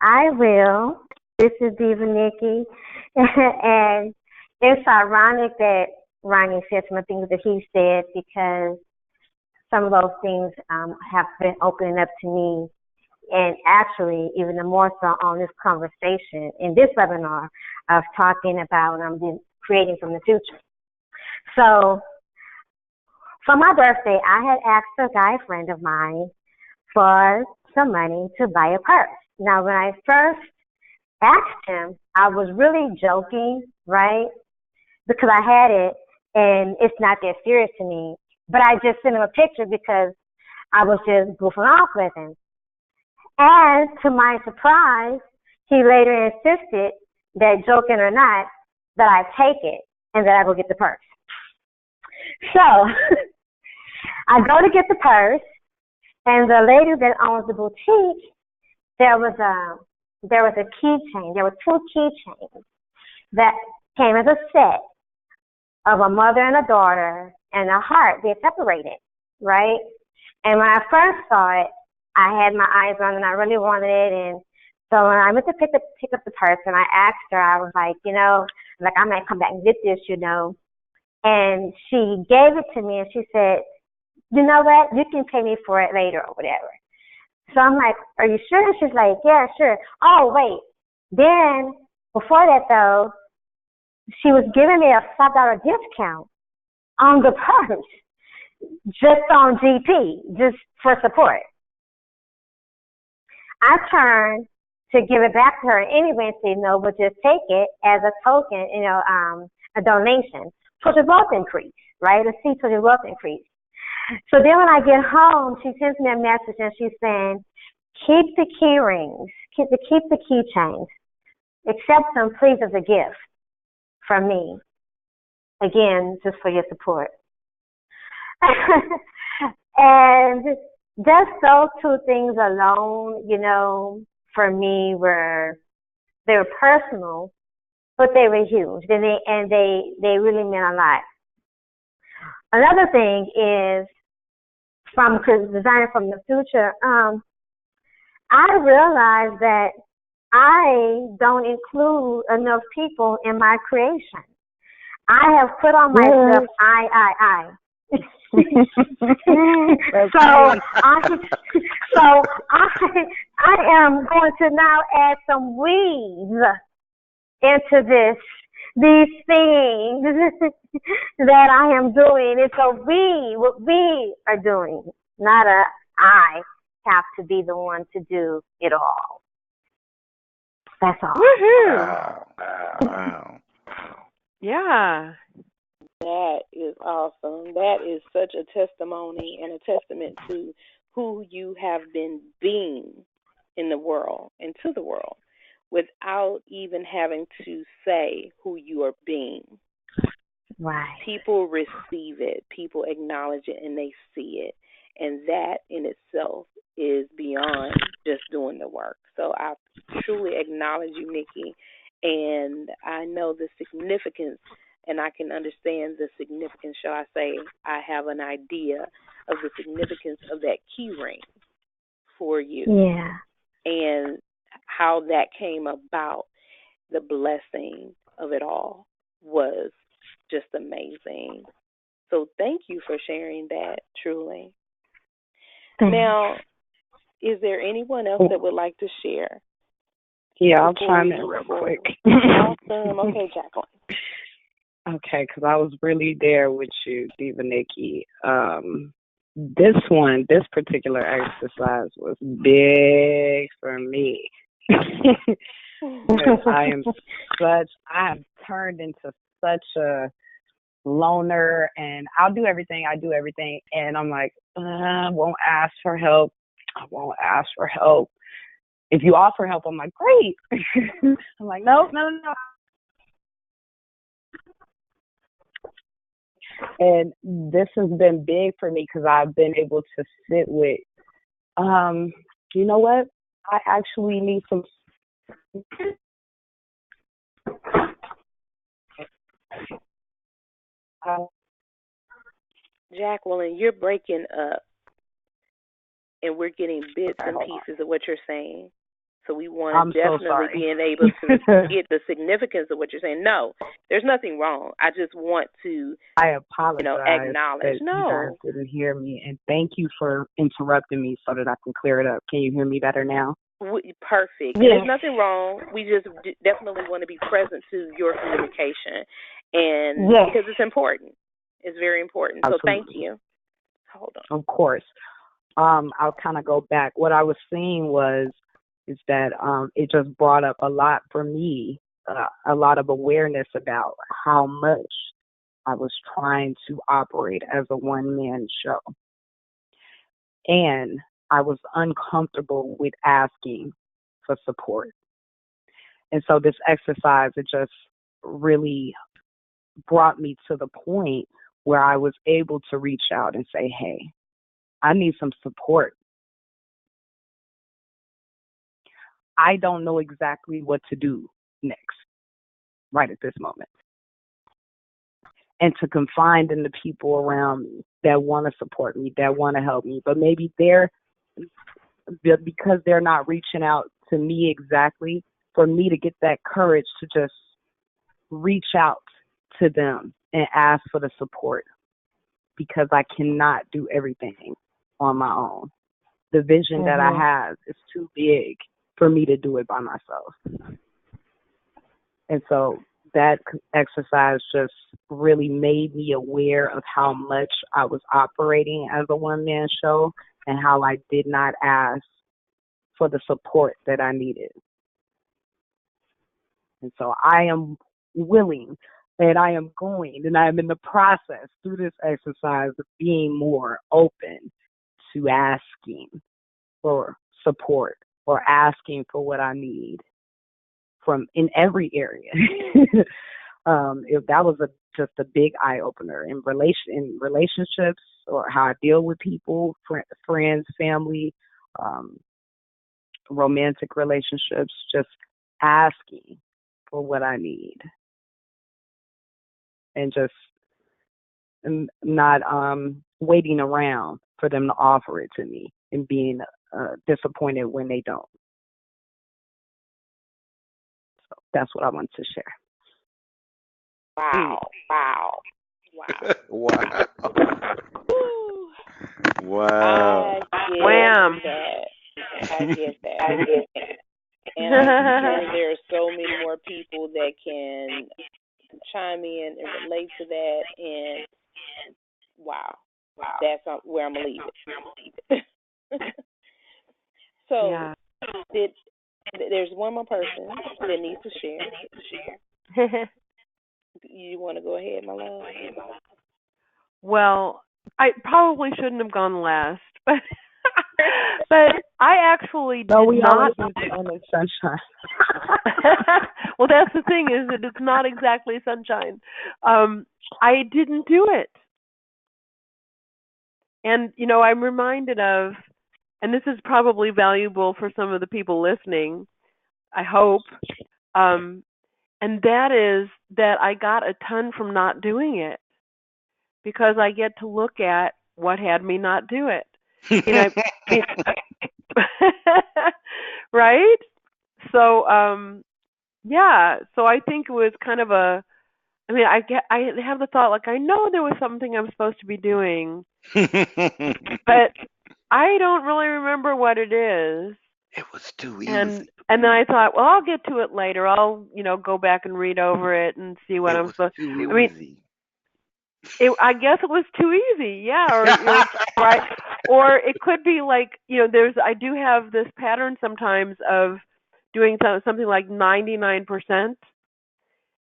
I will. This is Diva Nikki, and it's ironic that Ronnie said some of the things that he said because some of those things have been opening up to me, and actually even more so on this conversation in this webinar of talking about creating from the future. So for my birthday, I had asked a guy friend of mine for some money to buy a purse. Now, when I first asked him, I was really joking, right? Because I had it and it's not that serious to me. But I just sent him a picture because I was just goofing off with him. And to my surprise, he later insisted that, joking or not, that I take it and that I go get the purse. So I go to get the purse, and the lady that owns the boutique, there was a keychain. There were two keychains that came as a set of a mother and a daughter and a heart. They separated, right? And when I first saw it, I had my eyes on it and I really wanted it. And so when I went to pick up the purse and I asked her, I was like, I might come back and get this, And she gave it to me and she said, you know what? You can pay me for it later or whatever. So I'm like, are you sure? She's like, yeah, sure. Oh, wait. Then before that though, she was giving me a $5 discount on the purse just on GP, just for support. I turned to give it back to her anyway and say, no, but just take it as a token, a donation for the wealth increase, right? A seed for the wealth increase. So then when I get home, she sends me a message and she's saying, keep the key rings, keep the keychains, accept them please as a gift from me. Again, just for your support. And just those two things alone, for me they were personal, but they were huge. And they really meant a lot. Another thing is from Designing from the Future, I realized that I don't include enough people in my creation. I have put on myself I. So I am going to now add some weeds into these things that I am doing. And so what we are doing, not I have to be the one to do it all. That's all. Woohoo! Wow. Yeah. That is awesome. That is such a testimony and a testament to who you have been being in the world and to the world without even having to say who you are being. Right. People receive it, people acknowledge it, and they see it. And that in itself is beyond just doing the work. So I truly acknowledge you, Nikki, and I know the significance, and I can understand the significance, shall I say, I have an idea of the significance of that key ring for you. Yeah. And how that came about, the blessing of it all was just amazing. So thank you for sharing that, truly. Thanks. Now, is there anyone else that would like to share? Yeah, I'll chime in real quick. Awesome. Okay, Jacqueline. Okay, because I was really there with you, Diva Nikki. This particular exercise was big for me. Because I have turned into such a loner, and I do everything, and I'm like, I won't ask for help. If you offer help, I'm like, great. I'm like, no. And this has been big for me because I've been able to sit with, you know what? I actually need some. Jacqueline, you're breaking up, and we're getting bits and pieces of what you're saying. So we want to definitely being able to get the significance of what you're saying. No, there's nothing wrong. I just want to, I apologize, acknowledge. That you guys didn't hear me, and thank you for interrupting me so that I can clear it up. Can you hear me better now? Perfect. Yeah. There's nothing wrong. We just definitely want to be present to your communication, and because it's important. It's very important. Absolutely. So thank you. Hold on. Of course. I'll kind of go back. What I was saying is that it just brought up a lot for me, a lot of awareness about how much I was trying to operate as a one-man show. And I was uncomfortable with asking for support. And so this exercise, it just really brought me to the point where I was able to reach out and say, hey, I need some support. I don't know exactly what to do next, right at this moment. And to confide in the people around me that want to support me, that want to help me, but maybe because they're not reaching out to me exactly, for me to get that courage to just reach out to them and ask for the support, because I cannot do everything on my own. The vision that I have is too big for me to do it by myself. And so that exercise just really made me aware of how much I was operating as a one-man show and how I did not ask for the support that I needed. And so I am willing, and I am going, and I am in the process through this exercise of being more open to asking for support or asking for what I need from in every area. If that was just a big eye opener in relationships or how I deal with people, friends, family, romantic relationships, just asking for what I need and just not waiting around for them to offer it to me and being disappointed when they don't. So that's what I wanted to share. Wow. Wow. Woo. Wow. Wham. I get that. And I'm sure there are so many more people that can chime in and relate to that. And wow, that's where I'm gonna leave it. So, Yeah. there's one more person that needs to share. You want to go ahead, my love? Well, I probably shouldn't have gone last, but but I actually did not. Sunshine. Well, that's the thing, is that it's not exactly sunshine. I didn't do it, and I'm reminded of, and this is probably valuable for some of the people listening, I hope, and that is that I got a ton from not doing it, because I get to look at what had me not do it. Right? So, yeah. So I think it was kind of I have the thought, like, I know there was something I'm supposed to be doing, but I don't really remember what it is. It was too easy. And then I thought, well, I'll get to it later. I'll, go back and read over it and see what I'm supposed to. I mean, I guess it was too easy, yeah, or right, or it could be like, I do have this pattern sometimes of doing something like 99%,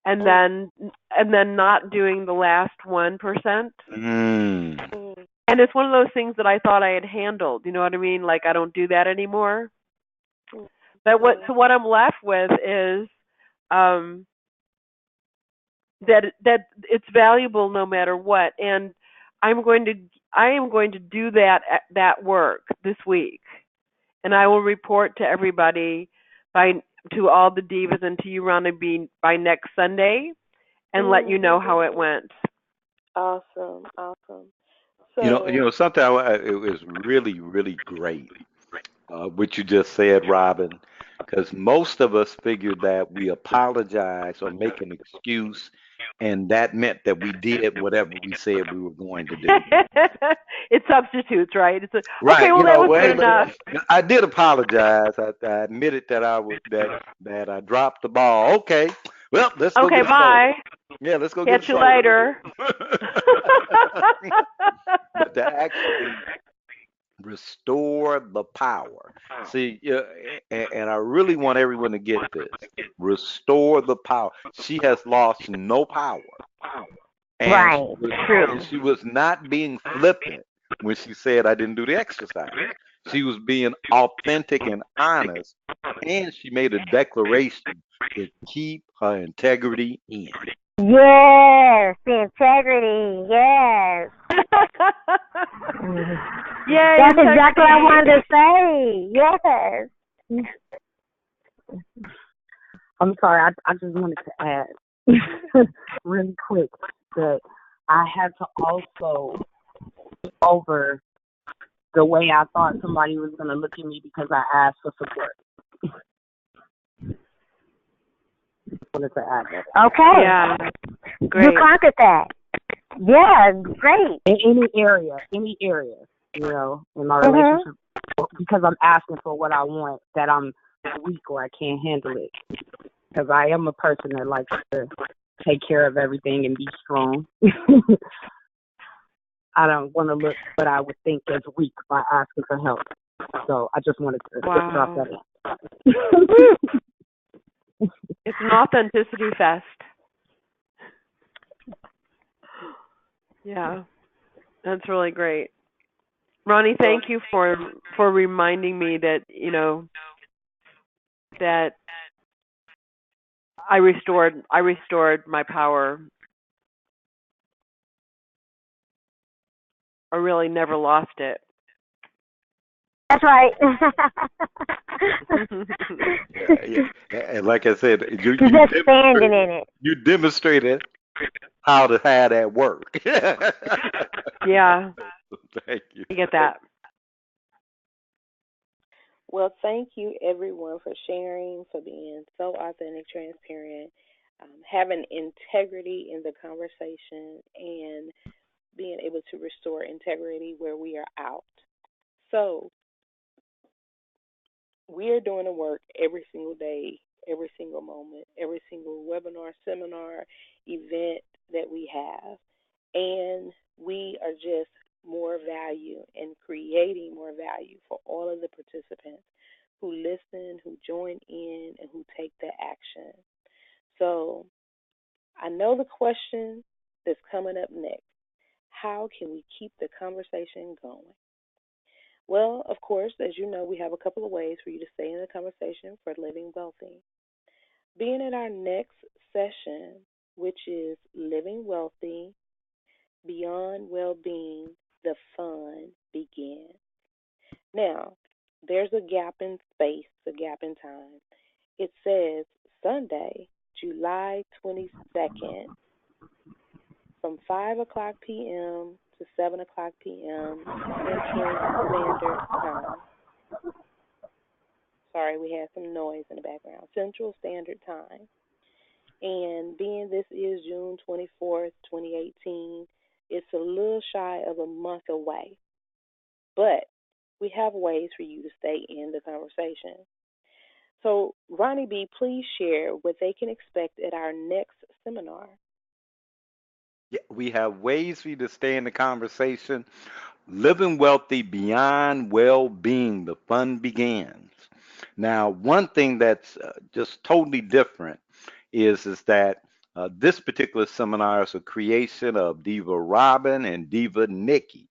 and then not doing the last 1%. And it's one of those things that I thought I had handled. You know what I mean? Like, I don't do that anymore. But what I'm left with is that it's valuable no matter what, and I am going to do that work this week, and I will report to everybody, to all the divas and to you, Rhonda, by next Sunday, and let you know how it went. Awesome. So, something it was really, really great what you just said, Robin, because most of us figured that we apologize or make an excuse, and that meant that we did whatever we said we were going to do. It substitutes, right? It's right. Okay, well, that was good enough. I did apologize. I admitted that that I dropped the ball. Okay. Well, let's go. Okay, bye. Yeah, let's go. Catch you later. But to actually restore the power. See, and I really want everyone to get this. Restore the power. She has lost no power. And right. True. And she was not being flippant when she said I didn't do the exercise. She was being authentic and honest, and she made a declaration to keep her integrity in. Yes, the integrity. Yes. Yeah, that's exactly what I wanted to say. Yes. I'm sorry. I just wanted to add really quick that I had to also over the way I thought somebody was going to look at me because I asked for support. Wanted to add that. Okay. Yeah. Great. You conquered that. Yeah, great. In any area, in my relationship, because I'm asking for what I want, that I'm weak or I can't handle it. Because I am a person that likes to take care of everything and be strong. I don't want to look what I would think as weak by asking for help. So I just wanted to drop that in. It's an authenticity fest. Yeah, that's really great. Ronnie, thank you for reminding me that, that I restored my power. I really never lost it. That's right. Yeah, yeah. And like I said, You're just standing in it. you demonstrated how to have that work. Yeah, Thank you. I get that. Well, thank you everyone for sharing, for being so authentic, transparent, having integrity in the conversation, and being able to restore integrity where we are out. So, we are doing the work every single day, every single moment, every single webinar, seminar, event that we have. And we are just more value and creating more value for all of the participants who listen, who join in, and who take the action. So I know the question that's coming up next. How can we keep the conversation going? Well, of course, as you know, we have a couple of ways for you to stay in the conversation for living wealthy. Being at our next session, which is Living Wealthy Beyond Well-Being, the fun begins. Now, there's a gap in space, a gap in time. It says Sunday, July 22nd, from 5 o'clock p.m. to 7 o'clock p.m. Central Standard Time. Sorry, we had some noise in the background. Central Standard Time. And being this is June 24th, 2018, it's a little shy of a month away. But we have ways for you to stay in the conversation. So, Ronnie B., please share what they can expect at our next seminar. Yeah, we have ways for you to stay in the conversation. Living wealthy beyond well-being, the fun begins. Now, one thing that's just totally different is that this particular seminar is a creation of Diva Robin and Diva Nikki,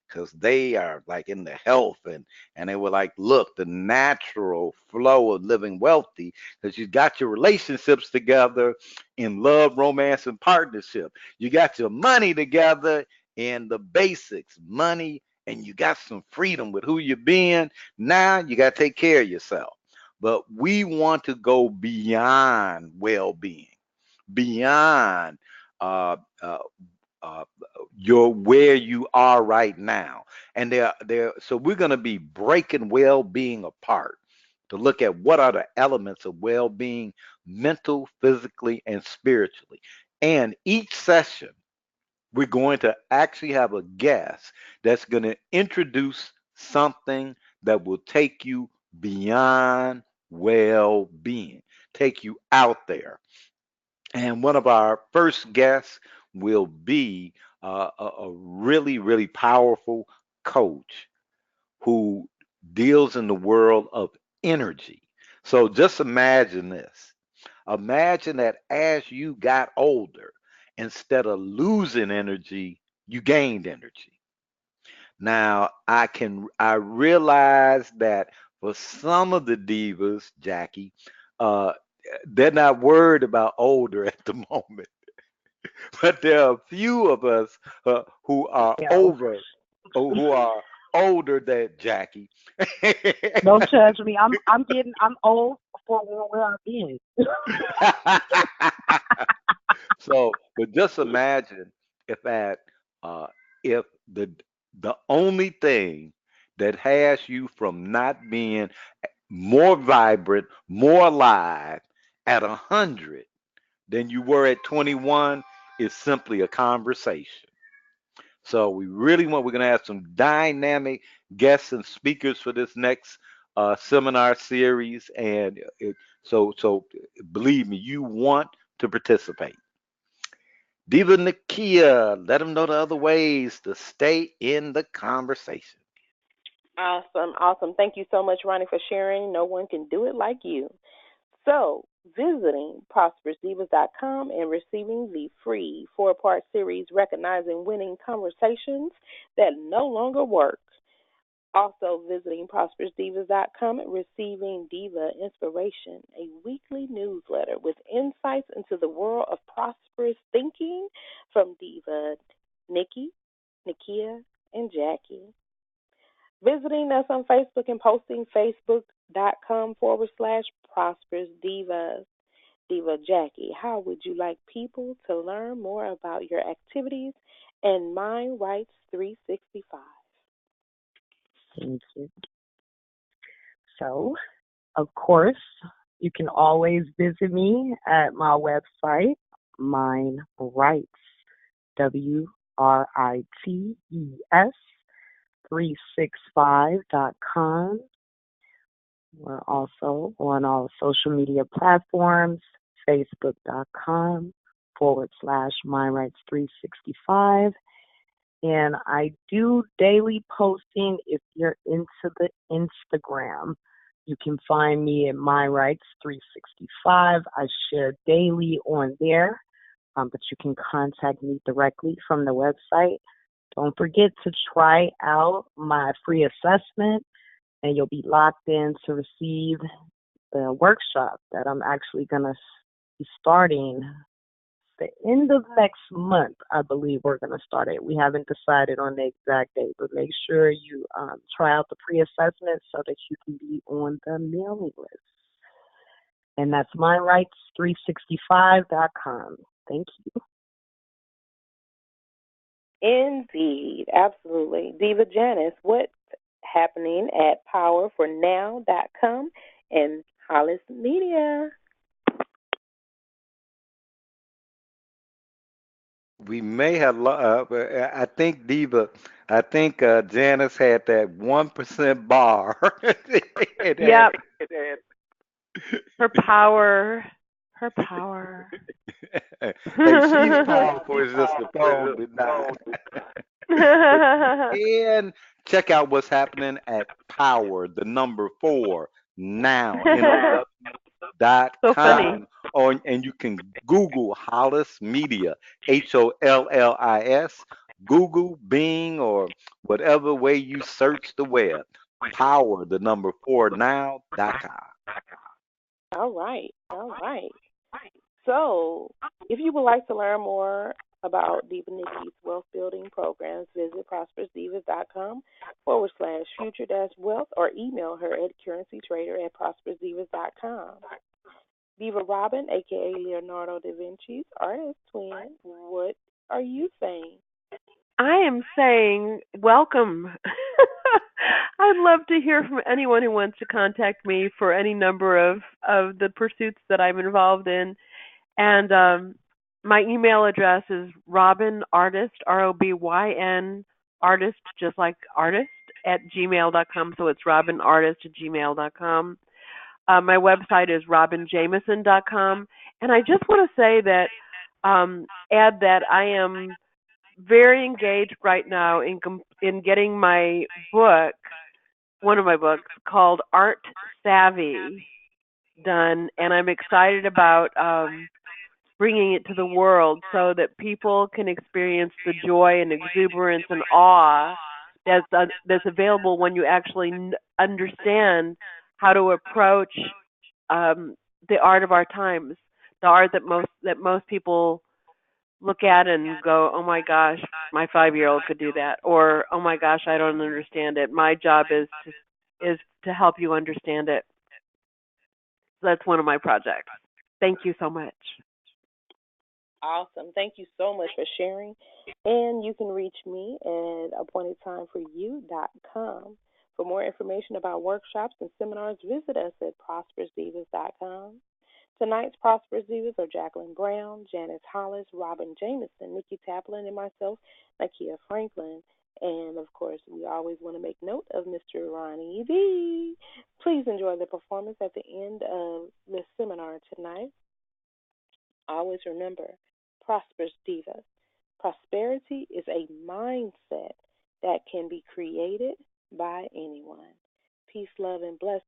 because they are like in the health, and they were like, look, the natural flow of living wealthy, because you got your relationships together in love, romance, and partnership. You got your money together in the basics, money, and you got some freedom with who you're being. Now you got to take care of yourself. But we want to go beyond well-being, beyond uh, uh, uh, your where you are right now. And so we're going to be breaking well-being apart to look at what are the elements of well-being, mental, physically, and spiritually. And each session, we're going to actually have a guest that's going to introduce something that will take you beyond well-being, take you out there. And one of our first guests will be a really, really powerful coach who deals in the world of energy. So just imagine this. Imagine that as you got older, instead of losing energy, you gained energy. Now, I realize that for some of the divas, Jackie, uh, they're not worried about older at the moment, but there are a few of us who are Yo, who are older than Jackie. don't judge me. I'm old for where I've been. So, but just imagine if at uh, if the only thing that has you from not being more vibrant, more alive at 100 than you were at 21 is simply a conversation. So we're going to have some dynamic guests and speakers for this next seminar series, and so believe me, you want to participate. Diva Nakia, let them know the other ways to stay in the conversation. Awesome, awesome. Thank you so much, Ronnie, for sharing. No one can do it like you. So, visiting prosperousdivas.com and receiving the free 4-part series, Recognizing Winning Conversations That No Longer Work. Also, visiting prosperousdivas.com and receiving Diva Inspiration, a weekly newsletter with insights into the world of prosperous thinking from Diva Nikki, Nikia, and Jackie. Visiting us on Facebook and posting facebook.com/ prosperous divas. Diva Jackie, how would you like people to learn more about your activities and Mind Rights 365? Thank you. So, of course, you can always visit me at my website, Mind Rights, WRITES 365.com. We're also on all social media platforms, facebook.com/ Mind Rights 365. And I do daily posting if you're into the Instagram. You can find me at My Rights 365. I share daily on there, but you can contact me directly from the website. Don't forget to try out my free assessment, and you'll be locked in to receive the workshop that I'm actually going to be starting the end of next month. I believe we're going to start it. We haven't decided on the exact date, but make sure you try out the pre-assessment so that you can be on the mailing list. And that's mindrights365.com. Thank you. Indeed, absolutely. Diva Janice, what's happening at powerfornow.com and Hollis Media? We may have. I think Diva. I think Janice had that 1% bar. it had, Yep. Her power. Her power. hey, she's powerful. It's just the phone did not. But you can check out what's happening at Power, the number 4, now, So funny. NOW.com. And you can Google Hollis Media, HOLLIS, Google, Bing, or whatever way you search the web. Power, the number 4, now.com. All right, all right. So, if you would like to learn more about Diva Nikki's wealth building programs, visit prosperousdivas.com /future wealth or email her at currencytrader@prosperousdivas.com. Diva Robin, aka Leonardo da Vinci's artist twin, what are you saying? I am saying welcome. I'd love to hear from anyone who wants to contact me for any number of the pursuits that I'm involved in. And my email address is robinartist, ROBYN, artist, just like artist, at gmail.com. So it's robinartist at gmail.com. My website is robinjameson.com. And I just want to say that, add that I am very engaged right now in getting my book, one of my books called Art Savvy, done, and I'm excited about bringing it to the world so that people can experience the joy and exuberance and awe that's available when you actually understand how to approach the art of our times, the art that most people look at and go, "Oh my gosh, my 5-year-old could do that," or "Oh my gosh, I don't understand it." My job is to help you understand it. So that's one of my projects. Thank you so much. Awesome. Thank you so much for sharing. And you can reach me at appointedtimeforyou.com. For more information about workshops and seminars, visit us at prosperousdivas.com. Tonight's Prosperous Divas are Jacqueline Brown, Janice Hollis, Robin Jameson, Nikki Taplin, and myself, Nakia Franklin. And of course, we always want to make note of Mr. Ronnie V. Please enjoy the performance at the end of this seminar tonight. Always remember, Prosperous Divas. Prosperity is a mindset that can be created by anyone. Peace, love, and blessings.